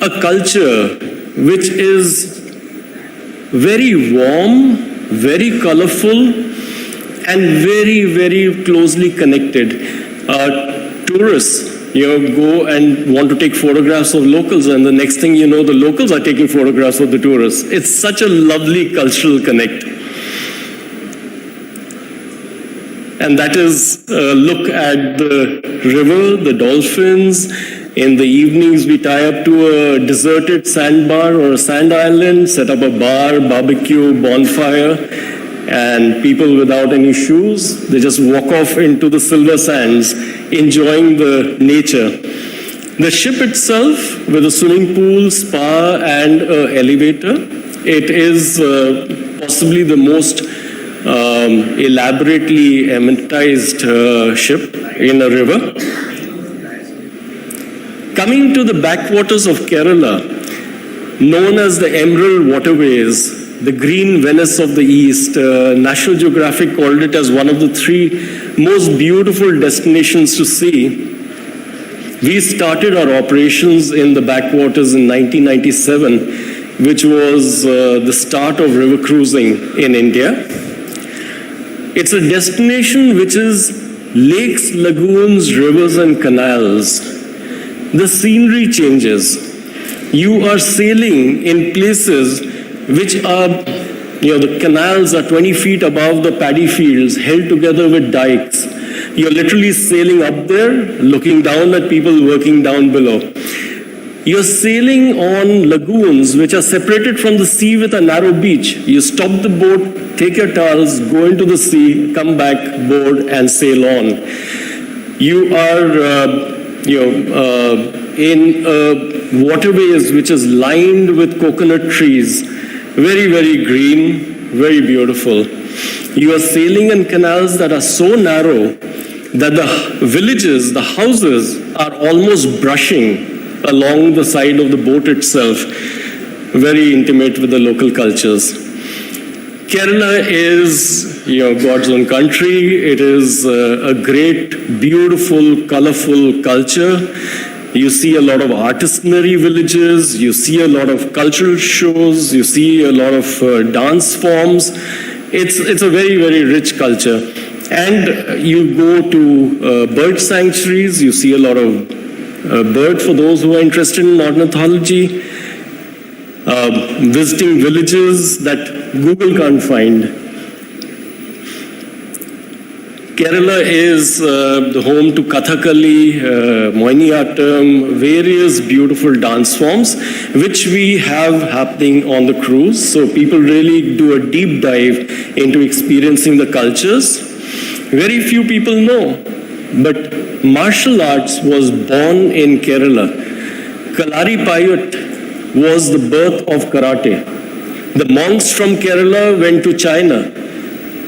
A culture which is very warm, very colorful, and very, very closely connected. Tourists, go and want to take photographs of locals, and the next thing you know, the locals are taking photographs of the tourists. It's such a lovely cultural connect. And that is a look at the river, the dolphins. In the evenings, we tie up to a deserted sandbar or a sand island, set up a bar, barbecue, bonfire, and people without any shoes, they just walk off into the silver sands, enjoying the nature. The ship itself, with a swimming pool, spa, and an elevator, it is possibly the most elaborately amenitized ship in a river. Coming to the backwaters of Kerala, known as the Emerald Waterways, the green Venice of the East, National Geographic called it as one of the 3 most beautiful destinations to see. We started our operations in the backwaters in 1997, which was the start of river cruising in India. It's a destination which is lakes, lagoons, rivers, and canals. The scenery changes. You are sailing in places which are, the canals are 20 feet above the paddy fields, held together with dikes. You're literally sailing up there, looking down at people working down below. You're sailing on lagoons which are separated from the sea with a narrow beach. You stop the boat, take your towels, go into the sea, come back, board, and sail on. You are in waterways which is lined with coconut trees, very, very green, very beautiful. You are sailing in canals that are so narrow that the villages, the houses, are almost brushing along the side of the boat itself, very intimate with the local cultures. Kerala is, God's own country. It is a great, beautiful, colorful culture. You see a lot of artisanry villages, you see a lot of cultural shows, you see a lot of dance forms. It's a very, very rich culture. And you go to bird sanctuaries, you see a lot of bird for those who are interested in ornithology, visiting villages that Google can't find. Kerala is the home to Kathakali, Mohiniyattam, various beautiful dance forms, which we have happening on the cruise. So people really do a deep dive into experiencing the cultures. Very few people know, but martial arts was born in Kerala. Kalari Payut was the birth of karate. The monks from Kerala went to China,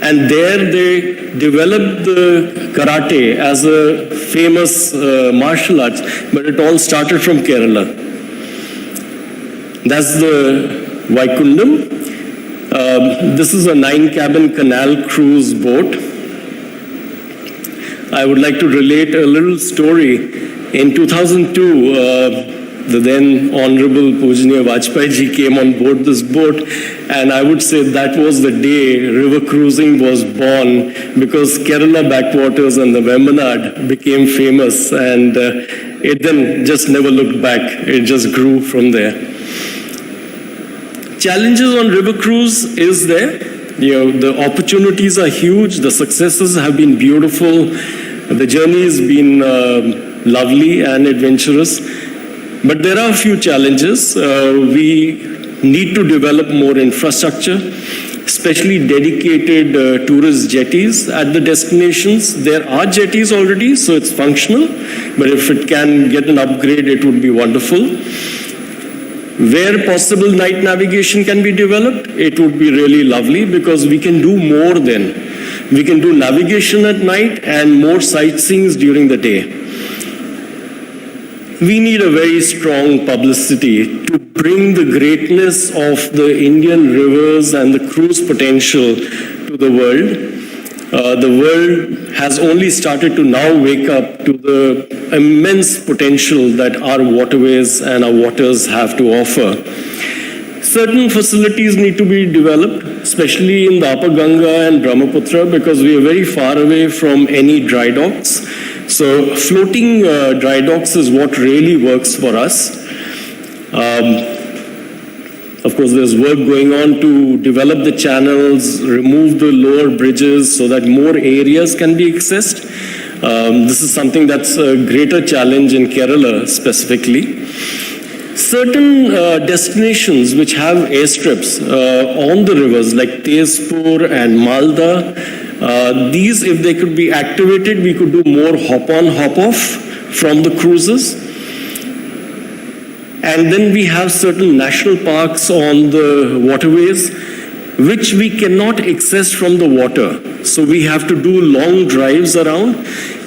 and there they developed the karate as a famous martial arts, but it all started from Kerala. That's the Vaikundam. This is a 9-cabin canal cruise boat. I would like to relate a little story. In 2002, the then Honorable Pujaniya Vajpayee ji came on board this boat, and I would say that was the day river cruising was born, because Kerala backwaters and the Vemanad became famous, and it then just never looked back. It just grew from there. Challenges on river cruise is there. The opportunities are huge. The successes have been beautiful. The journey has been lovely and adventurous. But there are a few challenges. We need to develop more infrastructure, especially dedicated tourist jetties at the destinations. There are jetties already, so it's functional. But if it can get an upgrade, it would be wonderful. Where possible night navigation can be developed, it would be really lovely, because we can do more then. We can do navigation at night and more sightseeing during the day. We need a very strong publicity to bring the greatness of the Indian rivers and the cruise potential to the world. The world has only started to now wake up to the immense potential that our waterways and our waters have to offer. Certain facilities need to be developed, especially in the Upper Ganga and Brahmaputra, because we are very far away from any dry docks. So floating dry docks is what really works for us. Of course, there's work going on to develop the channels, remove the lower bridges so that more areas can be accessed. This is something that's a greater challenge in Kerala specifically. Certain destinations which have airstrips on the rivers like Tezpur and Malda, these, if they could be activated, we could do more hop-on, hop-off from the cruises. And then we have certain national parks on the waterways, which we cannot access from the water. So we have to do long drives around.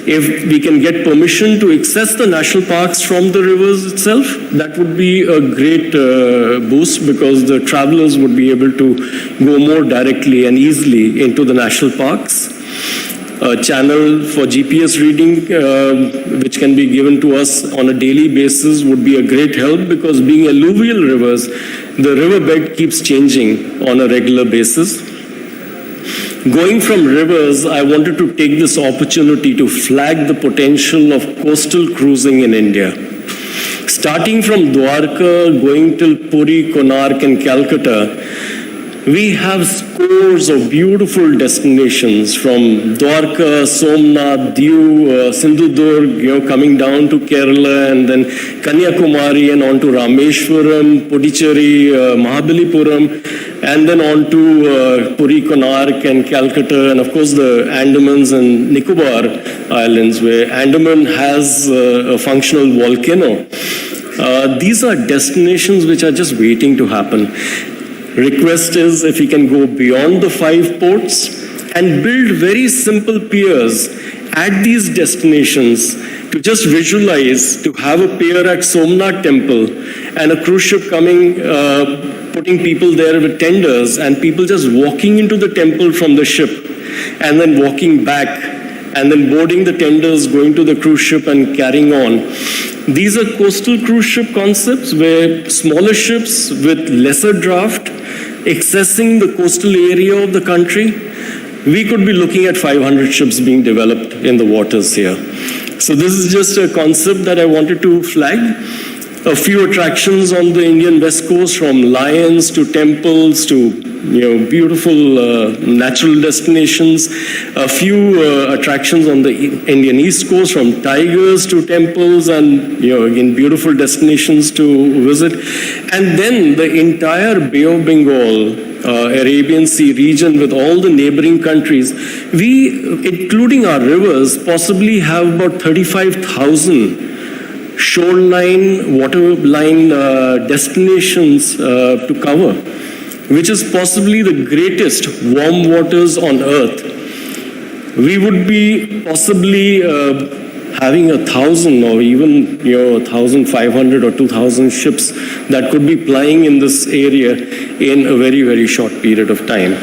If we can get permission to access the national parks from the rivers itself, that would be a great boost, because the travelers would be able to go more directly and easily into the national parks. A channel for GPS reading, which can be given to us on a daily basis, would be a great help, because being alluvial rivers, the riverbed keeps changing on a regular basis. Going from rivers, I wanted to take this opportunity to flag the potential of coastal cruising in India. Starting from Dwarka, going till Puri, Konark and Calcutta, we have scores of beautiful destinations from Dwarka, Somnath, Diu, Sindhudurg, coming down to Kerala, and then Kanyakumari and on to Rameshwaram, Puducherry, Mahabalipuram, and then on to Puri, Konark and Calcutta, and of course the Andamans and Nicobar Islands, where Andaman has a functional volcano. These are destinations which are just waiting to happen. Request is if we can go beyond the 5 ports and build very simple piers at these destinations, to just visualize, to have a pier at Somnath Temple and a cruise ship coming, putting people there with tenders, and people just walking into the temple from the ship and then walking back and then boarding the tenders, going to the cruise ship and carrying on. These are coastal cruise ship concepts where smaller ships with lesser draft accessing the coastal area of the country. We could be looking at 500 ships being developed in the waters here. So this is just a concept that I wanted to flag. A few attractions on the Indian West Coast, from lions to temples to beautiful natural destinations. A few attractions on the Indian East Coast, from tigers to temples, and again beautiful destinations to visit. And then the entire Bay of Bengal, Arabian Sea region with all the neighboring countries, we, including our rivers, possibly have about 35,000 shoreline, waterline destinations to cover, which is possibly the greatest warm waters on earth. we would be possibly having 1,000 or even 1,500 or 2,000 ships that could be plying in this area in a very, very short period of time.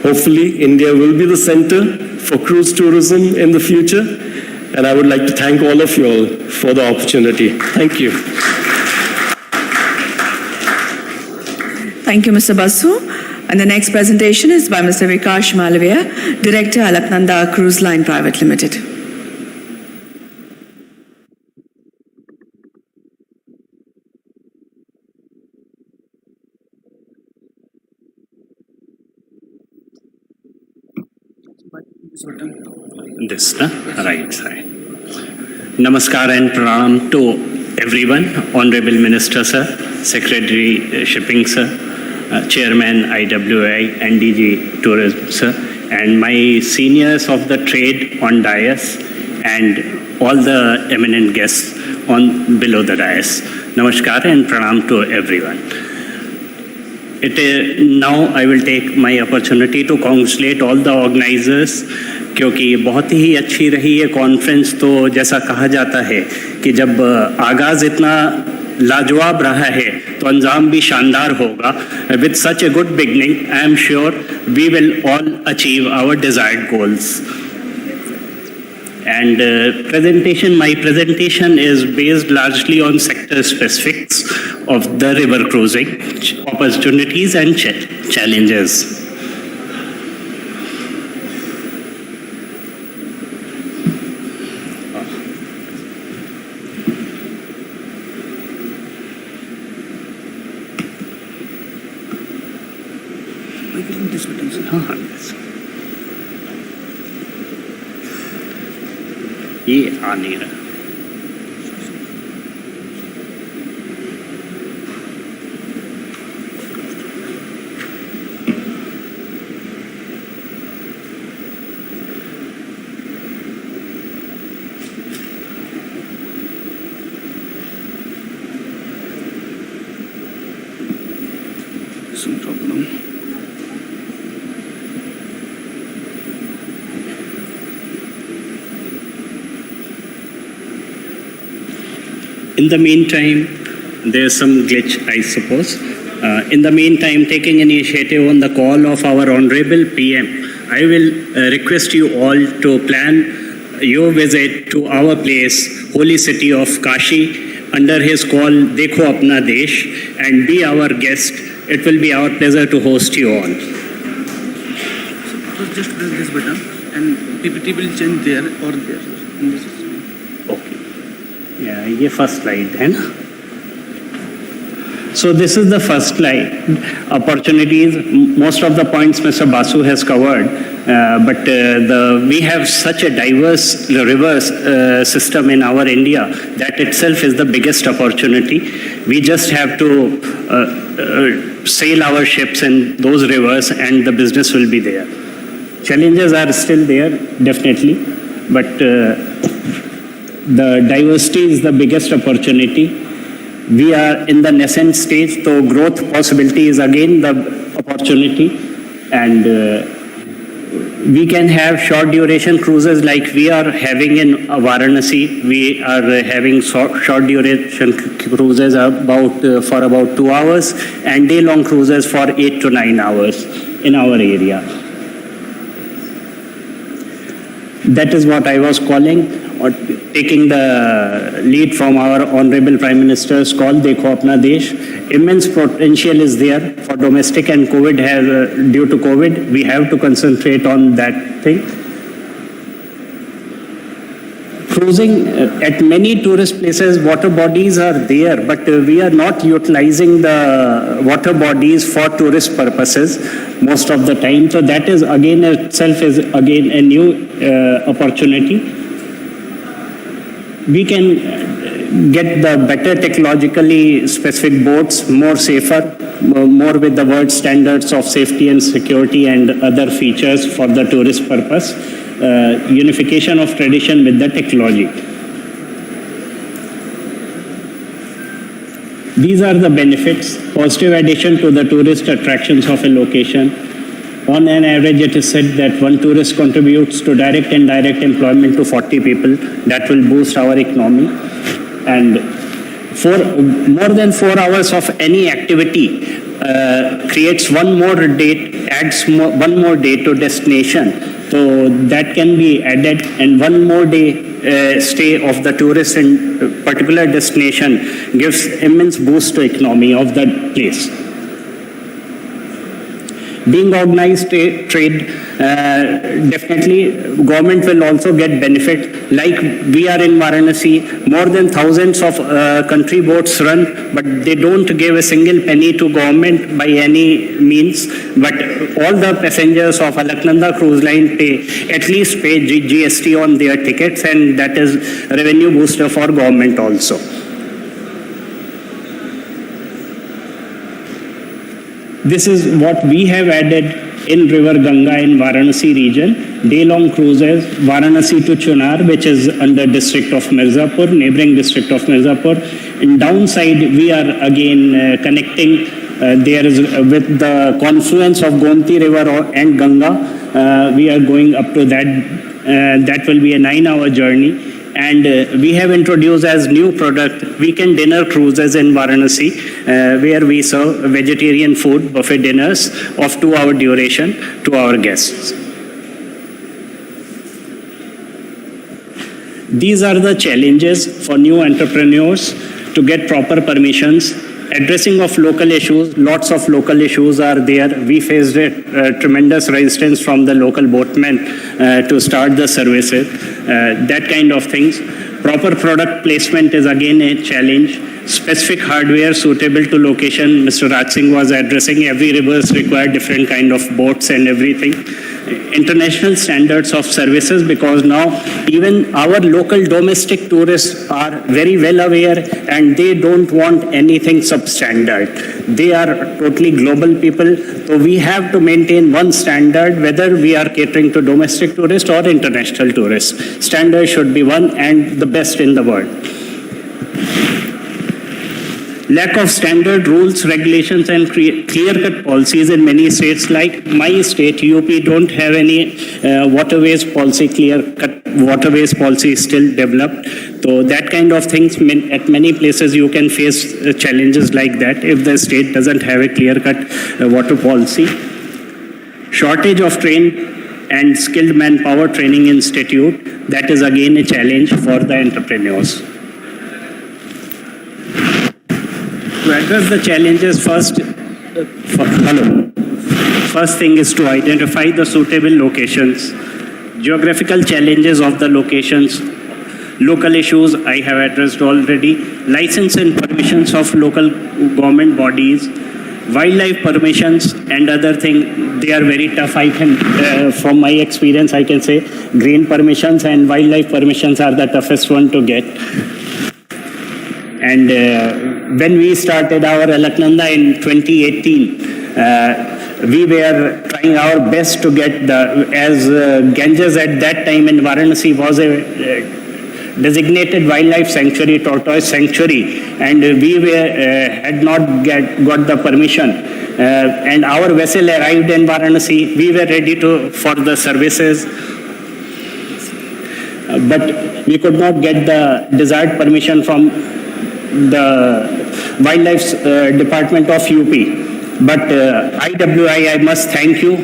Hopefully, India will be the center for cruise tourism in the future, and I would like to thank all of you all for the opportunity. Thank you. Thank you, Mr. Basu. And the next presentation is by Mr. Vikash Malviya, Director, Alaknanda Cruise Line Private Limited. This, right side. Namaskar and pranam to everyone, Honorable Minister Sir, Secretary Shipping Sir, Chairman IWI, NDG Tourism Sir, and my seniors of the trade on dais and all the eminent guests on below the dais. Namaskar and pranam to everyone. Now I will take my opportunity to congratulate all the organizers क्योंकि बहुत ही अच्छी रही है conference. तो जैसा कहा जाता है कि जब आगाज़ इतना लाजवाब रहा है तो अंजाम भी शानदार होगा। With such a good beginning I am sure we will all achieve our desired goals. And my presentation is based largely on sector specifics of the river cruising, opportunities and challenges. ये आ नहीं रहा। Some problem. In the meantime, there's some glitch, I suppose. In the meantime, taking initiative on the call of our Honorable PM, I will request you all to plan your visit to our place, holy city of Kashi, under his call, Dekho Apna Desh, and be our guest. It will be our pleasure to host you all. So just press this button and PPT will change there or there. In this. Yeah, ये first slide है ना? So this is the first slide. Opportunities, most of the points Mr. Basu has covered, but we have such a diverse river system in our India that itself is the biggest opportunity. We just have to sail our ships in those rivers and the business will be there. Challenges are still there, definitely, but the diversity is the biggest opportunity. We are in the nascent stage, so growth possibility is again the opportunity, and we can have short duration cruises like we are having in Varanasi. We are having short duration cruises for about 2 hours and day long cruises for 8 to 9 hours in our area. That is what I was calling, or taking the lead from our Honorable Prime Minister's call, Dekho Apna Desh. Immense potential is there for domestic and due to COVID. We have to concentrate on that thing. Cruising, at many tourist places, water bodies are there, but we are not utilizing the water bodies for tourist purposes most of the time. So that is again itself is again a new opportunity. We can get the better technologically specific boats, more safer, more with the world standards of safety and security and other features for the tourist purpose. Unification of tradition with the technology. These are the benefits, positive addition to the tourist attractions of a location. On an average, it is said that one tourist contributes to direct and indirect employment to 40 people. That will boost our economy. And for more than 4 hours of any activity creates one more date, one more day to destination. So that can be added, and one more day stay of the tourist in particular destination gives immense boost to economy of that place. Being organized trade, definitely government will also get benefit. Like we are in Varanasi, more than thousands of country boats run, but they don't give a single penny to government by any means. But all the passengers of Alaknanda cruise line at least pay GST on their tickets, and that is revenue booster for government also. This is what we have added in River Ganga in Varanasi region. Day-long cruises, Varanasi to Chunar, which is under district of Mirzapur, neighboring district of Mirzapur. In downside, we are again connecting there is with the confluence of Gomti River and Ganga. We are going up to that. That will be a 9-hour journey. And we have introduced as new product weekend dinner cruises in Varanasi, where we serve vegetarian food, buffet dinners of 2-hour duration to our guests. These are the challenges for new entrepreneurs to get proper permissions. Addressing of local issues, lots of local issues are there. We faced tremendous resistance from the local boatmen to start the services, that kind of things. Proper product placement is again a challenge. Specific hardware suitable to location, Mr. Raj Singh was addressing. Every rivers require different kind of boats and everything. International standards of services, because now even our local domestic tourists are very well aware and they don't want anything substandard. They are totally global people, so we have to maintain one standard whether we are catering to domestic tourists or international tourists. Standard should be one and the best in the world. Lack of standard rules, regulations and clear-cut policies in many states, like my state, UP, don't have any waterways policy, clear-cut waterways policy is still developed. So that kind of things, at many places you can face challenges like that if the state doesn't have a clear-cut water policy. Shortage of trained and skilled manpower training institute, that is again a challenge for the entrepreneurs. To address the challenges first thing is to identify the suitable locations, geographical challenges of the locations, local issues I have addressed already, license and permissions of local government bodies, wildlife permissions and other things, they are very tough. I can, from my experience, I can say green permissions and wildlife permissions are the toughest one to get. And when we started our Alaknanda in 2018, we were trying our best to get as Ganges at that time in Varanasi was a designated wildlife sanctuary, tortoise sanctuary, and we had not got the permission. And our vessel arrived in Varanasi. We were ready for the services, but we could not get the desired permission from the Wildlife Department of UP. But IWI, I must thank you,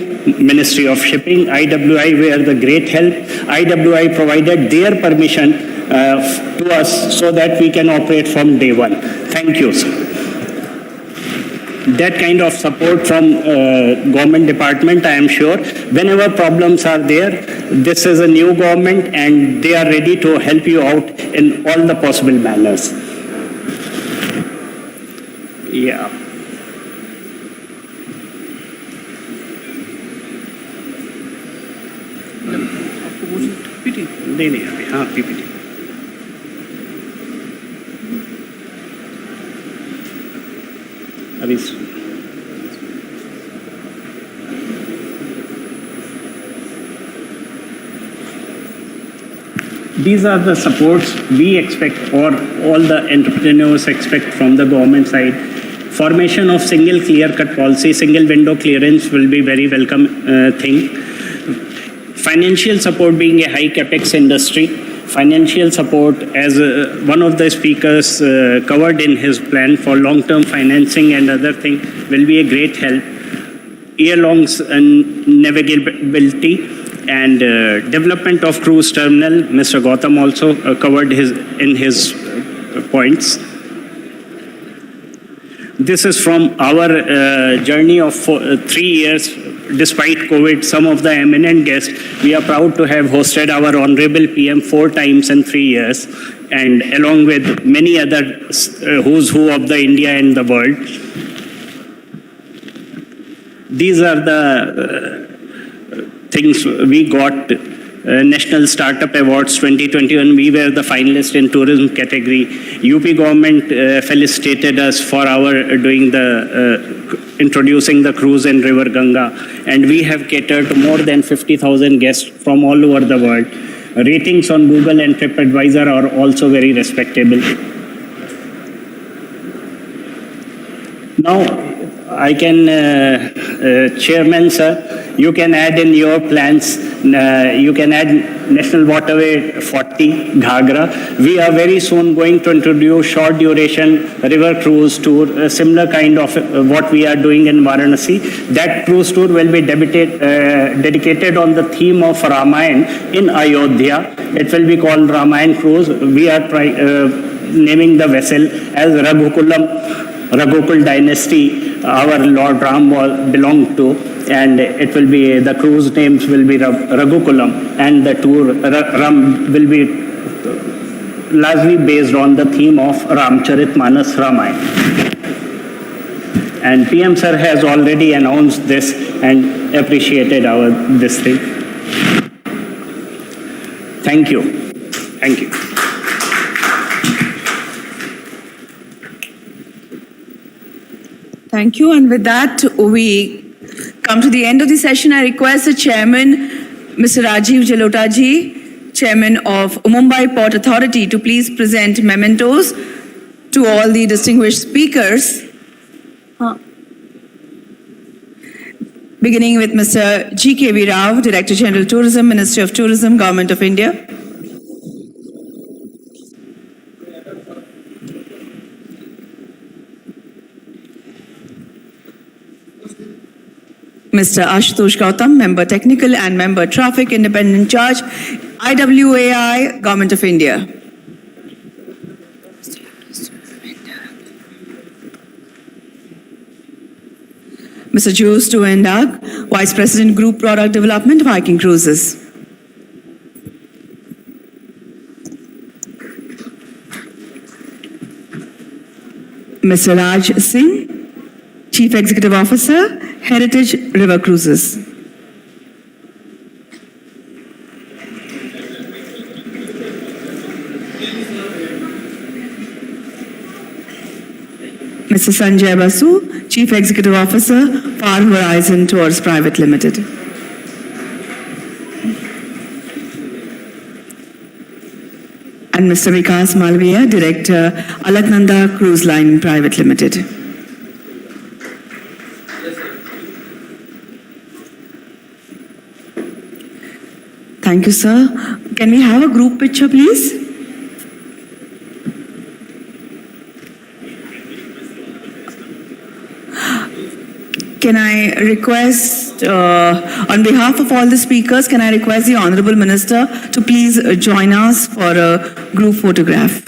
Ministry of Shipping. IWI were the great help. IWI provided their permission to us so that we can operate from day one. Thank you, sir. That kind of support from government department, I am sure. Whenever problems are there, this is a new government and they are ready to help you out in all the possible manners. Yeah. नहीं अभी हाँ PPT अभी these are the supports we expect or all the entrepreneurs expect from the government side. Formation of single clear-cut policy, single window clearance will be very welcome thing. Financial support being a high capex industry, financial support as one of the speakers covered in his plan for long-term financing and other thing will be a great help. Year-long navigability and development of cruise terminal, Mr. Gautam also covered in his points. This is from our journey of 3 years. Despite COVID, some of the eminent guests, we are proud to have hosted our Honorable PM 4 times in 3 years, and along with many other who's who of the India and the world. These are the things we got. National Startup Awards 2021, we were the finalist in tourism category. UP government felicitated us for our doing the introducing the cruise in River Ganga, and we have catered to more than 50,000 guests from all over the world. Ratings on Google and TripAdvisor are also very respectable. Now, I can, Chairman sir, you can add in your plans, you can add National Waterway 40, Ghagra. We are very soon going to introduce short duration river cruise tour, a similar kind of what we are doing in Varanasi. That cruise tour will be dedicated on the theme of Ramayan in Ayodhya. It will be called Ramayan Cruise. We are naming the vessel as Raghukul dynasty, our Lord Ram belonged to, and it will be, the cruise names will be Raghukulam, and the tour Ram will be largely based on the theme of Ramcharitmanas Ramayana. And PM sir has already announced this and appreciated this thing. Thank you. Thank you. Thank you. And with that, we come to the end of the session. I request the chairman, Mr. Rajiv Jalota ji, chairman of Mumbai Port Authority, to please present mementos to all the distinguished speakers. Beginning with Mr. G.K.V. Rao, Director General Tourism, Ministry of Tourism, Government of India. Mr. Ashutosh Gautam, Member Technical and Member Traffic, Independent Charge, IWAI, Government of India. Mr. Jules Tuendag, Vice President, Group Product Development, Viking Cruises. Mr. Raj Singh, Chief Executive Officer, Heritage River Cruises. Mr. Sanjay Basu, Chief Executive Officer, Far Horizon Tours Private Limited. And Mr. Vikas Malviya, Director, Alaknanda Cruise Line Private Limited. Thank you, sir. Can we have a group picture, please? Can I request, on behalf of all the speakers, can I request the Honorable Minister to please join us for a group photograph?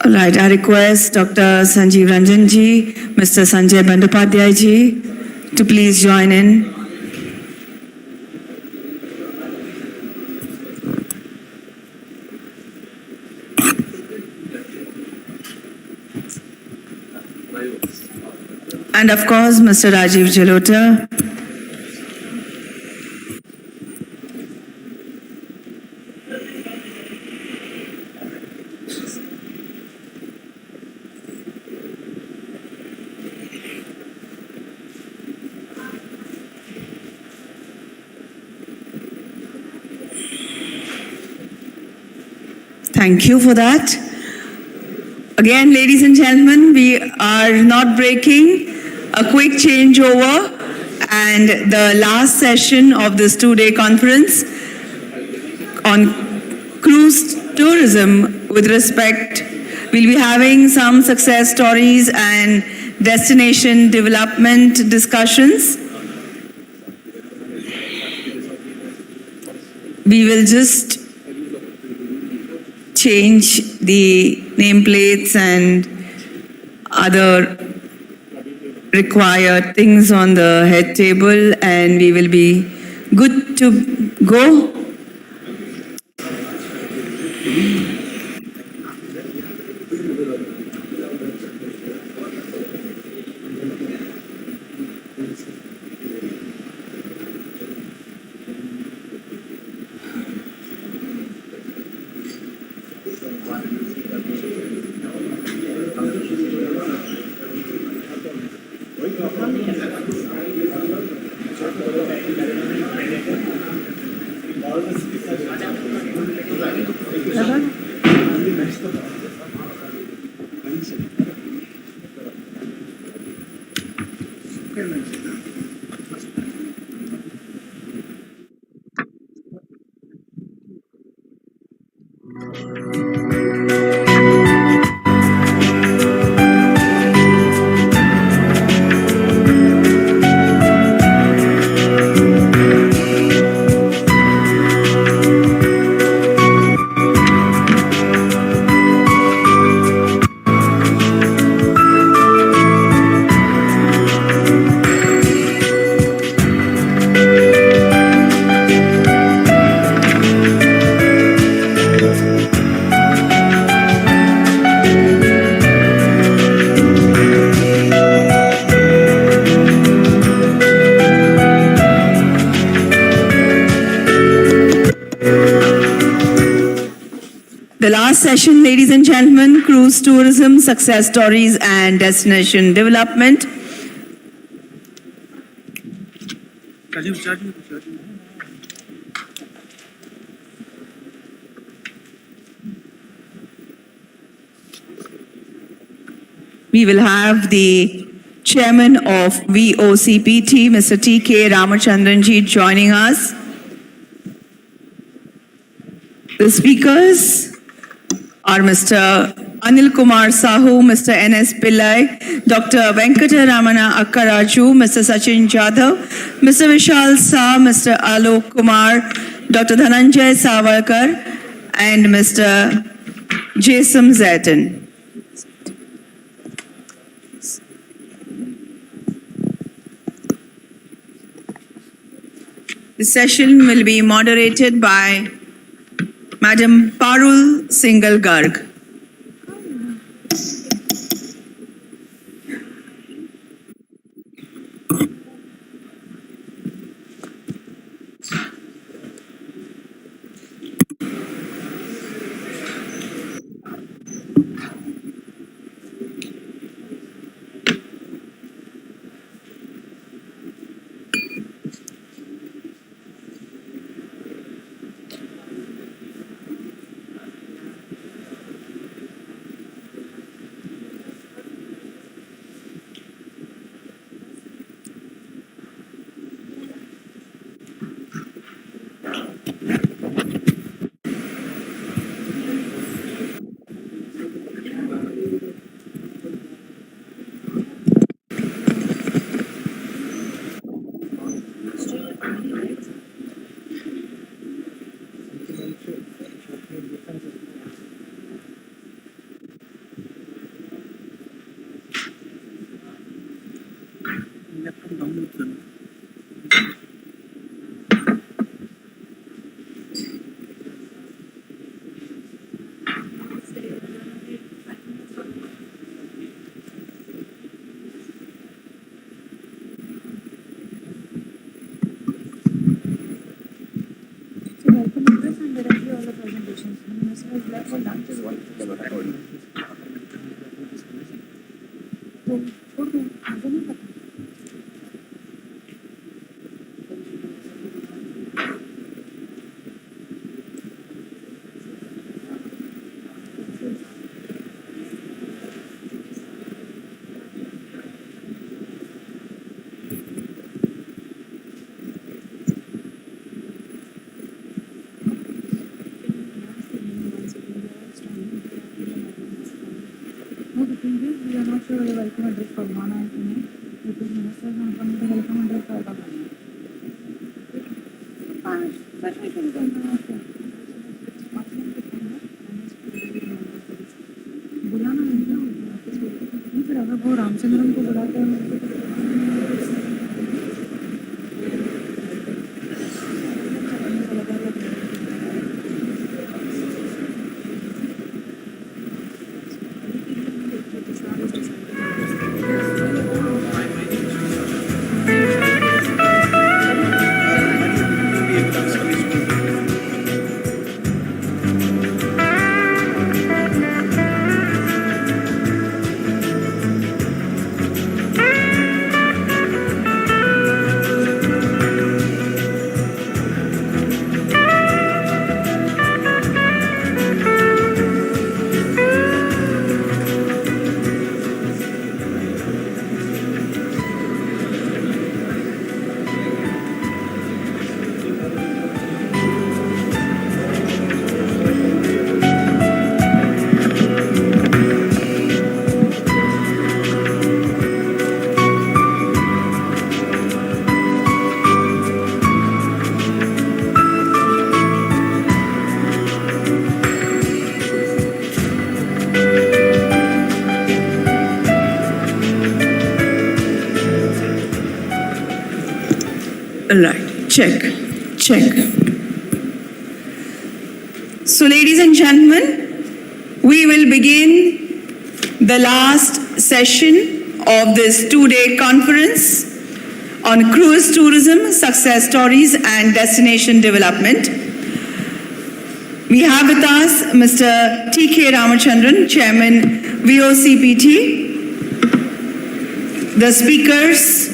All right, I request Dr. Sanjeev Ranjan ji, Mr. Sanjay Bandyopadhyay ji to please join in. And of course, Mr. Rajiv Jalota. Thank you for that. Again, ladies and gentlemen, we are not breaking. A quick changeover, and the last session of this two-day conference on cruise tourism with respect, we'll be having some success stories and destination development discussions. We will just change the nameplates and other required things on the head table, and we will be good to go. The last session, ladies and gentlemen, cruise tourism, success stories and destination development. We will have the chairman of VOCPT, Mr. T.K. Ramachandranji, joining us. The speakers are Mr. Anil Kumar Sahu, Mr. N.S. Pillai, Dr. Venkataramana Akkaraju, Mr. Sachin Jadhav, Mr. Vishal Shah, Mr. Alok Kumar, Dr. Dhananjay Savarkar, and Mr. Jason Zaitan. The session will be moderated by Madam Parul Singhal Garg. We are not sure whether welcome address Pavana and Pune. Because minister has come to welcome address Pavana. सच में शुरू करना है बुलाना है ना फिर अगर वो रामचंद्रन को बुलाते हैं Right, check. So, ladies and gentlemen, we will begin the last session of this two-day conference on cruise tourism, success stories and destination development. We have with us Mr. T.K. Ramachandran, Chairman, VOCPT. The speakers,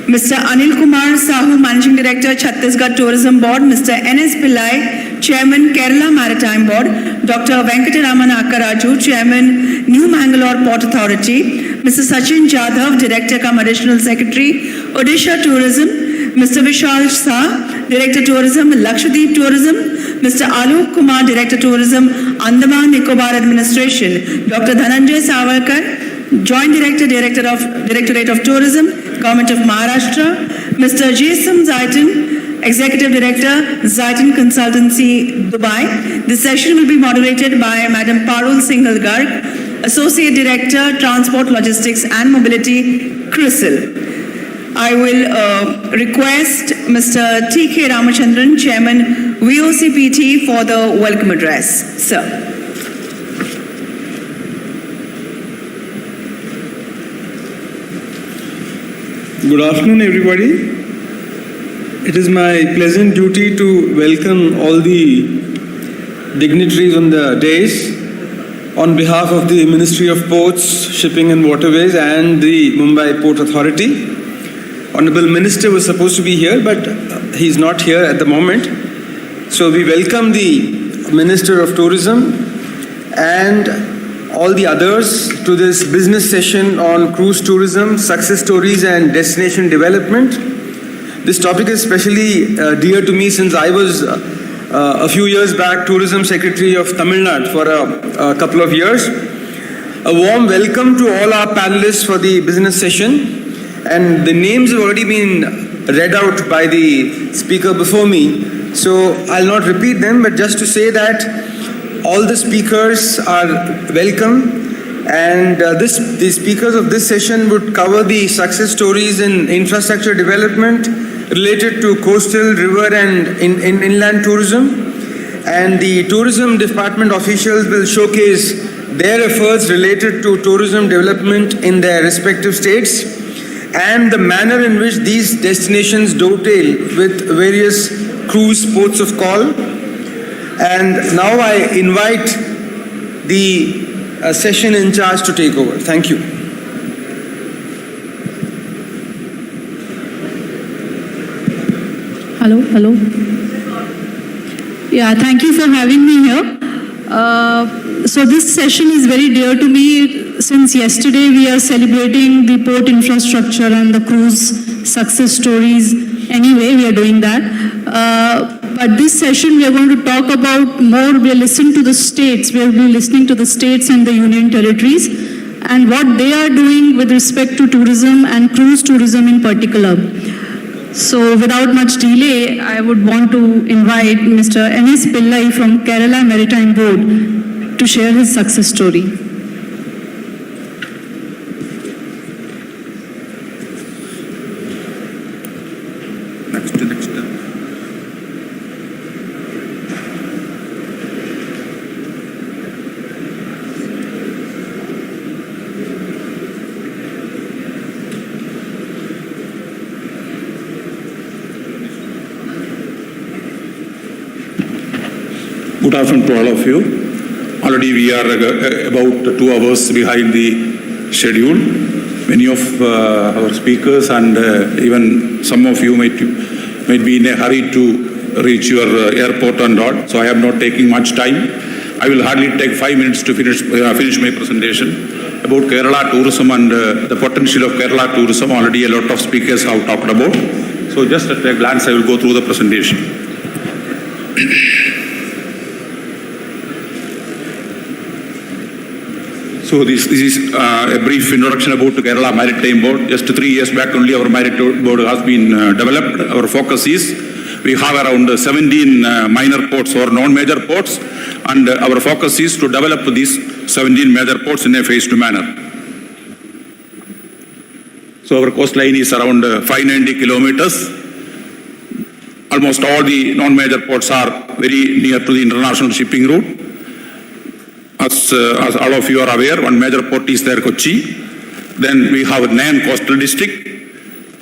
Mr. Anil Kumar Sahu, Managing Director, Chhattisgarh Tourism Board, Mr. N.S. Pillai, Chairman, Kerala Maritime Board, Dr. Venkataraman Akkaraju, Chairman, New Mangalore Port Authority, Mr. Sachin Jadhav, Director cum Additional Secretary, Odisha Tourism, Mr. Vishal Shah, Director Tourism, Lakshadweep Tourism, Mr. Alok Kumar, Director Tourism, Andaman Nicobar Administration, Dr. Dhananjay Savarkar, Joint Director, Directorate of Tourism, Government of Maharashtra, Mr. Jason Zaitin, Executive Director, Zaitin Consultancy, Dubai. This session will be moderated by Madam Parul Singhal Garg, Associate Director, Transport, Logistics and Mobility, CRISIL. I will request Mr. T.K. Ramachandran, Chairman, VOCPT, for the welcome address. Sir. Good afternoon, everybody. It is my pleasant duty to welcome all the dignitaries on the dais on behalf of the Ministry of Ports, Shipping and Waterways and the Mumbai Port Authority. Honorable Minister was supposed to be here, but he's not here at the moment. So we welcome the Minister of Tourism and all the others to this business session on cruise tourism, success stories and destination development. This topic is especially dear to me since I was a few years back Tourism Secretary of Tamil Nadu for a couple of years. A warm welcome to all our panelists for the business session. And the names have already been read out by the speaker before me, so I'll not repeat them, but just to say that all the speakers are welcome, and the speakers of this session would cover the success stories in infrastructure development related to coastal, river and inland tourism, and the tourism department officials will showcase their efforts related to tourism development in their respective states and the manner in which these destinations dovetail with various cruise ports of call. And now I invite the session in charge to take over. Thank you. Hello. Yeah, thank you for having me here. So this session is very dear to me. Since yesterday we are celebrating the port infrastructure and the cruise success stories. Anyway, we are doing that. But this session we are going to talk about more, we are listening to the states, we will be listening to the states and the union territories. and what they are doing with respect to tourism and cruise tourism in particular. So without much delay, I would want to invite Mr. N.S. Pillai from Kerala Maritime Board to share his success story. Next. Good afternoon to all of you. Already we are about 2 hours behind the schedule. Many of our speakers and even some of you might be in a hurry to reach your airport and all. So I am not taking much time. I will hardly take 5 minutes to finish my presentation about Kerala tourism and the potential of Kerala tourism. Already a lot of speakers have talked about. So just at a glance I will go through the presentation. So this is a brief introduction about Kerala Maritime Board. Just 3 years back only our Maritime Board has been developed. Our focus is we have around 17 minor ports or non-major ports, and our focus is to develop these 17 major ports in a phased manner. So our coastline is around 590 kilometers. Almost all the non-major ports are very near to the international shipping route. As all of you are aware, one major port is there, Kochi. Then we have Nayan Coastal District.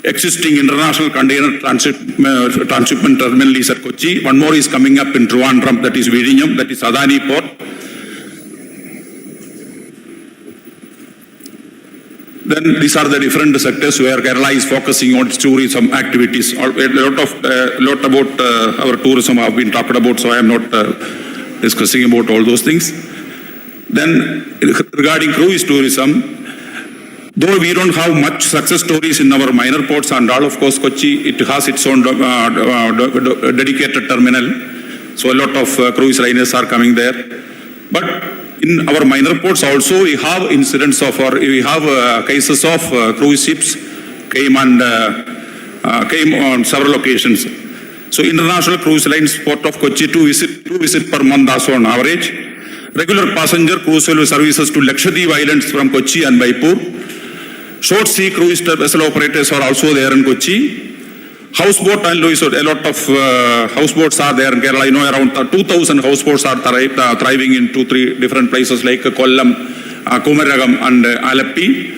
Existing international container transshipment terminal is at Kochi. One more is coming up in Trivandrum, that is Vizhinjam, that is Adani Port. Then these are the different sectors where Kerala is focusing on tourism activities. A lot about our tourism have been talked about, so I am not discussing about all those things. Then regarding cruise tourism, though we don't have much success stories in our minor ports and all, of course Kochi, it has its own dedicated terminal. So a lot of cruise liners are coming there. But in our minor ports also we have incidents of, or we have cases of cruise ships came on several occasions. So international cruise lines port of Kochi two visit per month also on average. Regular passenger cruise services to Lakshadweep Islands from Kochi and Baipur. Short sea cruise vessel operators are also there in Kochi. Houseboat and a lot of houseboats are there in Kerala. I know around 2,000 houseboats are thriving in 2-3 different places like Kollam, Kumaragam and Aleppi.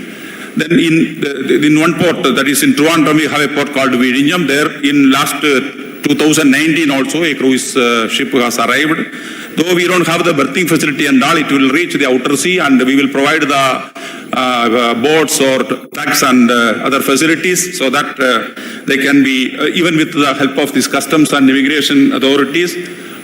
Then in one port, that is in Trivandrum, we have a port called Vizhinjam. There in last 2019 also a cruise ship has arrived. Though we don't have the berthing facility and all, it will reach the outer sea and we will provide the boats or trucks and other facilities so that they can be, even with the help of these customs and immigration authorities,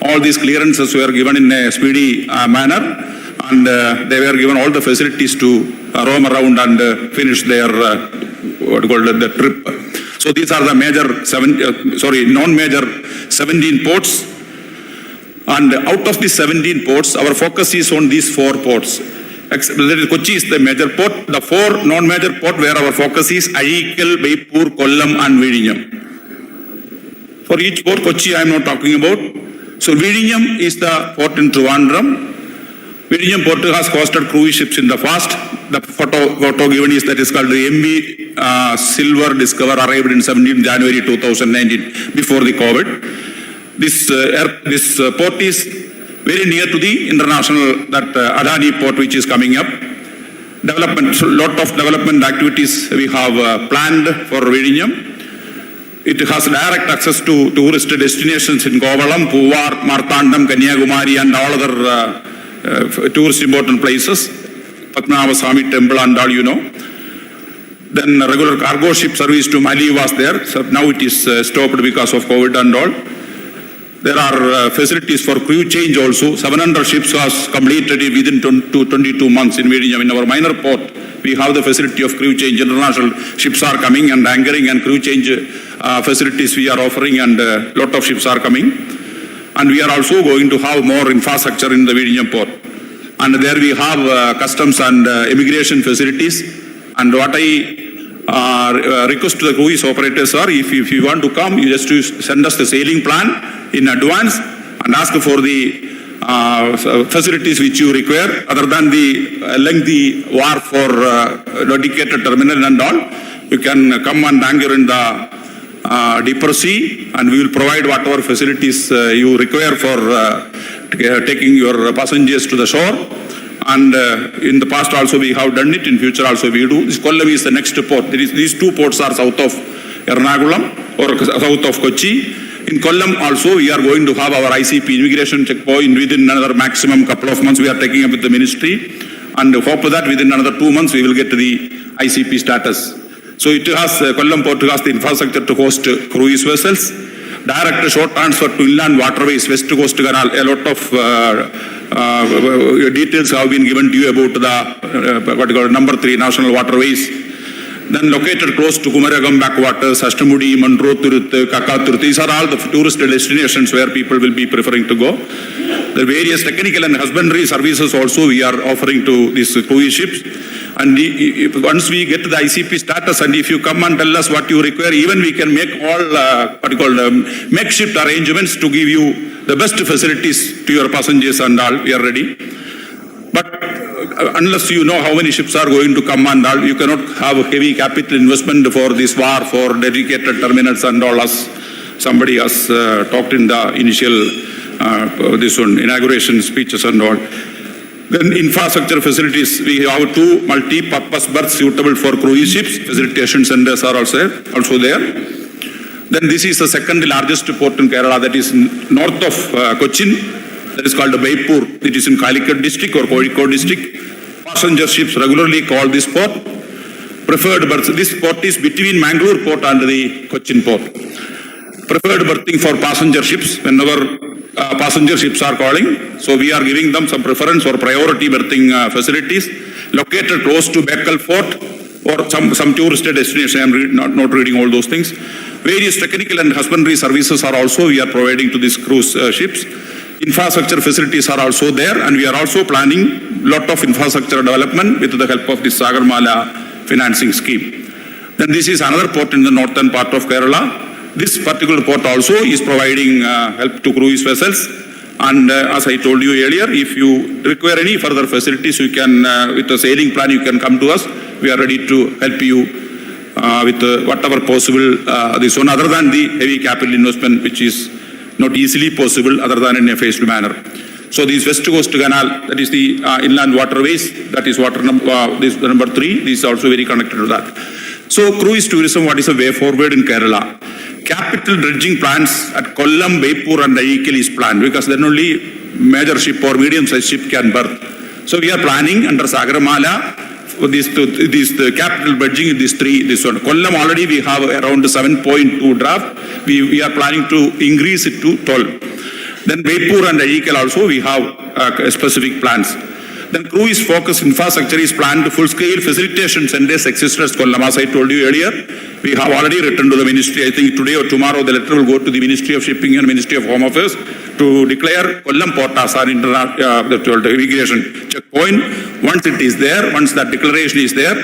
all these clearances were given in a speedy manner, and they were given all the facilities to roam around and finish their the trip. So these are the non-major 17 ports. And out of the 17 ports, our focus is on these 4 ports. Kochi is the major port. The 4 non-major ports where our focus is Azhikal, Baipur, Kollam and Vizhinjam. For each port, Kochi I am not talking about. So Vizhinjam is the port in Trivandrum. Vizhinjam port has hosted cruise ships in the past. The photo given is that is called the MV Silver Discover, arrived in 17 January 2019, before the COVID. This port is very near to the international Adani port, which is coming up. Lot of development activities we have planned for Vizhinjam. It has direct access to tourist destinations in Kovalam, Puvar, Marthandam, Kanyakumari and all other tourist important places. Padmanabha Swami temple and all, you know. Then regular cargo ship service to Mali was there. So now it is stopped because of COVID and all. There are facilities for crew change also. 700 ships was completed within 22 months in Vizhinjam. In our minor port, we have the facility of crew change. International ships are coming and anchoring, and crew change facilities we are offering, and a lot of ships are coming. And we are also going to have more infrastructure in the Vizhinjam port. and there we have customs and immigration facilities. And what I request to the cruise operators are, if you want to come, you just to send us the sailing plan in advance and ask for the facilities which you require, other than the lengthy wharf for dedicated terminal and all. You can come and anchor in the deeper sea, and we will provide whatever facilities you require for taking your passengers to the shore. And in the past also we have done it, in future also we do. This Kollam is the next port. These two ports are south of Ernakulam or south of Kochi. In Kollam also we are going to have our ICP immigration checkpoint within another maximum couple of months. We are taking up with the ministry, and hope that within another 2 months we will get the ICP status. So it has, Kollam port has the infrastructure to host cruise vessels, direct short transfer to inland waterways, west coast canal. A lot of details have been given to you about the number 3 national waterways. Then located close to Kumaragam backwaters, Ashtamudi, Mandro, Kakatur. These are all the tourist destinations where people will be preferring to go. The various technical and husbandry services also we are offering to these cruise ships. And once we get to the ICP status, and if you come and tell us what you require, even we can make all makeshift arrangements to give you the best facilities to your passengers and all. We are ready. But unless you know how many ships are going to come and all, you cannot have a heavy capital investment for this war, for dedicated terminals and all, as somebody has talked in the initial inauguration speeches and all. Then infrastructure facilities, we have 2 multi-purpose berths suitable for cruise ships. Facilitation centers are also there. Then this is the second largest port in Kerala, that is north of Cochin. That is called the Baipur. It is in Calicut district or Kozhikode district. Passenger ships regularly call this port. Preferred berths. This port is between Mangalore port and the Cochin port. Preferred berthing for passenger ships whenever passenger ships are calling. So we are giving them some preference or priority berthing facilities. Located close to Bekal Fort or some tourist destination. I am not reading all those things. Various technical and husbandry services are also we are providing to these cruise ships. Infrastructure facilities are also there, and we are also planning lot of infrastructure development with the help of the Sagarmala financing scheme. Then this is another port in the northern part of Kerala. This particular port also is providing help to cruise vessels. And as I told you earlier, if you require any further facilities, you can, with the sailing plan, you can come to us. We are ready to help you with whatever possible this one, other than the heavy capital investment, which is not easily possible other than in a phased manner. So this West Coast Canal, that is the inland waterways, that is this number 3, this is also very connected to that. So cruise tourism, what is the way forward in Kerala? Capital dredging plans at Kollam, Baipur and Ayikal is planned, because then only major ship or medium-sized ship can berth. So we are planning under Sagarmala this capital dredging in this one. Kollam already we have around 7.2 draft. We are planning to increase it to 12. Then Baipur and Ayikal also we have specific plans. Then cruise focus infrastructure is planned to full-scale facilitation centers exist at Kollam. As I told you earlier, we have already written to the ministry. I think today or tomorrow the letter will go to the Ministry of Shipping and Ministry of Home Affairs to declare Kollam port as our immigration checkpoint. Once it is there, once that declaration is there,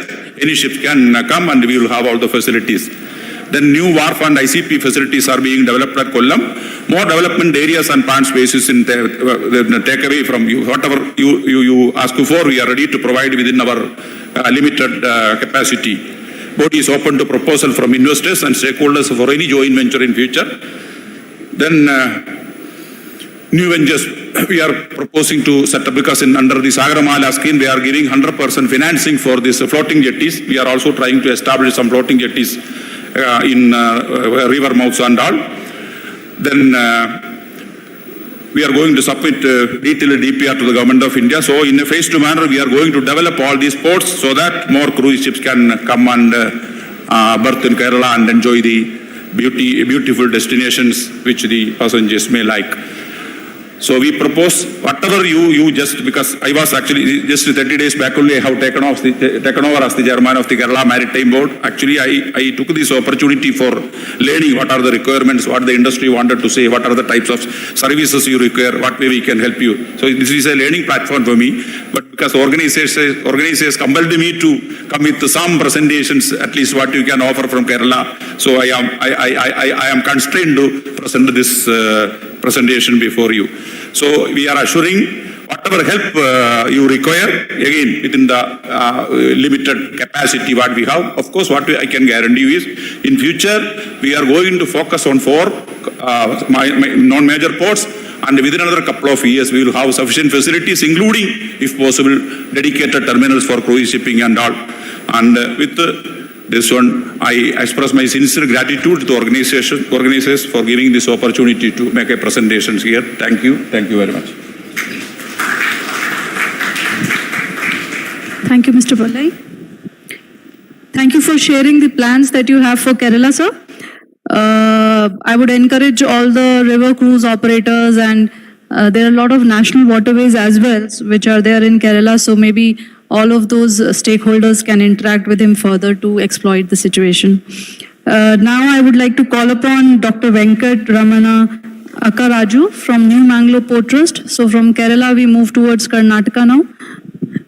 any ships can come and we will have all the facilities. Then new wharf and ICP facilities are being developed at Kollam. More development areas and plant spaces in the takeaway from you. Whatever you ask for, we are ready to provide within our limited capacity. Body is open to proposal from investors and stakeholders for any joint venture in future. Then new ventures we are proposing to set up, because under the Sagarmala scheme we are giving 100% financing for these floating jetties. We are also trying to establish some floating jetties in river mouths and all. Then we are going to submit detailed DPR to the Government of India. So in a phased manner, we are going to develop all these ports so that more cruise ships can come and berth in Kerala and enjoy the beautiful destinations which the passengers may like. So we propose whatever you just, because I was actually just 30 days back only I have taken over as the chairman of the Kerala Maritime Board. Actually, I took this opportunity for learning what are the requirements, what the industry wanted to say, what are the types of services you require, what way we can help you. So this is a learning platform for me. But because organizers compelled me to come with some presentations, at least what you can offer from Kerala. So I am constrained to present this presentation before you. So we are assuring whatever help you require, again within the limited capacity what we have. Of course, what I can guarantee you is, in future we are going to focus on 4 non-major ports, and within another couple of years we will have sufficient facilities, including, if possible, dedicated terminals for cruise shipping and all. And with this one, I express my sincere gratitude to the organizers for giving this opportunity to make a presentation here. Thank you very much. Thank you, Mr. Pillai. Thank you for sharing the plans that you have for Kerala, sir. I would encourage all the river cruise operators, and there are a lot of national waterways as well, which are there in Kerala, so maybe all of those stakeholders can interact with him further to exploit the situation. Now I would like to call upon Dr. Venkat Ramana Akkaraju from New Mangalore Port Trust. So from Kerala we move towards Karnataka now.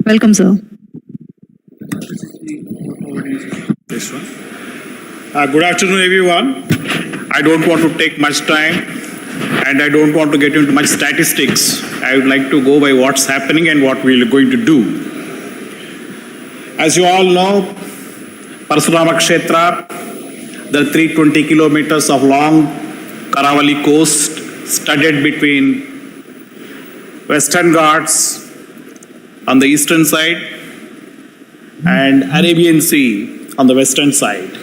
Welcome, sir. This one. Good afternoon, everyone. I don't want to take much time, and I don't want to get into much statistics. I would like to go by what's happening and what we're going to do. As you all know, Parsurama Kshetra, the 320 kilometers of long Karavali coast studded between Western Ghats on the eastern side and Arabian Sea on the western side.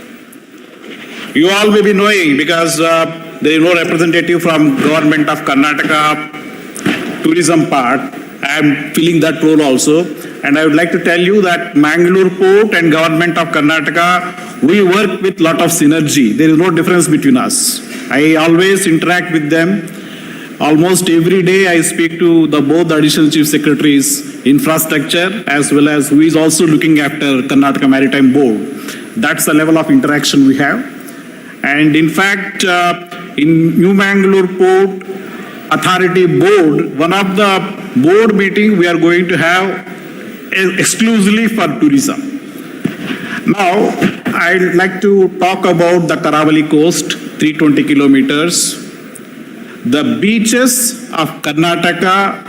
You all may be knowing, because there is no representative from government of Karnataka tourism part. I am filling that role also. And I would like to tell you that Mangalore Port and government of Karnataka, we work with lot of synergy. There is no difference between us. I always interact with them. Almost every day I speak to both the additional chief secretaries, infrastructure, as well as who is also looking after Karnataka Maritime Board. That's the level of interaction we have. And in fact, in New Mangalore Port Authority Board, one of the board meeting we are going to have exclusively for tourism. Now, I'd like to talk about the Karavali coast, 320 kilometers. The beaches of Karnataka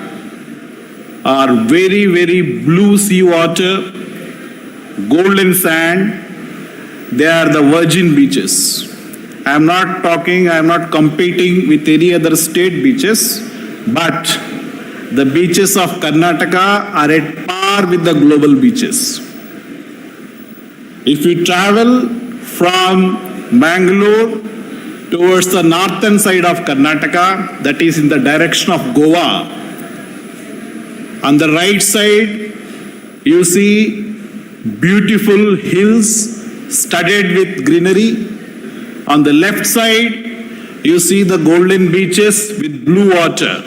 are very, very blue seawater, golden sand. They are the virgin beaches. I'm not competing with any other state beaches, but the beaches of Karnataka are at par with the global beaches. If you travel from Bangalore towards the northern side of Karnataka, that is in the direction of Goa, on the right side you see beautiful hills studded with greenery. On the left side you see the golden beaches with blue water.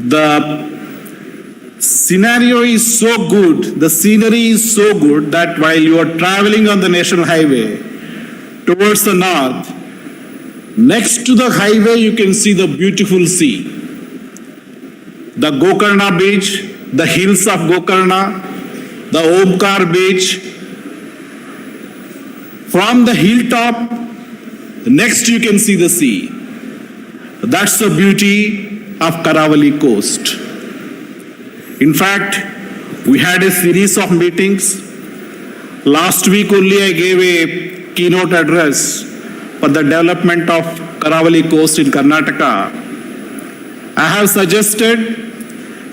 The scenario is so good, the scenery is so good that while you are traveling on the national highway towards the north, next to the highway you can see the beautiful sea. The Gokarna beach, the hills of Gokarna, the Omkar beach. From the hilltop, next you can see the sea. That's the beauty of Karavali coast. In fact, we had a series of meetings. Last week only I gave a keynote address for the development of Karavali coast in Karnataka. I have suggested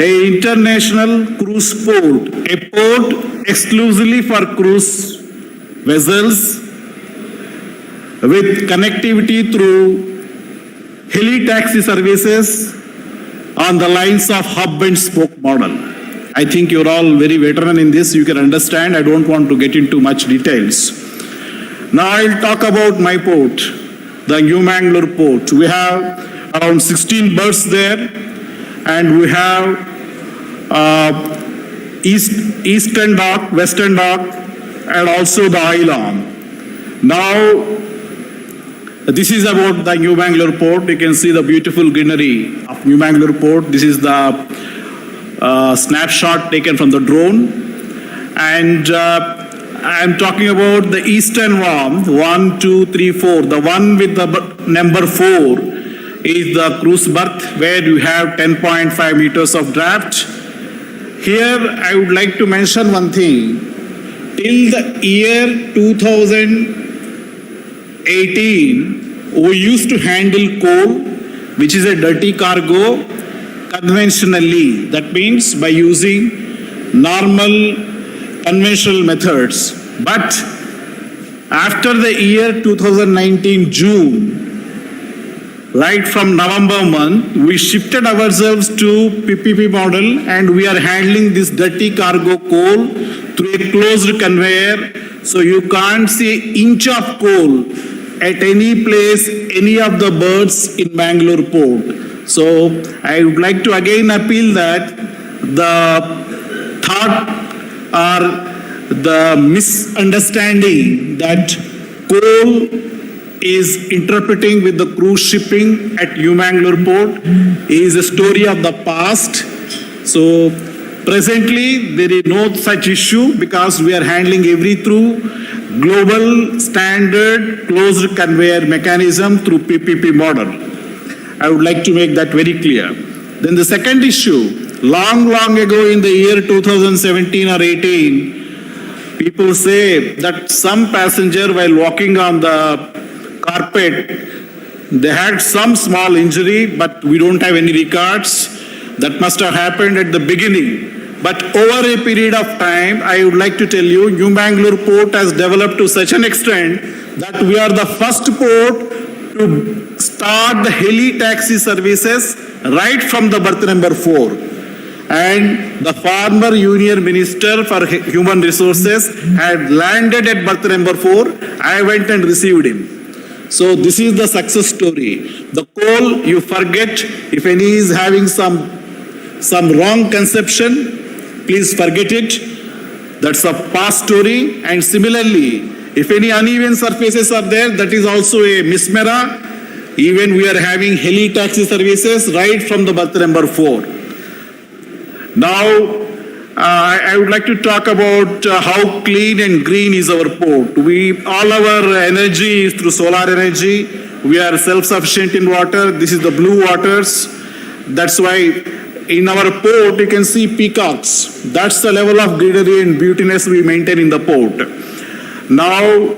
an international cruise port, a port exclusively for cruise vessels with connectivity through heli-taxi services on the lines of hub and spoke model. I think you're all very veteran in this, you can understand. I don't want to get into much details. Now I'll talk about my port, the New Mangalore port. We have around 16 berths there, and we have eastern dock, western dock, and also the island. Now, this is about the New Bangalore port. You can see the beautiful greenery of New Bangalore port. This is the snapshot taken from the drone. And I'm talking about the eastern one, 1, 2, 3, 4. The one with the number 4 is the cruise berth, where you have 10.5 meters of draft. Here, I would like to mention one thing. Till the year 2018, we used to handle coal, which is a dirty cargo, conventionally. That means by using normal conventional methods. But after the year 2019 June, right from November month, we shifted ourselves to PPP model, and we are handling this dirty cargo coal through a closed conveyor. So you can't see an inch of coal at any place, any of the berths in Bangalore port. So I would like to again appeal that the thought or the misunderstanding that coal is interpreting with the cruise shipping at New Bangalore port is a story of the past. So presently there is no such issue, because we are handling every through global standard closed conveyor mechanism through PPP model. I would like to make that very clear. Then the second issue, long ago in the year 2017 or 18, people say that some passenger while walking on the carpet, they had some small injury, but we don't have any records. That must have happened at the beginning. But over a period of time, I would like to tell you, New Bangalore port has developed to such an extent that we are the first port to start the heli taxi services right from the berth number 4. And the former Union Minister for Human Resources had landed at berth number 4. I went and received him. So this is the success story. The coal, you forget, if any is having some wrong conception, please forget it. That's a past story. And similarly, if any uneven surfaces are there, that is also a mismera. Even we are having heli taxi services right from the berth number 4. Now, I would like to talk about how clean and green is our port. All our energy is through solar energy. We are self-sufficient in water. This is the blue waters. That's why in our port you can see peacocks. That's the level of greenery and beautiness we maintain in the port. Now,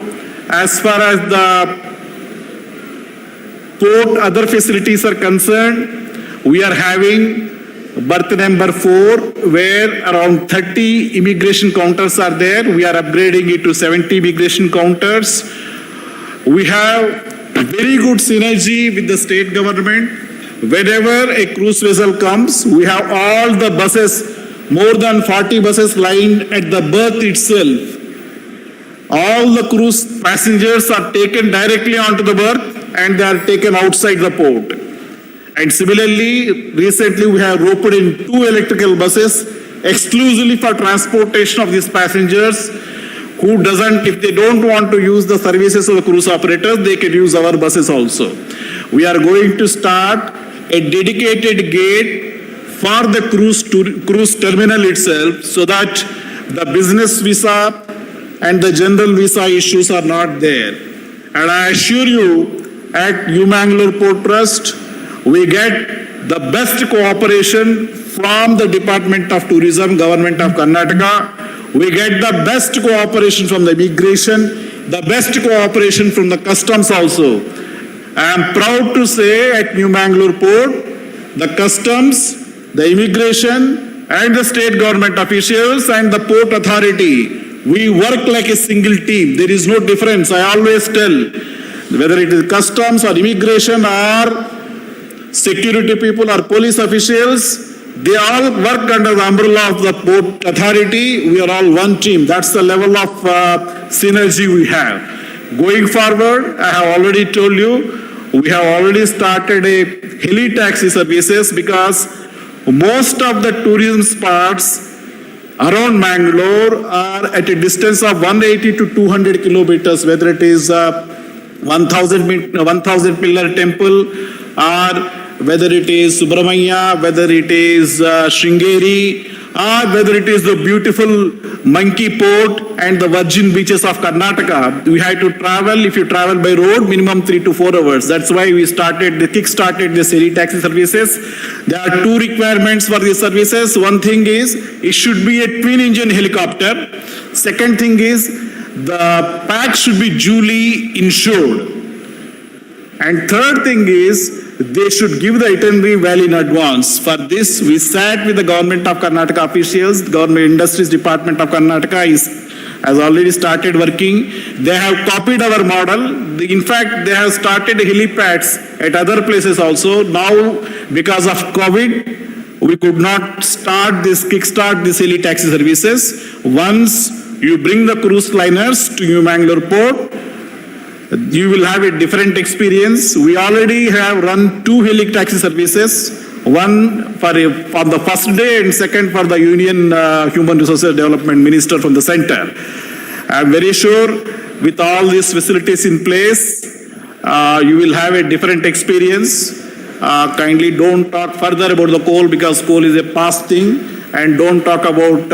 as far as the port other facilities are concerned, we are having berth number 4, where around 30 immigration counters are there. We are upgrading it to 70 immigration counters. We have very good synergy with the state government. Whenever a cruise vessel comes, we have all the buses, more than 40 buses lined at the berth itself. All the cruise passengers are taken directly onto the berth and they are taken outside the port. And similarly, recently we have roped in 2 electrical buses exclusively for transportation of these passengers who if they don't want to use the services of the cruise operators, they can use our buses also. We are going to start a dedicated gate for the cruise terminal itself, so that the business visa and the general visa issues are not there. And I assure you, at New Bangalore Port Trust, we get the best cooperation from the Department of Tourism, Government of Karnataka. We get the best cooperation from the immigration, the best cooperation from the customs also. I am proud to say at New Bangalore Port, the customs, the immigration, and the state government officials and the port authority, we work like a single team. There is no difference. I always tell, whether it is customs or immigration or security people or police officials, they all work under the umbrella of the port authority. We are all one team. That's the level of synergy we have. Going forward, I have already told you, we have already started a heli taxi services because most of the tourism spots around Mangalore are at a distance of 180 to 200 kilometers, whether it is 1,000 pillar temple or whether it is Subramanya, whether it is Sringeri, or whether it is the beautiful Monkey Port and the virgin beaches of Karnataka. We had to travel, if you travel by road, minimum 3 to 4 hours. That's why we kick-started the heli taxi services. There are two requirements for these services. One thing is, it should be a twin-engine helicopter. Second thing is, the pack should be duly insured. And third thing is, they should give the itinerary well in advance. For this, we sat with the Government of Karnataka officials. Government Industries Department of Karnataka has already started working. They have copied our model. In fact, they have started helipads at other places also. Now, because of COVID, we could not kickstart this heli taxi services. Once you bring the cruise liners to New Mangalore Port, you will have a different experience. We already have run 2 heli taxi services, one for the first day and second for the Union Human Resources Development Minister from the center. I am very sure with all these facilities in place, you will have a different experience. Kindly don't talk further about the coal because coal is a past thing, and don't talk about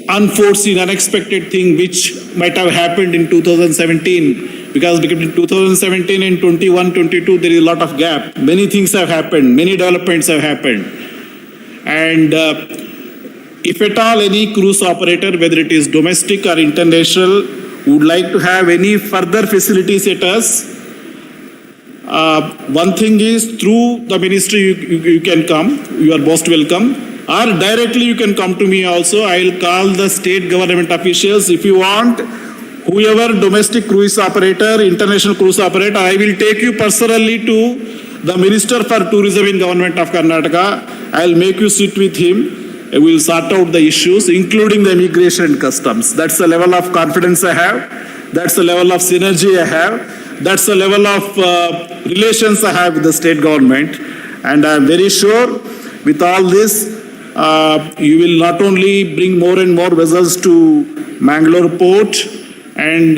unforeseen, unexpected thing which might have happened in 2017, because between 2017 and 21-22 there is a lot of gap. Many things have happened, many developments have happened, and if at all any cruise operator, whether it is domestic or international, would like to have any further facilities at us, one thing is through the ministry you can come, you are most welcome. Or directly you can come to me also. I will call the state government officials. If you want, whoever domestic cruise operator, international cruise operator, I will take you personally to the Minister for Tourism in Government of Karnataka. I will make you sit with him. We will sort out the issues, including the immigration and customs. That's the level of confidence I have. That's the level of synergy I have. That's the level of relations I have with the state government. And I am very sure with all this, you will not only bring more and more vessels to Mangalore Port, and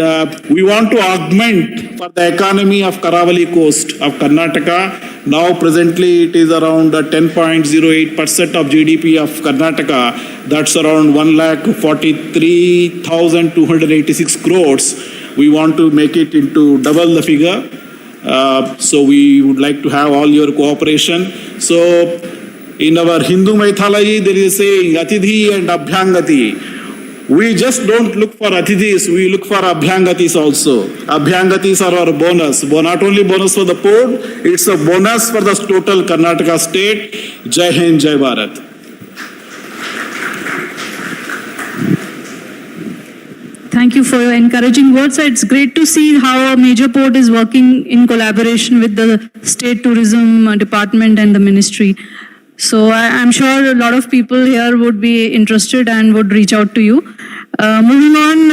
we want to augment for the economy of Karavali coast of Karnataka. Now presently it is around 10.08% of GDP of Karnataka. That's around 1,43,286 crores. We want to make it into double the figure. So we would like to have all your cooperation. So in our Hindu mythology, there is a saying, Atidhi and Abhyangati. We just don't look for Atidhis, we look for Abhyangatis also. Abhyangatis are our bonus. Not only bonus for the port, it's a bonus for the total Karnataka state. Jai Hind, Jai Bharat. Thank you for your encouraging words. It's great to see how a major port is working in collaboration with the State Tourism Department and the Ministry. So I'm sure a lot of people here would be interested and would reach out to you. Moving on,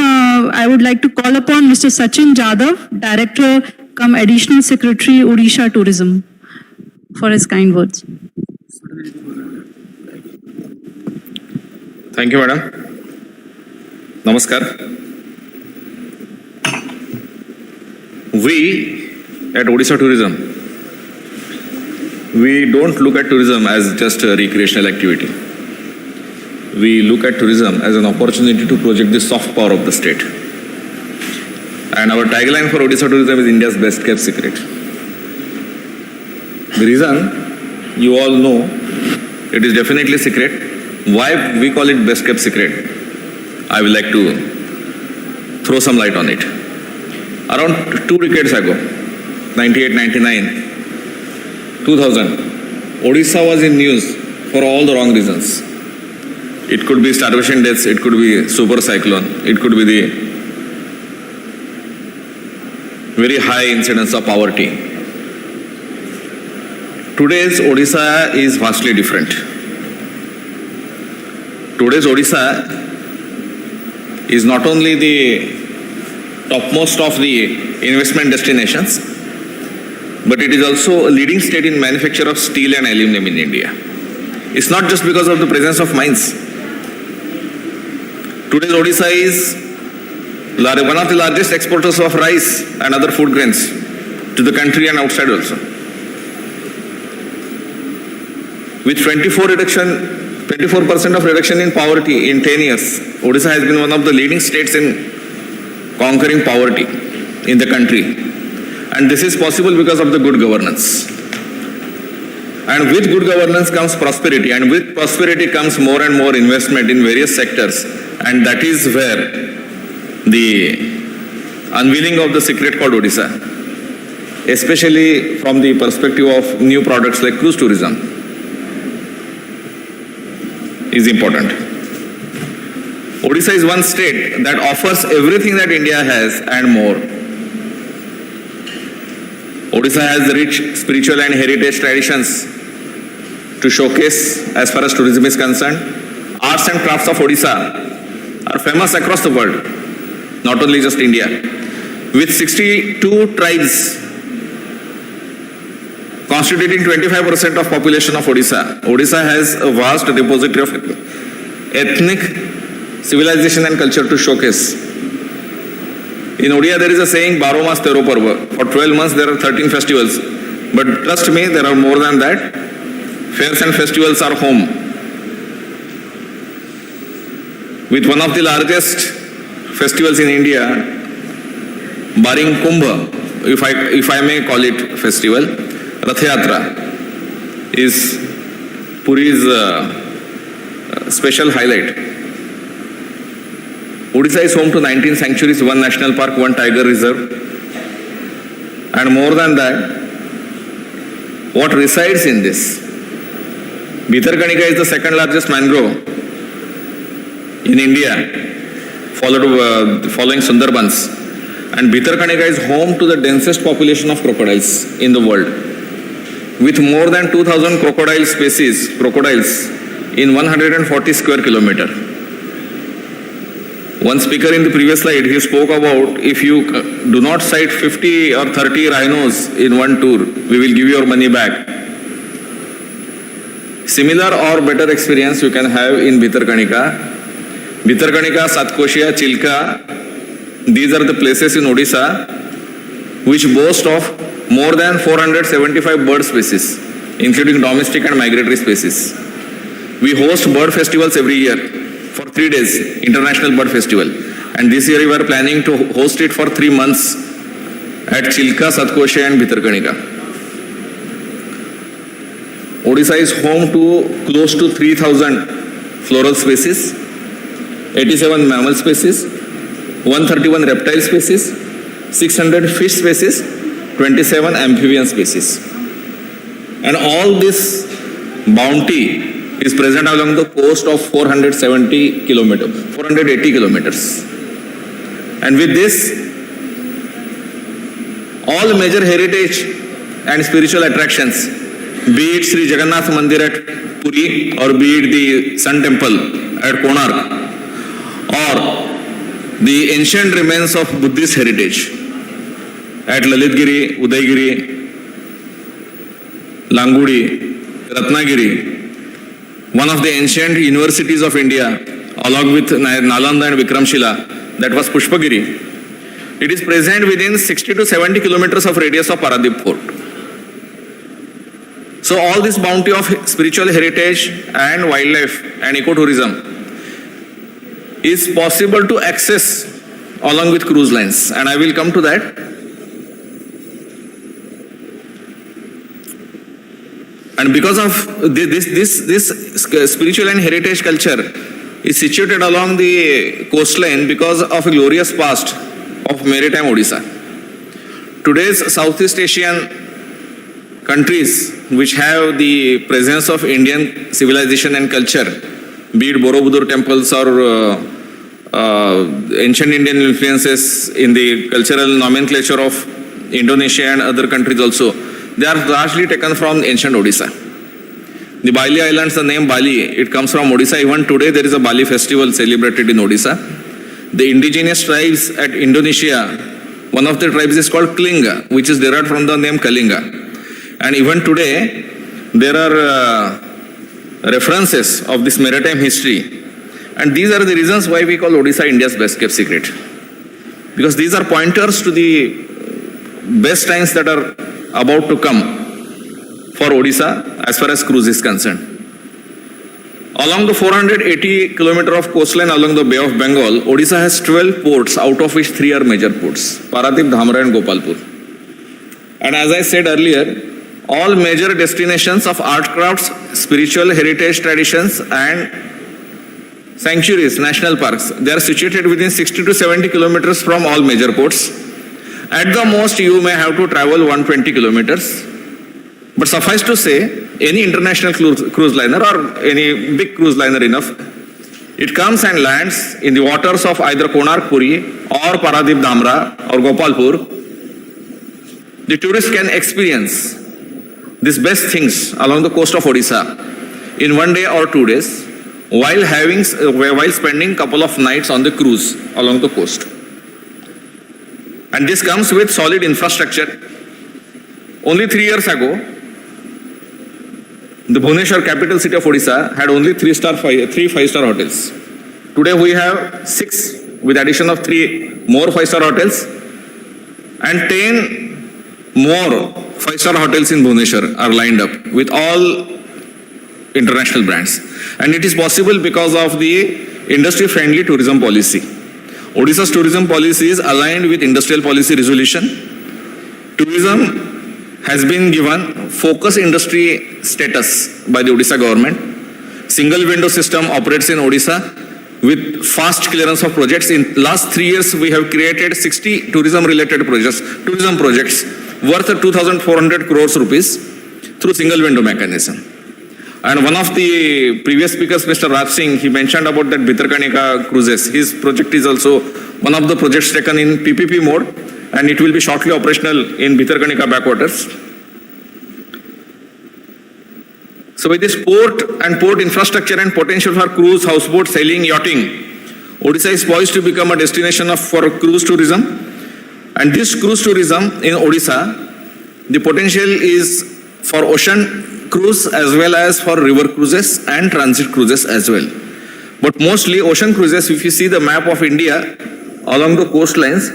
I would like to call upon Mr. Sachin Jadhav, Director cum Additional Secretary, Odisha Tourism, for his kind words. Thank you, Madam. Namaskar. We at Odisha Tourism, we don't look at tourism as just a recreational activity. We look at tourism as an opportunity to project the soft power of the state. And our tagline for Odisha Tourism is India's best kept secret. The reason, you all know, it is definitely secret. Why we call it best kept secret? I would like to throw some light on it. Around 2 decades ago, 98, 99, 2000, Odisha was in news for all the wrong reasons. It could be starvation deaths, it could be super cyclone, it could be the very high incidence of poverty. Today's Odisha is vastly different. Today's Odisha is not only the topmost of the investment destinations, but it is also a leading state in manufacture of steel and aluminum in India. It's not just because of the presence of mines. Today's Odisha is one of the largest exporters of rice and other food grains to the country and outside also. With 24% of reduction in poverty in 10 years, Odisha has been one of the leading states in conquering poverty in the country. And this is possible because of the good governance. And with good governance comes prosperity, and with prosperity comes more and more investment in various sectors. And that is where the unveiling of the secret called Odisha, especially from the perspective of new products like cruise tourism, is important. Odisha is one state that offers everything that India has and more. Odisha has rich spiritual and heritage traditions to showcase as far as tourism is concerned. Arts and crafts of Odisha are famous across the world, not only just India. With 62 tribes constituting 25% of population of Odisha, Odisha has a vast repository of ethnic civilization and culture to showcase. In Odia there is a saying, Baro Mas Tero Parva. For 12 months there are 13 festivals. But trust me, there are more than that. Fairs and festivals are home. With one of the largest festivals in India, barring Kumbh, if I may call it festival, Rath Yatra is Puri's special highlight. Odisha is home to 19 sanctuaries, 1 national park, 1 tiger reserve. And more than that, what resides in this? Bhitarkanika is the second largest mangrove in India, following Sundarbans. And Bhitarkanika is home to the densest population of crocodiles in the world, with more than 2,000 crocodiles in 140 square kilometer. One speaker in the previous slide, he spoke about if you do not sight 50 or 30 rhinos in one tour, we will give your money back. Similar or better experience you can have in Bhitarkanika. Bhitarkanika, Satkoshia, Chilka, these are the places in Odisha which boast of more than 475 bird species, including domestic and migratory species. We host bird festivals every year for 3 days, International Bird Festival. And this year we are planning to host it for 3 months at Chilka, Satkoshia and Bhitarkanika. Odisha is home to close to 3,000 floral species, 87 mammal species, 131 reptile species, 600 fish species, 27 amphibian species. And all this bounty is present along the coast of 480 kilometers. And with this, all major heritage and spiritual attractions, be it Sri Jagannath Mandir at Puri, or be it the Sun Temple at Konark, or the ancient remains of Buddhist heritage at Lalitgiri, Udaygiri, Langudi, Ratnagiri, one of the ancient universities of India, along with Nalanda and Vikramshila, that was Pushpagiri. It is present within 60 to 70 kilometers of radius of Paradip Fort. So all this bounty of spiritual heritage and wildlife and ecotourism is possible to access along with cruise lines, and I will come to that. And because of this spiritual and heritage culture is situated along the coastline because of a glorious past of maritime Odisha. Today's Southeast Asian countries which have the presence of Indian civilization and culture, be it Borobudur temples or ancient Indian influences in the cultural nomenclature of Indonesia and other countries also, they are largely taken from ancient Odisha. The Bali Islands, the name Bali, it comes from Odisha. Even today there is a Bali festival celebrated in Odisha. The indigenous tribes at Indonesia, One of the tribes is called Kalinga, which is derived from the name Kalinga. And even today, there are references of this maritime history. And these are the reasons why we call Odisha India's best kept secret. Because these are pointers to the best times that are about to come for Odisha as far as cruise is concerned. Along the 480 kilometer of coastline along the Bay of Bengal, Odisha has 12 ports, out of which 3 are major ports, Paradip, Dhamra and Gopalpur. And as I said earlier, all major destinations of art crafts, spiritual heritage traditions and sanctuaries, national parks, they are situated within 60 to 70 kilometers from all major ports. At the most, you may have to travel 120 kilometers. But suffice to say, any international cruise liner or any big cruise liner enough, it comes and lands in the waters of either Konark Puri or Paradip Dhamra or Gopalpur. The tourist can experience these best things along the coast of Odisha in 1 day or 2 days while spending a couple of nights on the cruise along the coast. And this comes with solid infrastructure. Only 3 years ago, the Bhubaneswar, capital city of Odisha, had only 3 5-star hotels. Today we have 6 with addition of 3 more 5-star hotels and 10 more 5-star hotels in Bhubaneswar are lined up with all international brands. And it is possible because of the industry-friendly tourism policy. Odisha's tourism policy is aligned with industrial policy resolution. Tourism has been given focus industry status by the Odisha government. Single window system operates in Odisha with fast clearance of projects. In last 3 years, we have created 60 tourism related projects worth 2,400 crores rupees through single window mechanism. And one of the previous speakers, Mr. Raj Singh, he mentioned about that Bhitarkanika cruises. His project is also one of the projects taken in PPP mode, and it will be shortly operational in Bhitarkanika backwaters. So with this port and port infrastructure and potential for cruise, houseboat, sailing, yachting, Odisha is poised to become a destination for cruise tourism. And this cruise tourism in Odisha, the potential is for ocean cruise as well as for river cruises and transit cruises as well. But mostly ocean cruises, if you see the map of India along the coastlines,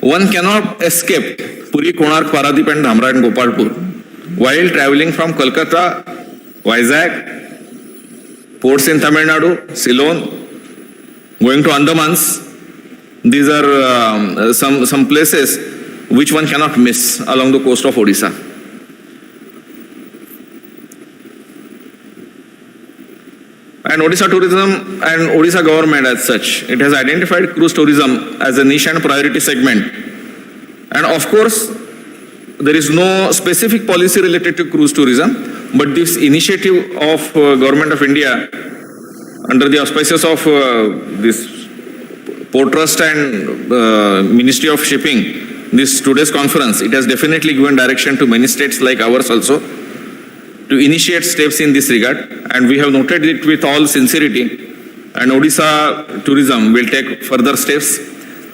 one cannot escape Puri, Konark, Paradip and Dhamra and Gopalpur while traveling from Kolkata, Vizag, ports in Tamil Nadu, Ceylon, going to Andamans. These are some places which one cannot miss along the coast of Odisha. And Odisha tourism and Odisha government as such, it has identified cruise tourism as a niche and priority segment. And of course, there is no specific policy related to cruise tourism, but this initiative of Government of India under the auspices of this Port Trust and Ministry of Shipping, this today's conference, it has definitely given direction to many states like ours also to initiate steps in this regard, and we have noted it with all sincerity, and Odisha tourism will take further steps.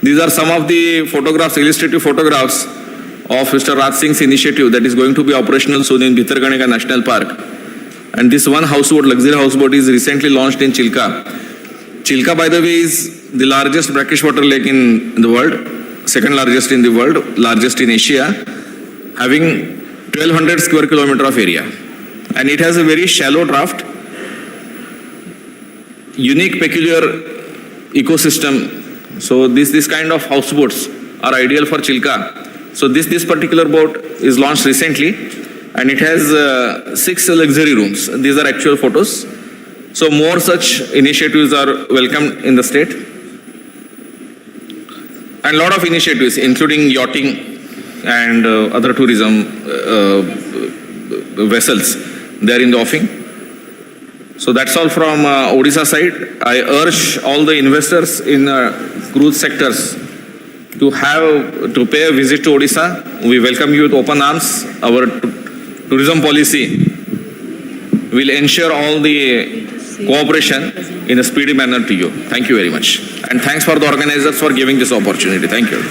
These are some of the photographs, illustrative photographs of Mr. Raj Singh's initiative that is going to be operational soon in Bhitarkanika National Park. And this one houseboat, luxury houseboat, is recently launched in Chilka. Chilka, by the way, is the largest brackish water lake in the world, second largest in the world, largest in Asia, having 1200 square kilometer of area. And it has a very shallow draft, unique, peculiar ecosystem. So this kind of houseboats are ideal for Chilka. So this particular boat is launched recently, and it has 6 luxury rooms. These are actual photos. So more such initiatives are welcomed in the state. And a lot of initiatives, including yachting and other tourism vessels, they are in the offing. So that's all from Odisha side. I urge all the investors in cruise sectors to pay a visit to Odisha. We welcome you with open arms. Our tourism policy will ensure all the cooperation in a speedy manner to you. Thank you very much. And thanks for the organizers for giving this opportunity. Thank you.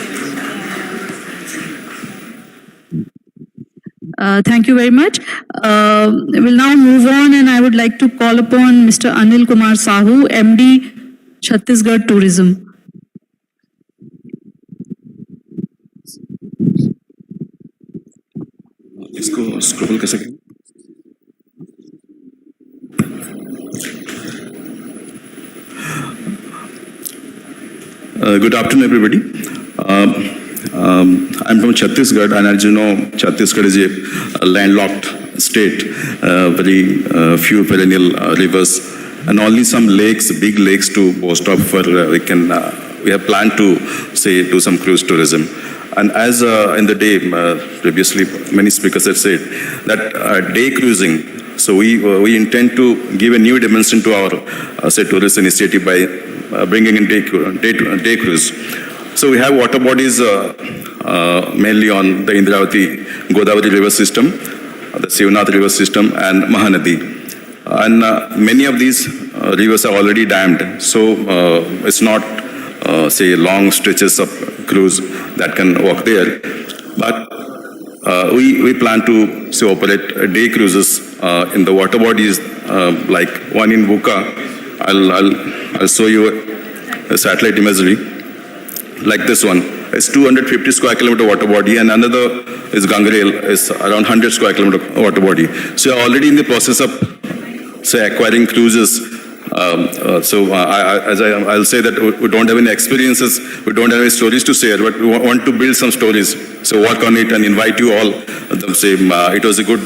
Thank you very much. We'll now move on, and I would like to call upon Mr. Anil Kumar Sahu, MD, Chhattisgarh Tourism. इसको scroll कर सकें? Good afternoon, everybody. I'm from Chhattisgarh, and as you know, Chhattisgarh is a landlocked state, very few perennial rivers, and only some lakes, big lakes to boast of. We have planned to do some cruise tourism. And as in the day, previously many speakers have said that day cruising. So we intend to give a new dimension to our tourist initiative by bringing in day cruise. So we have water bodies mainly on the Indravati Godavari river system, the Sivanath river system, and Mahanadi. And many of these rivers are already dammed. So it's not long stretches of cruise that can walk there. But we plan to operate day cruises in the water bodies, like one in Buka. I'll show you a satellite imagery, like this one. It's 250 square kilometer water body, and another is Gangrel, is around 100 square kilometer water body. So you're already in the process of, acquiring cruises. I'll say that we don't have any experiences, we don't have any stories to share, but we want to build some stories. So work on it and invite you all. It was a good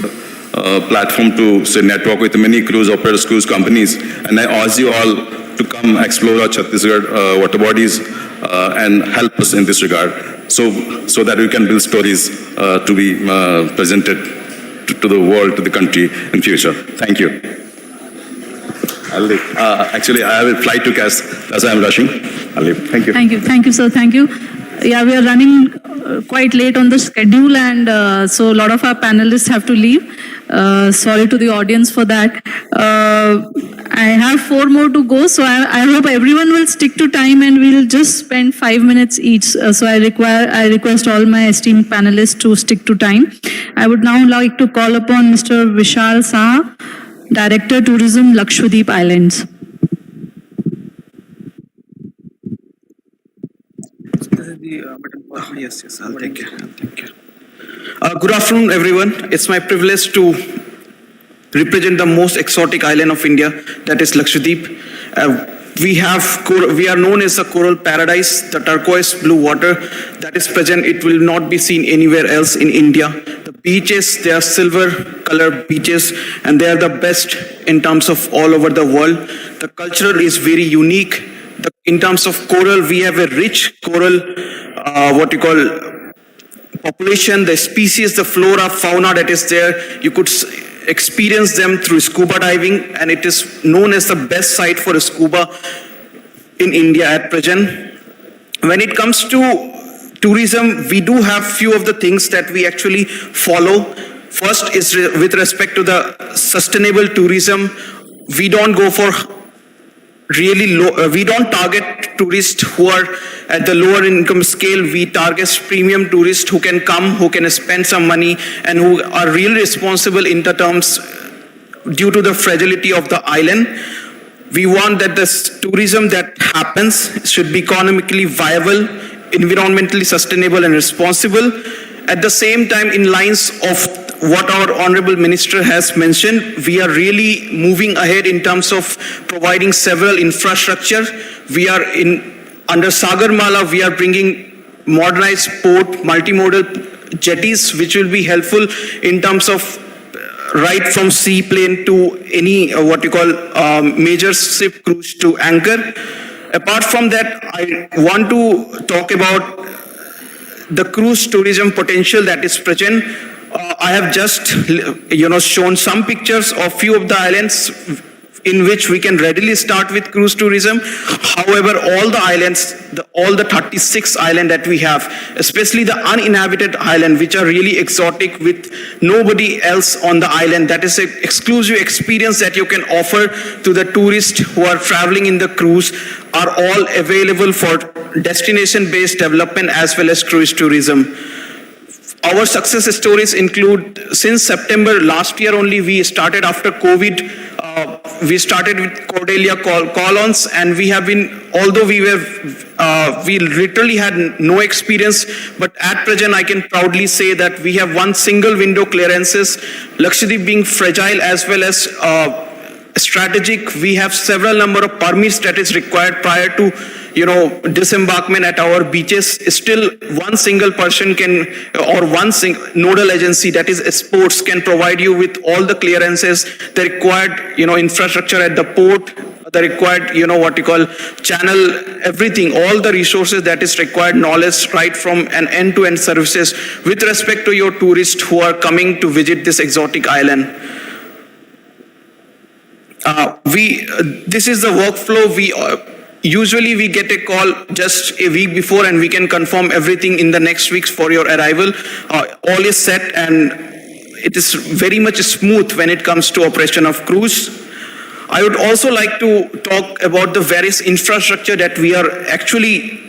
platform to network with many cruise operators, cruise companies, and I urge you all to come explore our Chhattisgarh water bodies and help us in this regard, so that we can build stories to be presented to the world, to the country in future. Thank you. I'll leave. Actually, I have a flight to catch. That's why I'm rushing. I'll leave. Thank you. Thank you, sir. Thank you. Yeah, we are running quite late on the schedule, and so a lot of our panelists have to leave. Sorry to the audience for that. I have 4 more to go, so I hope everyone will stick to time, and we'll just spend 5 minutes each. So I request all my esteemed panelists to stick to time. I would now like to call upon Mr. Vishal Saha, Director Tourism, Lakshadweep Islands. Yes, I'll take it. Good afternoon, everyone. It's my privilege to represent the most exotic island of India, that is Lakshadweep. We are known as the coral paradise, the turquoise blue water that is present. It will not be seen anywhere else in India. The beaches, they are silver color beaches, and they are the best in terms of all over the world. The culture is very unique. In terms of coral, we have a rich coral, population, the species, the flora, fauna that is there. You could experience them through scuba diving, and it is known as the best site for scuba in India at present. When it comes to tourism, we do have few of the things that we actually follow. First is with respect to the sustainable tourism. We don't go for really low, we don't target tourists who are at the lower income scale. We target premium tourists who can come, who can spend some money, and who are really responsible in the terms due to the fragility of the island. We want that this tourism that happens should be economically viable, environmentally sustainable and responsible. At the same time, in lines of what our Honorable Minister has mentioned, we are really moving ahead in terms of providing several infrastructure. We are under Sagarmala, we are bringing modernized port, multimodal jetties, which will be helpful in terms of right from seaplane to any major ship cruise to anchor. Apart from that, I want to talk about the cruise tourism potential that is present. I have just shown some pictures of few of the islands in which we can readily start with cruise tourism. However, all the islands, all the 36 islands that we have, especially the uninhabited island, which are really exotic with nobody else on the island, that is an exclusive experience that you can offer to the tourists who are traveling in the cruise, are all available for destination-based development as well as cruise tourism. Our success stories include, since September last year only, we started after COVID. We started with Cordelia colons, and we have been, although we literally had no experience, but at present I can proudly say that we have one single window clearances. Lakshadweep being fragile as well as strategic, we have several number of permits that is required prior to disembarkment at our beaches. Still one single person can, or one nodal agency, that is sports, can provide you with all the clearances, the required infrastructure at the port, the required channel, everything, all the resources that is required, knowledge right from an end-to-end services with respect to your tourists who are coming to visit this exotic island. This is the workflow. Usually we get a call just a week before and we can confirm everything in the next weeks for your arrival. All is set and it is very much smooth when it comes to operation of cruise. I would also like to talk about the various infrastructure that we are actually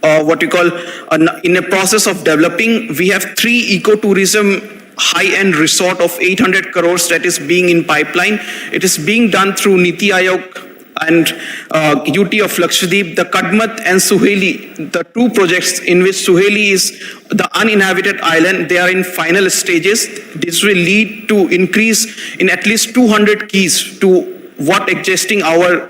in a process of developing. We have 3 ecotourism high-end resort of 800 crores that is being in pipeline. It is being done through Niti Aayog and UT of Lakshadweep, the Kadmat and Suheli, the 2 projects in which Suheli is the uninhabited island. They are in final stages. This will lead to increase in at least 200 keys to what existing our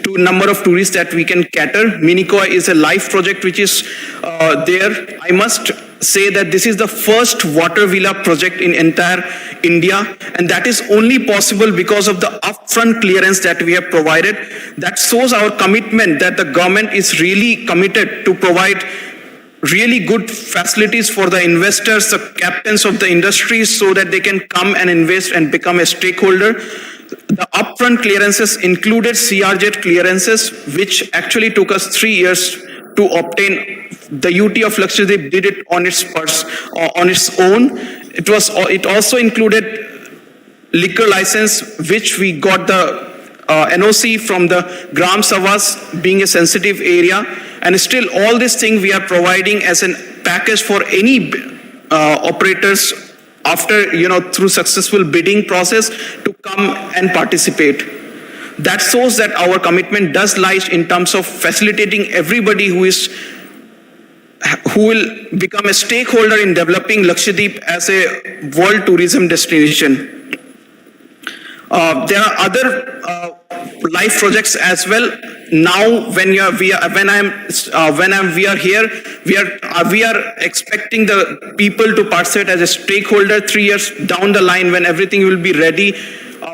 to number of tourists that we can cater. Minikoy is a live project which is there. I must say that this is the first water villa project in entire India, and that is only possible because of the upfront clearance that we have provided. That shows our commitment that the government is really committed to provide really good facilities for the investors, the captains of the industry, so that they can come and invest and become a stakeholder. The upfront clearances included CRZ clearances, which actually took us 3 years to obtain. The UT of Lakshadweep did it on its own. It also included liquor license, which we got the NOC from the Gram Sabhas, being a sensitive area, and still all this thing we are providing as a package for any operators after through successful bidding process to come and participate. That shows that our commitment does lie in terms of facilitating everybody who will become a stakeholder in developing Lakshadweep as a world tourism destination. There are other live projects as well. Now, we are here, we are expecting the people to participate as a stakeholder. 3 years down the line, when everything will be ready,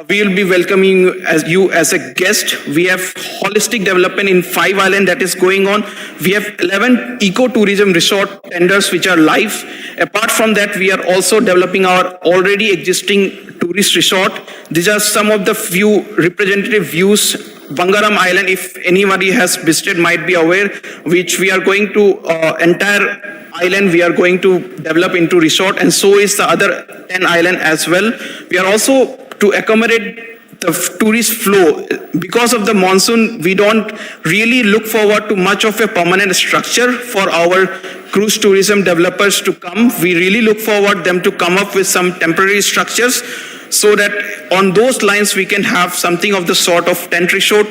we will be welcoming you as a guest. We have holistic development in 5 islands that is going on. We have 11 ecotourism resort tenders which are live. Apart from that, we are also developing our already existing tourist resort. These are some of the few representative views. Bangaram Island, if anybody has visited, might be aware, which we are going to, entire island we are going to develop into resort, and so is the other 10 island as well. We are also to accommodate the tourist flow. Because of the monsoon, we don't really look forward to much of a permanent structure for our cruise tourism developers to come. We really look forward them to come up with some temporary structures, so that on those lines we can have something of the sort of tent resort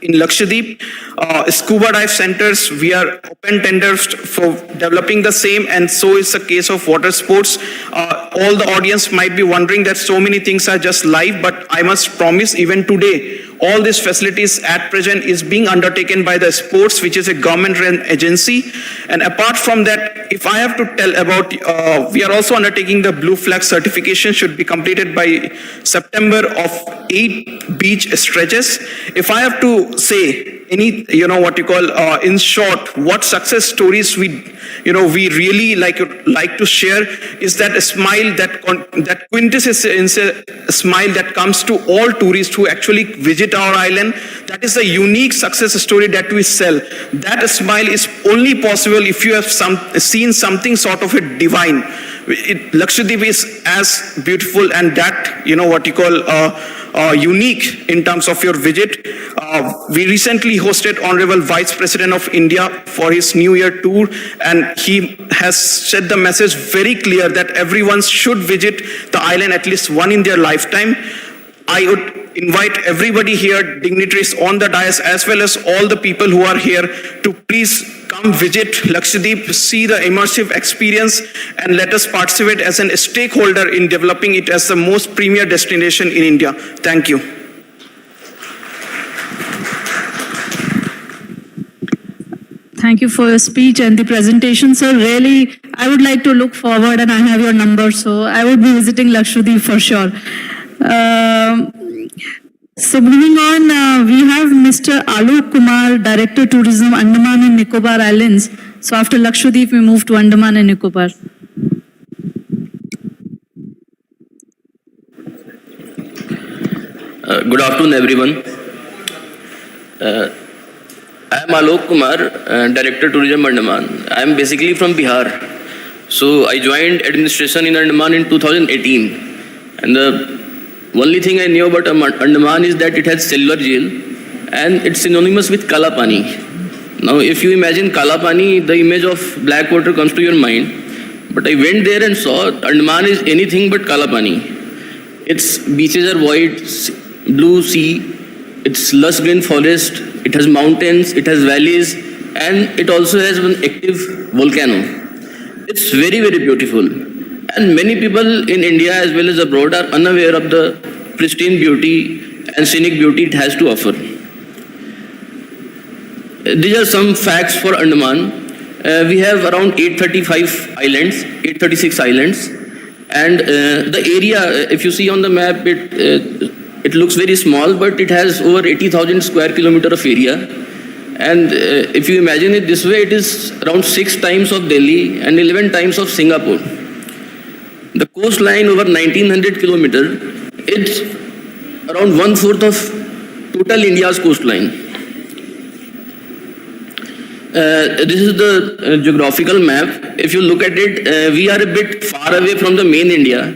in Lakshadweep. Scuba dive centers, we are open tenders for developing the same, and so is the case of water sports. All the audience might be wondering that so many things are just live, but I must promise even today, all these facilities at present is being undertaken by the sports, which is a government-run agency. And apart from that, if I have to tell about, we are also undertaking the Blue Flag certification, should be completed by September, of 8 beach stretches. If I have to say any, in short, what success stories we really like to share, is that a smile, that quintessence smile that comes to all tourists who actually visit our island. That is a unique success story that we sell. That smile is only possible if you have seen something sort of a divine. Lakshadweep is as beautiful, and that unique in terms of your visit. We recently hosted Honorable Vice President of India for his New Year tour, and he has said the message very clear that everyone should visit the island at least one in their lifetime. I would invite everybody here, dignitaries on the dais, as well as all the people who are here, to please come visit Lakshadweep, see the immersive experience, and let us participate as a stakeholder in developing it as the most premier destination in India. Thank you. Thank you for your speech and the presentation, sir. Really, I would like to look forward, and I have your number, so I would be visiting Lakshadweep for sure. So moving on, we have Mr. Alok Kumar, Director Tourism, Andaman and Nicobar Islands. So after Lakshadweep, we move to Andaman and Nicobar. Good afternoon, everyone. I am Alok Kumar, Director Tourism Andaman. I am basically from Bihar. So I joined administration in Andaman in 2018. And the only thing I knew about Andaman is that it has cellular jail and it's synonymous with Kala Pani. Now, if you imagine Kala Pani, the image of black water comes to your mind. But I went there and saw Andaman is anything but Kala Pani. Its beaches are white, blue sea, it's lush green forest, it has mountains, it has valleys, and it also has one active volcano. It's very, very beautiful. And many people in India as well as abroad are unaware of the pristine beauty and scenic beauty it has to offer. These are some facts for Andaman. We have around 836 islands. And the area, if you see on the map, it looks very small, but it has over 80,000 square kilometers of area. And if you imagine it this way, it is around 6 times of Delhi and 11 times of Singapore. The coastline over 1900 kilometers, it's around 1/4 of total India's coastline. This is the geographical map. If you look at it, we are a bit far away from the main India,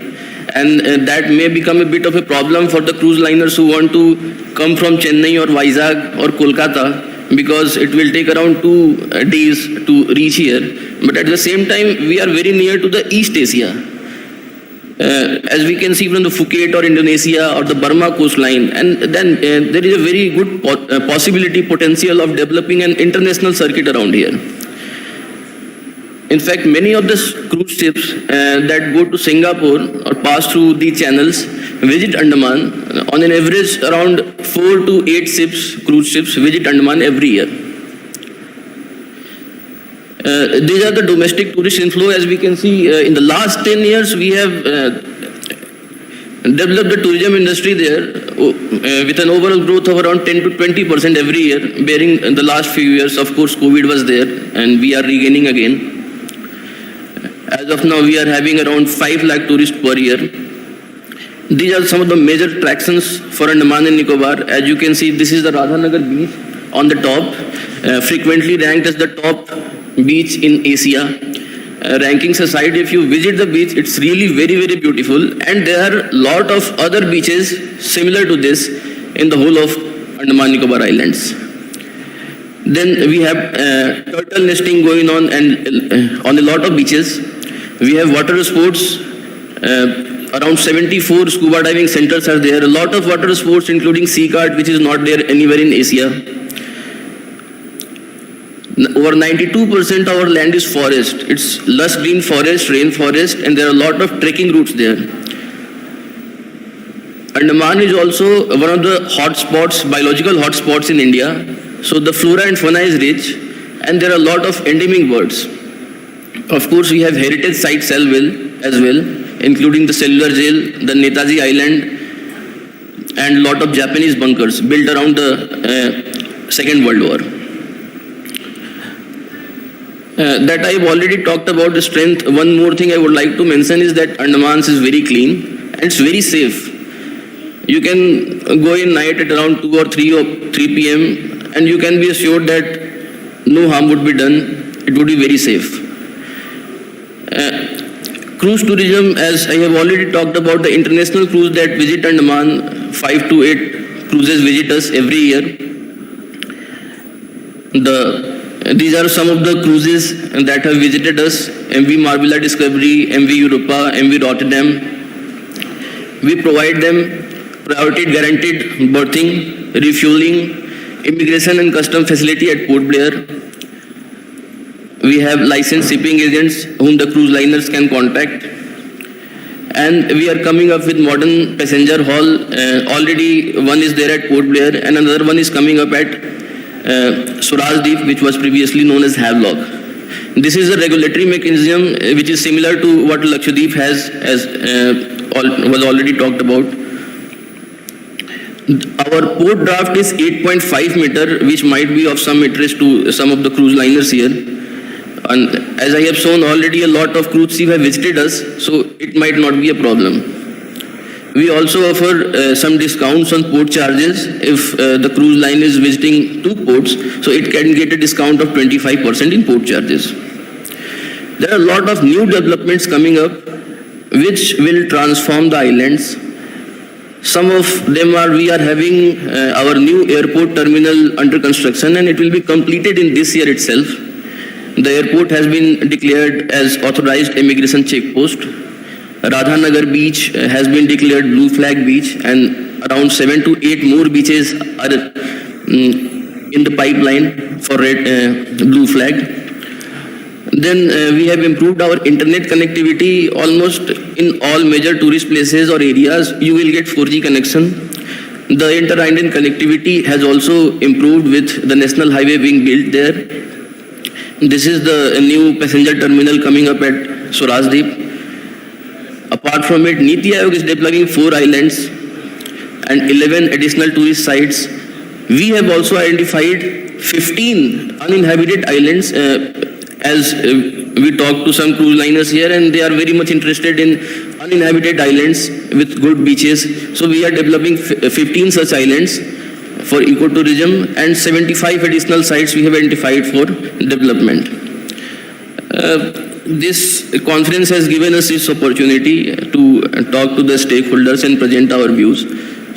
and that may become a bit of a problem for the cruise liners who want to come from Chennai or Vizag or Kolkata, because it will take around 2 days to reach here. But at the same time, we are very near to the East Asia. As we can see from the Phuket or Indonesia or the Burma coastline, and then there is a very good potential of developing an international circuit around here. In fact, many of the cruise ships that go to Singapore or pass through the channels visit Andaman. On an average, around 4 to 8 cruise ships visit Andaman every year. These are the domestic tourist inflow. As we can see, in the last 10 years, we have developed the tourism industry there with an overall growth of around 10 to 20% every year, bearing in the last few years. Of course, COVID was there, and we are regaining again. As of now, we are having around 5 lakh tourists per year. These are some of the major attractions for Andaman and Nicobar. As you can see, this is the Radhanagar beach on the top, frequently ranked as the top beach in Asia. Rankings aside, if you visit the beach, it's really very, very beautiful. And there are a lot of other beaches similar to this in the whole of Andaman Nicobar Islands. Then we have turtle nesting going on and on a lot of beaches. We have water sports. Around 74 scuba diving centers are there. A lot of water sports, including sea kart, which is not there anywhere in Asia. Over 92% of our land is forest. It's lush green forest, rainforest, and there are a lot of trekking routes there. Andaman is also one of the hotspots, biological hotspots in India. So the flora and fauna is rich, and there are a lot of endemic birds. Of course, we have heritage sites as well, including the cellular jail, the Netaji Island, and a lot of Japanese bunkers built around the Second World War. That I've already talked about the strength. One more thing I would like to mention is that Andaman is very clean and it's very safe. You can go in night at around 2 or 3 p.m. and you can be assured that no harm would be done. It would be very safe. Cruise tourism, as I have already talked about, the international cruise that visit Andaman 5 to 8 cruises visit us every year. These are some of the cruises that have visited us: MV Marbella Discovery, MV Europa, MV Rotterdam. We provide them priority guaranteed berthing, refueling, immigration and custom facility at Port Blair. We have licensed shipping agents whom the cruise liners can contact. And we are coming up with modern passenger hall. Already one is there at Port Blair and another one is coming up at Surajdeep, which was previously known as Havelock. This is a regulatory mechanism which is similar to what Lakshadweep has, as was already talked about. Our port draft is 8.5 meter, which might be of some interest to some of the cruise liners here. And as I have shown already, a lot of cruise ships have visited us, so it might not be a problem. We also offer some discounts on port charges if the cruise line is visiting 2 ports, so it can get a discount of 25% in port charges. There are a lot of new developments coming up which will transform the islands. Some of them are, we are having our new airport terminal under construction, and it will be completed in this year itself. The airport has been declared as authorized immigration check post. Radhanagar beach has been declared blue flag beach, and around 7 to 8 more beaches are in the pipeline for blue flag. Then we have improved our internet connectivity. Almost in all major tourist places or areas, you will get 4G connection. The inter-island connectivity has also improved with the national highway being built there. This is the new passenger terminal coming up at Surajdeep. Apart from it, Niti Aayog is developing 4 islands and 11 additional tourist sites. We have also identified 15 uninhabited islands as we talk to some cruise liners here, and they are very much interested in uninhabited islands with good beaches. So we are developing 15 such islands for ecotourism, and 75 additional sites we have identified for development. This conference has given us this opportunity to talk to the stakeholders and present our views.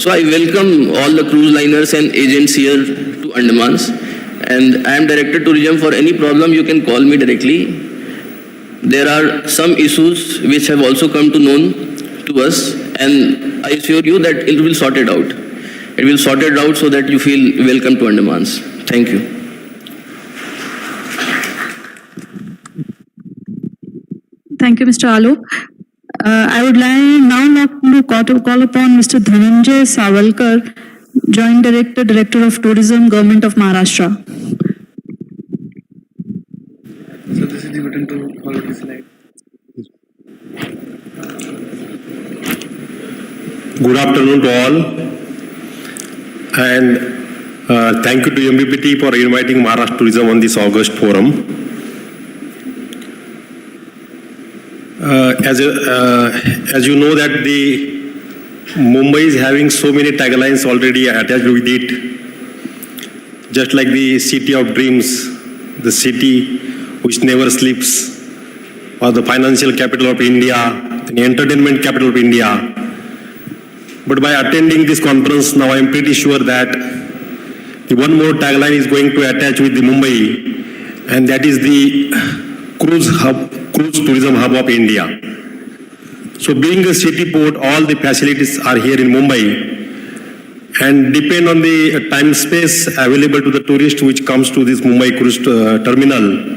So I welcome all the cruise liners and agents here to Andamans, and I am Director Tourism. For any problem, you can call me directly. There are some issues which have also come to known to us, and I assure you that it will sort it out. It will sort it out so that you feel welcome to Andamans. Thank you. Thank you, Mr. Alok. I would like to call upon Mr. Dhananjay Savalkar, Joint Director, Director of Tourism, Government of Maharashtra. So this is the button to follow the slide. Good afternoon to all. And thank you to MBPT for inviting Maharashtra Tourism on this August forum. As you know that the Mumbai is having so many taglines already attached with it, just like the city of dreams, the city which never sleeps, or the financial capital of India, the entertainment capital of India. But by attending this conference, now I am pretty sure that the one more tagline is going to attach with the Mumbai, and that is the cruise tourism hub of India. So being a city port, all the facilities are here in Mumbai, and depend on the time space available to the tourist which comes to this Mumbai cruise terminal.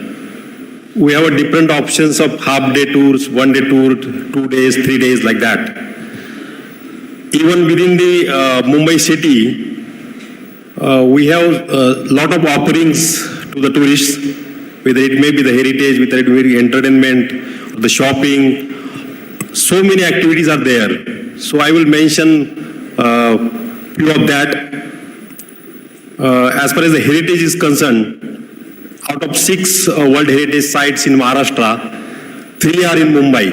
We have different options of half-day tours, one-day tour, 2 days, 3 days, like that. Even within the Mumbai city, we have a lot of offerings to the tourists, whether it may be the heritage, whether it may be entertainment, the shopping. So many activities are there. So I will mention few of that. As far as the heritage is concerned, out of 6 World Heritage Sites in Maharashtra, 3 are in Mumbai.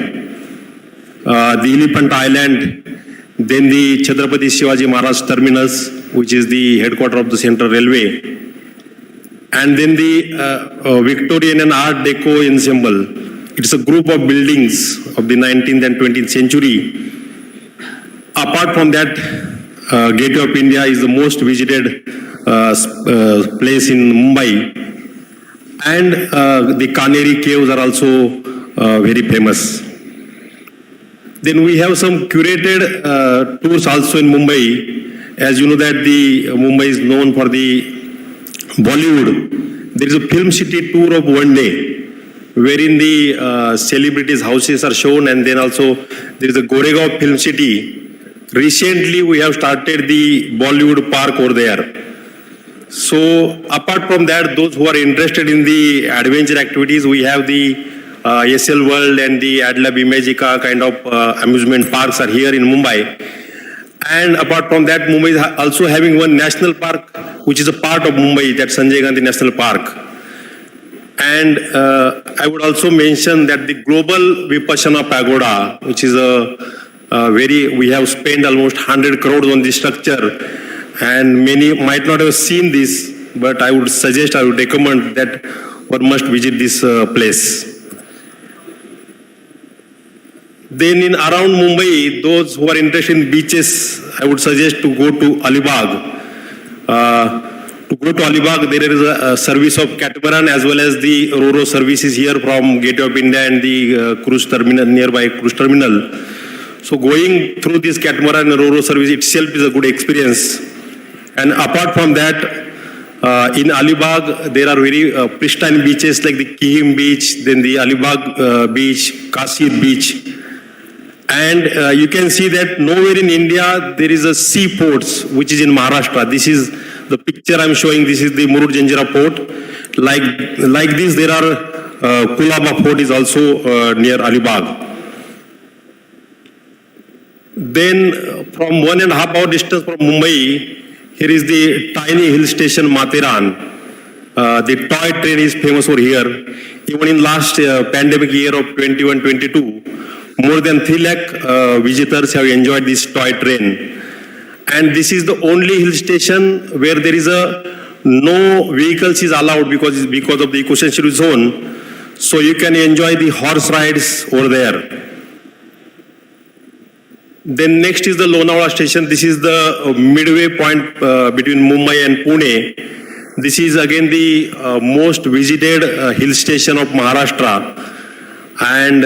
The Elephant Island, then the Chhatrapati Shivaji Maharaj Terminus, which is the headquarters of the Central Railway, and then the Victorian and Art Deco ensemble. It's a group of buildings of the 19th and 20th century. Apart from that, Gateway of India is the most visited place in Mumbai, and the Kaneri caves are also very famous. Then we have some curated tours also in Mumbai. As you know that the Mumbai is known for the Bollywood. There is a film city tour of one day, wherein the celebrities' houses are shown, and then also there is a Goregaon film city. Recently, we have started the Bollywood park over there. So, apart from that, those who are interested in the adventure activities, we have the SL World and the Adlab Imagica kind of amusement parks are here in Mumbai. And apart from that, Mumbai is also having one national park, which is a part of Mumbai, that's Sanjay Gandhi National Park. And I would also mention that the Global Vipassana Pagoda, which is we have spent almost 100 crores on this structure, and many might not have seen this, but I would recommend that one must visit this place. Then in around Mumbai, those who are interested in beaches, I would suggest to go to Alibag. To go to Alibag, there is a service of catamaran as well as the Ro-Ro services here from Gateway of India and the cruise terminal, nearby cruise terminal. So going through this catamaran and Ro-Ro service itself is a good experience. And apart from that, in Alibag, there are very pristine beaches like the Kihim beach, then the Alibag beach, Kasir beach. And you can see that nowhere in India there is a seaports which is in Maharashtra. This is the picture I'm showing. This is the Murud Janjira port. Like this, there are Kulaba Fort is also near Alibag. Then from 1.5 hour distance from Mumbai, here is the tiny hill station Matheran. The toy train is famous over here. Even in last pandemic year of 21-22, more than 3 lakh visitors have enjoyed this toy train. And this is the only hill station where there is no vehicles is allowed because of the eco-sensitive zone. So you can enjoy the horse rides over there. Then next is the Lonavala station. This is the midway point between Mumbai and Pune. This is again the most visited hill station of Maharashtra. And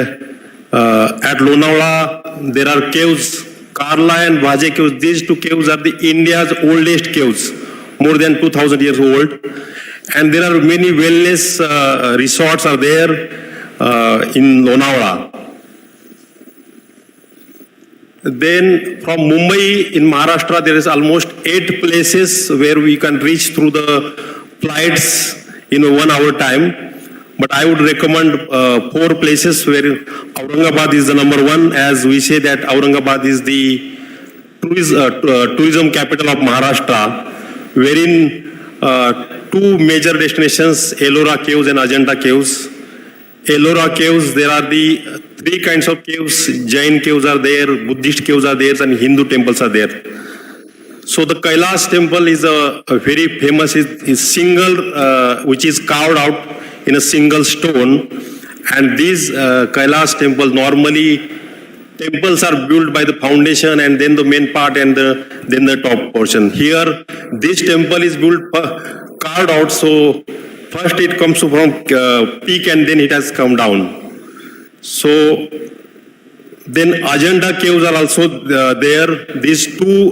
at Lonavala, there are caves, Karla and Vaje caves. These two caves are the India's oldest caves, more than 2,000 years old. And there are many wellness resorts are there in Lonavala. Then from Mumbai in Maharashtra, there is almost 8 places where we can reach through the flights in 1 hour time. But I would recommend 4 places where Aurangabad is the number 1, as we say that Aurangabad is the tourism capital of Maharashtra, wherein 2 major destinations, Ellora Caves and Ajanta Caves. Ellora Caves, there are the 3 kinds of caves. Jain caves are there, Buddhist caves are there, and Hindu temples are there. So the Kailash temple is a very famous, is single, which is carved out in a single stone. And these Kailash temple, normally temples are built by the foundation and then the main part and then the top portion. Here, this temple is built, carved out, so first it comes from peak and then it has come down. So then Ajanta caves are also there. These 2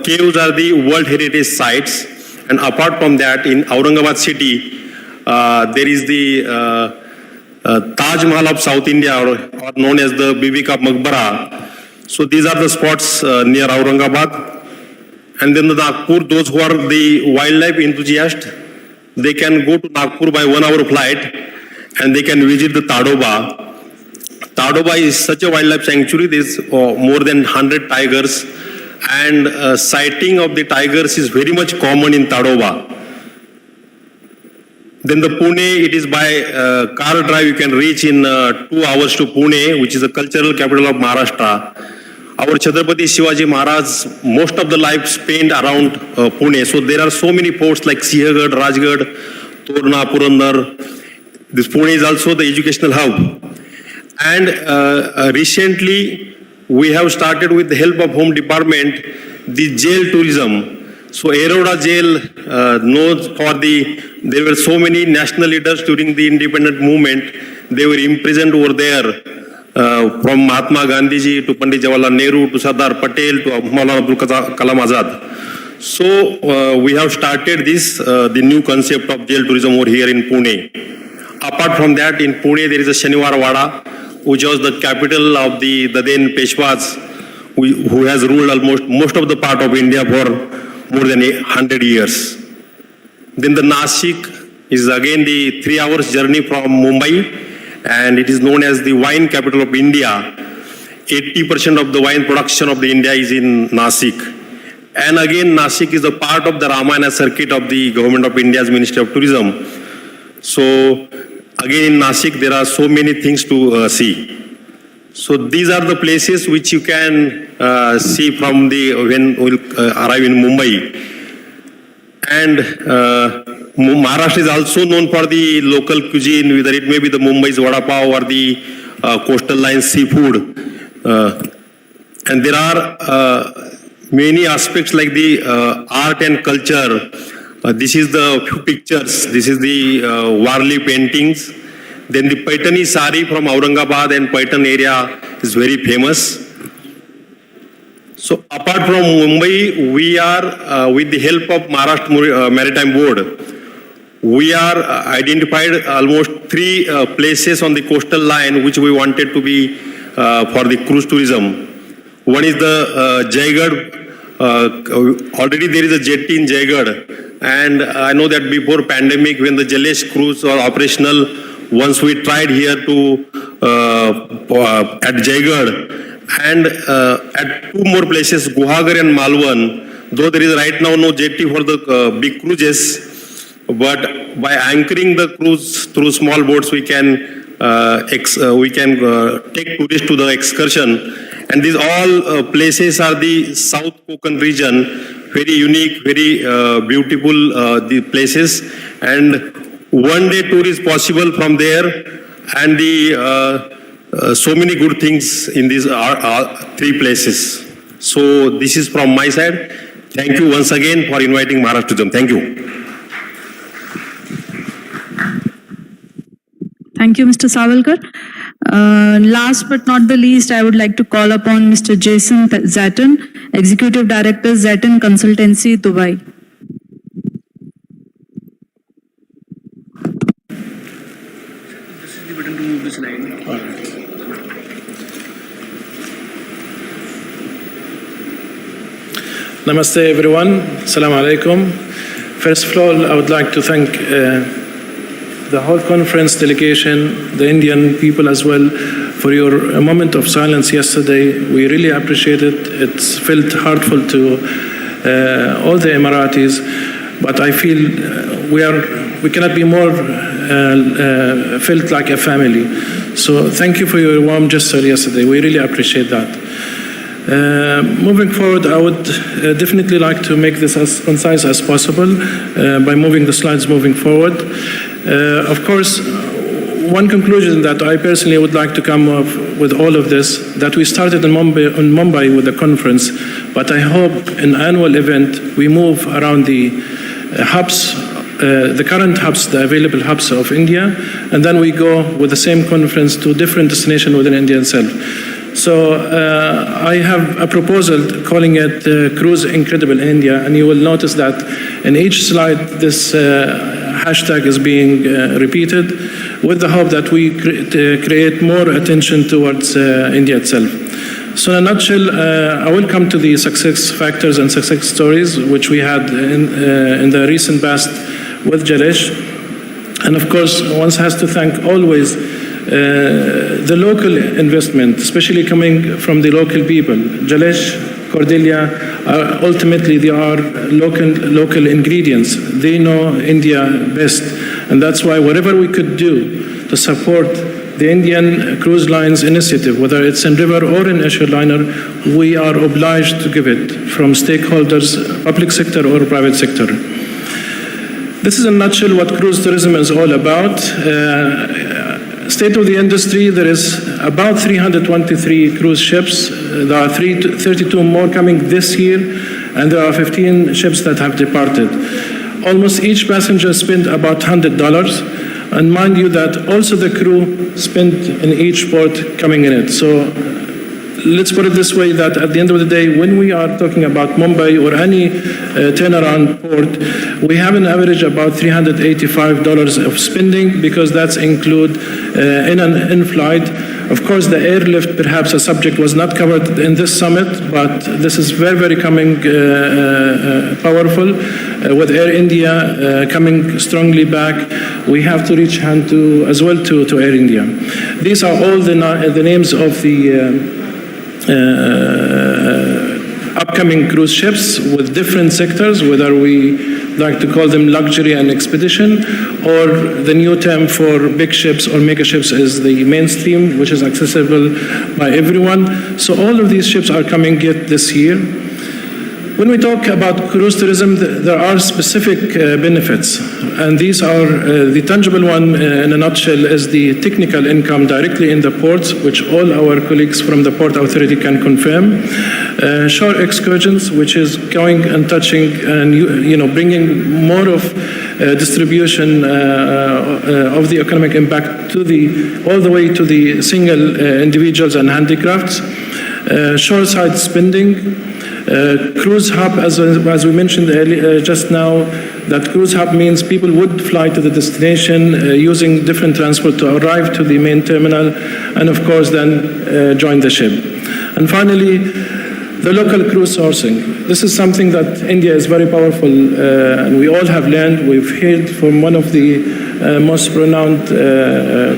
caves are the World Heritage Sites. And apart from that, in Aurangabad city, there is the Taj Mahal of South India, or known as the Bibi Ka Maqbara. So these are the spots near Aurangabad. And then the Nagpur, those who are the wildlife enthusiasts, they can go to Nagpur by 1 hour flight and they can visit the Tadoba. Tadoba is such a wildlife sanctuary. There is more than 100 tigers, and sighting of the tigers is very much common in Tadoba. Then the Pune, it is by car drive, you can reach in 2 hours to Pune, which is the cultural capital of Maharashtra. Our Chhatrapati Shivaji Maharaj, most of the life spent around Pune. So there are so many ports like Siahgad, Rajgad, Torna, Purandar. This Pune is also the educational hub. And recently, we have started with the help of Home Department the jail tourism. So Eroda jail knows there were so many national leaders during the independent movement. They were imprisoned over there, from Mahatma Gandhi ji to Pandit Jawaharlal Nehru to Sardar Patel to Maulana Abdul Kalam Azad. So we have started the new concept of jail tourism over here in Pune. Apart from that, in Pune there is a Shaniwar Wada, which was the capital of the then Peshwas, who has ruled almost most of the part of India for more than 100 years. Then the Nashik is again the 3 hours journey from Mumbai, and it is known as the wine capital of India. 80% of the wine production of the India is in Nashik. And again, Nashik is a part of the Ramayana circuit of the Government of India's Ministry of Tourism. So again, in Nashik, there are so many things to see. So these are the places which you can see from when we arrive in Mumbai. And Maharashtra is also known for the local cuisine, whether it may be the Mumbai's Vada Pav or the coastal line seafood. And there are many aspects like the art and culture. This is the few pictures. This is the Warli paintings. Then the Paitani sari from Aurangabad and Paitan area is very famous. So apart from Mumbai, we are, with the help of Maharashtra Maritime Board, we are identified almost 3 places on the coastal line which we wanted to be for the cruise tourism. One is the Jaigarh. Already there is a jetty in Jaigarh, and I know that before pandemic, when the Jalesh cruise was operational, once we tried here to at Jaigarh, and at 2 more places, Guhagar and Malwan, though there is right now no jetty for the big cruises, but by anchoring the cruise through small boats, we can take tourists to the excursion. And these all places are the South Konkan region, very unique, very beautiful the places, and one-day tour is possible from there, and so many good things in these 3 places. So this is from my side. Thank you once again for inviting Maharashtra Tourism. Thank you. Thank you, Mr. Savalkar. Last but not the least, I would like to call upon Mr. Jason Zaton, Executive Director, Zaton Consultancy, Dubai. Namaste everyone. Assalamu alaikum. First of all, I would like to thank the whole conference delegation, the Indian people as well, for your moment of silence yesterday. We really appreciate it. It's felt heartful to all the Emiratis, but I feel we cannot be more felt like a family. So thank you for your warm gesture yesterday. We really appreciate that. Moving forward, I would definitely like to make this as concise as possible by moving the slides moving forward. Of course, one conclusion that I personally would like to come up with all of this, that we started in Mumbai with the conference, but I hope in annual event we move around the hubs, the current hubs, the available hubs of India, and then we go with the same conference to different destinations within India itself. So I have a proposal calling it Cruise Incredible India, and you will notice that in each slide this hashtag is being repeated with the hope that we create more attention towards India itself. So in a nutshell, I will come to the success factors and success stories which we had in the recent past with Jalesh. And of course, one has to thank always the local investment, especially coming from the local people. Jalesh, Cordelia, ultimately they are local ingredients. They know India best, and that's why whatever we could do to support the Indian Cruise Lines initiative, whether it's in river or in air liner, we are obliged to give it from stakeholders, public sector or private sector. This is in a nutshell what cruise tourism is all about. State of the industry, there is about 323 cruise ships. There are 32 more coming this year. and there are 15 ships that have departed. Almost each passenger spent about $100, and mind you that also the crew spent in each port coming in it. So let's put it this way, that at the end of the day, when we are talking about Mumbai or any turnaround port, we have an average about $385 of spending, because that's include in and in flight. Of course, the airlift, perhaps a subject was not covered in this summit, but this is very, very coming powerful. With Air India coming strongly back, we have to reach hand to as well to Air India. These are all the names of the upcoming cruise ships with different sectors, whether we like to call them luxury and expedition, or the new term for big ships or mega ships is the mainstream, which is accessible by everyone. So all of these ships are coming yet this year. When we talk about cruise tourism, there are specific benefits, and these are the tangible one in a nutshell is the technical income directly in the ports, which all our colleagues from the Port Authority can confirm. Shore excursions, which is going and touching and bringing more of distribution of the economic impact to all the way to the single individuals and handicrafts. Shoreside spending. Cruise hub, as we mentioned earlier, just now, that cruise hub means people would fly to the destination using different transport to arrive to the main terminal, and of course then join the ship. And finally, the local cruise sourcing. This is something that India is very powerful, and we all have learned. We've heard from one of the most renowned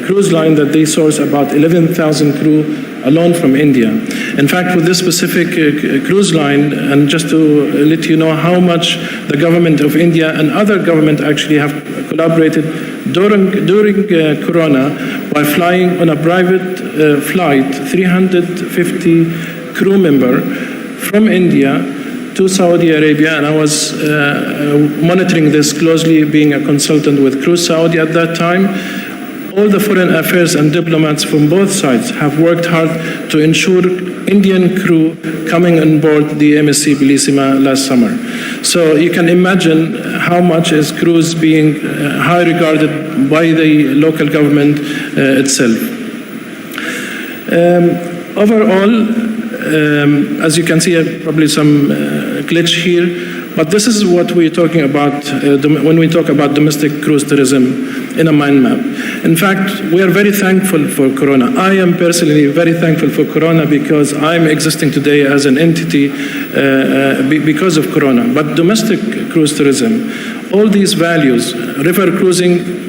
cruise line that they source about 11,000 crew alone from India. In fact, with this specific cruise line, and just to let you know how much the government of India and other government actually have collaborated during Corona by flying on a private flight, 350 crew member from India to Saudi Arabia, and I was monitoring this closely, being a consultant with Cruise Saudi at that time. All the foreign affairs and diplomats from both sides have worked hard to ensure Indian crew coming on board the MSC Bellissima last summer. So you can imagine how much is cruise being high regarded by the local government itself. Overall, as you can see, probably some glitch here, but this is what we're talking about when we talk about domestic cruise tourism in a mind map. In fact, we are very thankful for Corona. I am personally very thankful for Corona because I'm existing today as an entity because of Corona. But domestic cruise tourism, all these values, river cruising,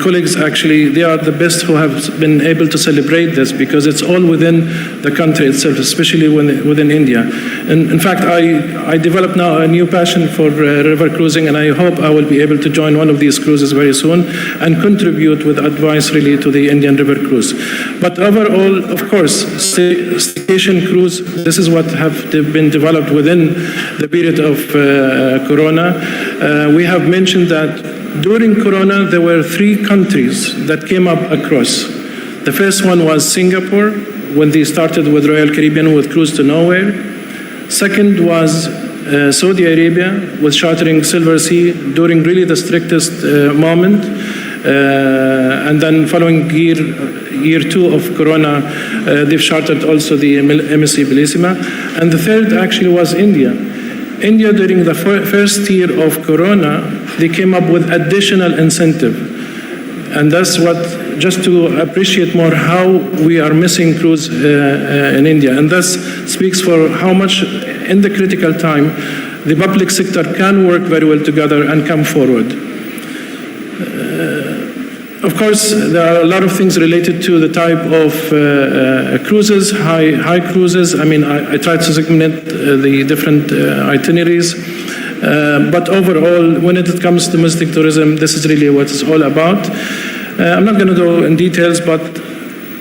colleagues actually, they are the best who have been able to celebrate this because it's all within the country itself, especially within India. And in fact, I developed now a new passion for river cruising, and I hope I will be able to join one of these cruises very soon and contribute with advice really to the Indian river cruise. But overall, of course, staycation cruise, this is what have been developed within the period of Corona. We have mentioned that during Corona, there were 3 countries that came up across. The first one was Singapore, when they started with Royal Caribbean with Cruise to Nowhere. Second was Saudi Arabia with chartering Silver Sea during really the strictest moment. And then following year 2 of Corona, they've chartered also the MSC Bellissima. And the third actually was India. India, during the first year of Corona, they came up with additional incentive. And that's what, just to appreciate more how we are missing cruise in India. And this speaks for how much, in the critical time, the public sector can work very well together and come forward. Of course, there are a lot of things related to the type of cruises, high cruises. I mean, I tried to segment the different itineraries. But overall, when it comes to domestic tourism, this is really what it's all about. I'm not going to go in details, but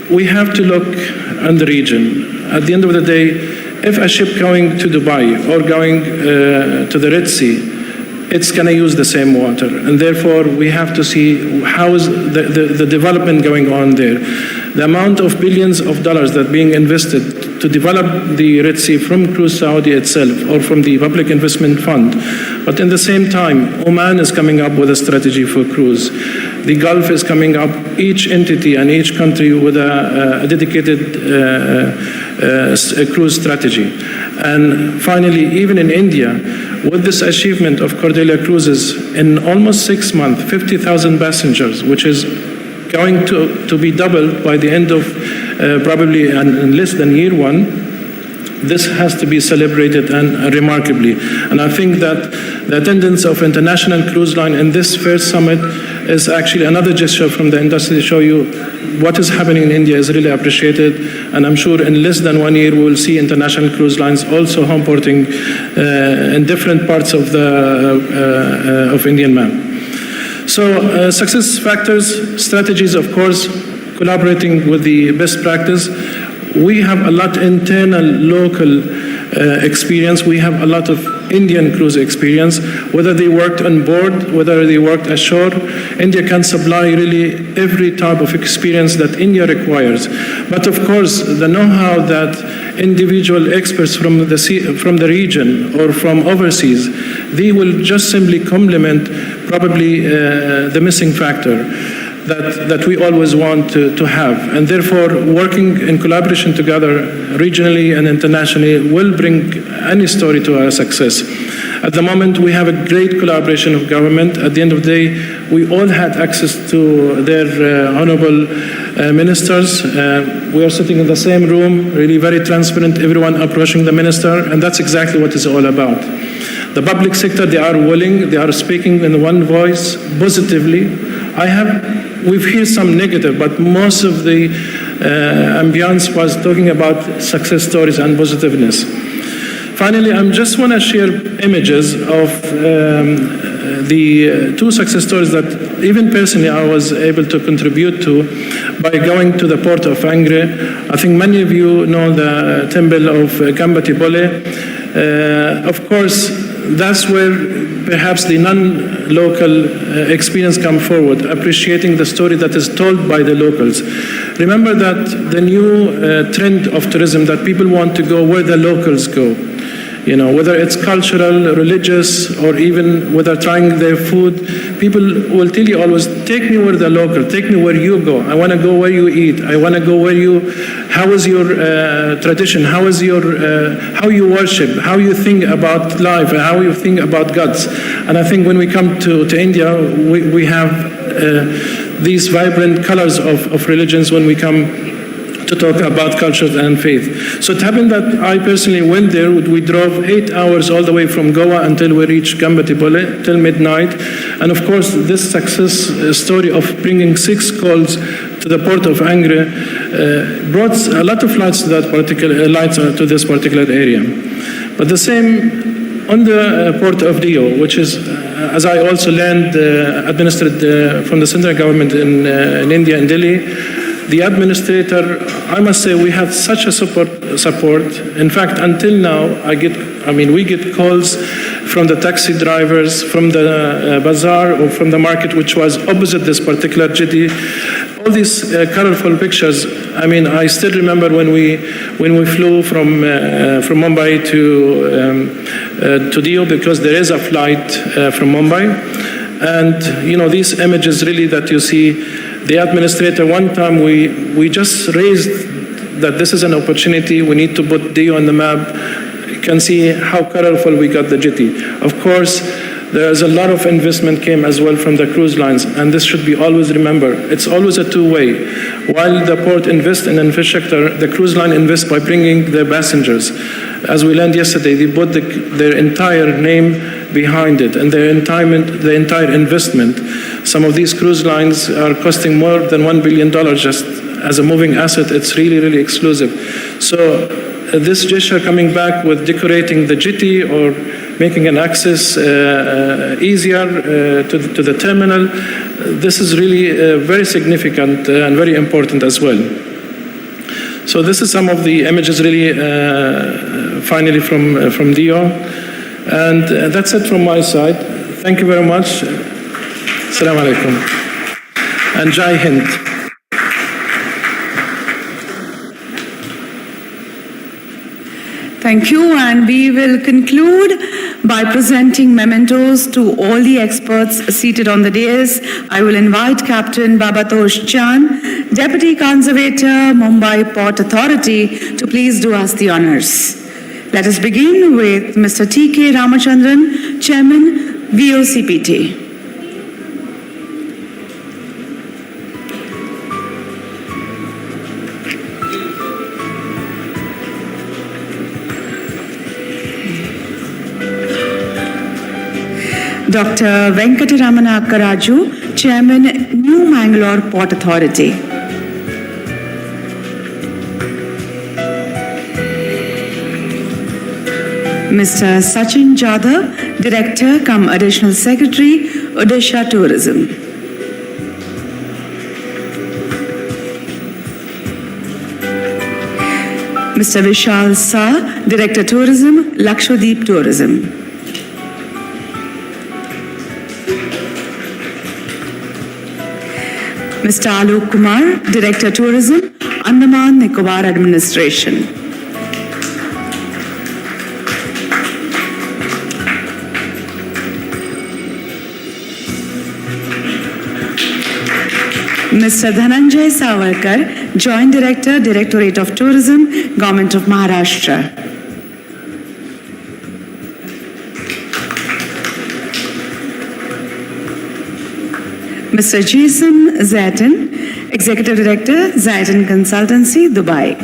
we have to look at the region. At the end of the day, if a ship going to Dubai or going to the Red Sea, it's going to use the same water. And therefore, we have to see how is the development going on there. The amount of billions of dollars that being invested to develop the Red Sea from Cruise Saudi itself or from the Public Investment Fund. But in the same time, Oman is coming up with a strategy for cruise. The Gulf is coming up, each entity and each country with a dedicated cruise strategy. And finally, even in India, with this achievement of Cordelia Cruises, in almost 6 months, 50,000 passengers, which is going to be doubled by the end of probably in less than year one. This has to be celebrated and remarkably. And I think that the attendance of International Cruise Line in this first summit is actually another gesture from the industry to show you what is happening in India is really appreciated. And I'm sure in less than 1 year we will see International Cruise Lines also homeporting in different parts of the of Indian map. So success factors, strategies, of course, collaborating with the best practice. We have a lot internal, local experience. We have a lot of Indian cruise experience, whether they worked on board, whether they worked ashore. India can supply really every type of experience that India requires. But of course, the know-how that individual experts from the region or from overseas, they will just simply complement probably the missing factor that we always want to have. And therefore, working in collaboration together regionally and internationally will bring any story to a success. At the moment, we have a great collaboration of government. At the end of the day, we all had access to their honorable ministers. We are sitting in the same room, really very transparent, everyone approaching the minister, and that's exactly what it's all about. The public sector, they are willing, they are speaking in one voice positively. We've heard some negative, but most of the ambience was talking about success stories and positiveness. Finally, I just want to share images of the two success stories that even personally I was able to contribute to by going to the port of Angre. I think many of you know the temple of Gambati Bole. Of course, that's where perhaps the non-local experience come forward, appreciating the story that is told by the locals. Remember that the new trend of tourism that people want to go where the locals go. You know, whether it's cultural, religious, or even whether trying their food, people will tell you always, take me where the local, take me where you go. I want to go where you eat. I want to go where how is your tradition? How is your, how you worship? How you think about life? How you think about gods? And I think when we come to India, we have these vibrant colors of religions when we come to talk about culture and faith. So it happened that I personally went there. We drove 8 hours all the way from Goa until we reached Gambati Bole till midnight. And of course, this success story of bringing 6 calls to the port of Angre brought a lot of lights to that particular to this particular area. But the same on the port of Dio, which is, as I also learned, administered from the central government in India, in Delhi. The administrator, I must say, we have such a support. In fact, until now, we get calls from the taxi drivers, from the bazaar or from the market, which was opposite this particular jetty. All these colorful pictures. I still remember when we flew from Mumbai to Dio, because there is a flight from Mumbai, and these images really that you see. The administrator, one time we just raised that this is an opportunity, we need to put Dio on the map. You can see how colorful we got the jetty. Of course, there's a lot of investment came as well from the cruise lines, and this should be always remembered. It's always a two-way. While the port invests in infrastructure, the cruise line invests by bringing their passengers. As we learned yesterday, they put their entire name behind it and the entire investment. Some of these cruise lines are costing more than $1 billion just as a moving asset. It's really, really exclusive. So this gesture coming back with decorating the jetty or making an access easier to the terminal, this is really very significant and very important as well. So this is some of the images really finally from Dio. And that's it from my side. Thank you very much. Assalamu alaikum. And Jai Hind. Thank you, and we will conclude by presenting mementos to all the experts seated on the dais. I will invite Captain Babatosh Chand, Deputy Conservator, Mumbai Port Authority, to please do us the honors. Let us begin with Mr. T.K. Ramachandran, Chairman, VOCPT. Dr. Venkataramana Akkaraju, Chairman, New Mangalore Port Authority. Mr. Sachin Jadhav, Director cum Additional Secretary, Odisha Tourism. Mr. Vishal Shah, Director Tourism, Lakshadweep Tourism. Mr. Alok Kumar, Director Tourism, Andaman Nicobar Administration. Mr. Dhananjay Savarkar, Joint Director, Directorate of Tourism, Government of Maharashtra. Mr. Jason Zaitan, Executive Director, Zaitan Consultancy, Dubai.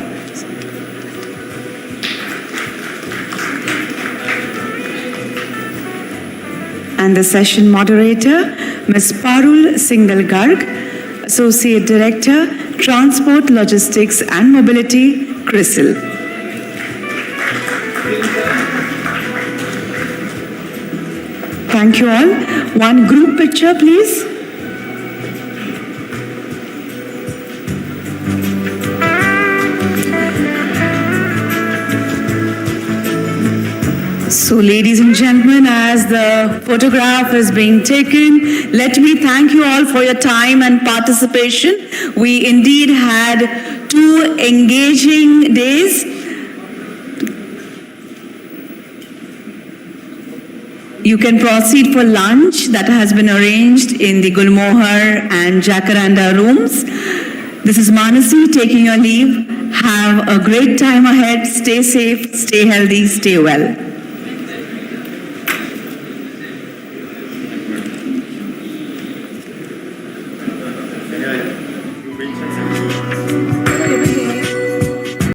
And the session moderator, Ms. Parul Singal Garg, Associate Director, Transport, Logistics and Mobility, CRISIL. Thank you all. One group picture, please. So, ladies and gentlemen, as the photograph is being taken, let me thank you all for your time and participation. We indeed had 2 engaging days. You can proceed for lunch that has been arranged in the Gulmohar and Jacaranda rooms. This is Manasi taking your leave. Have a great time ahead. Stay safe, stay healthy, stay well.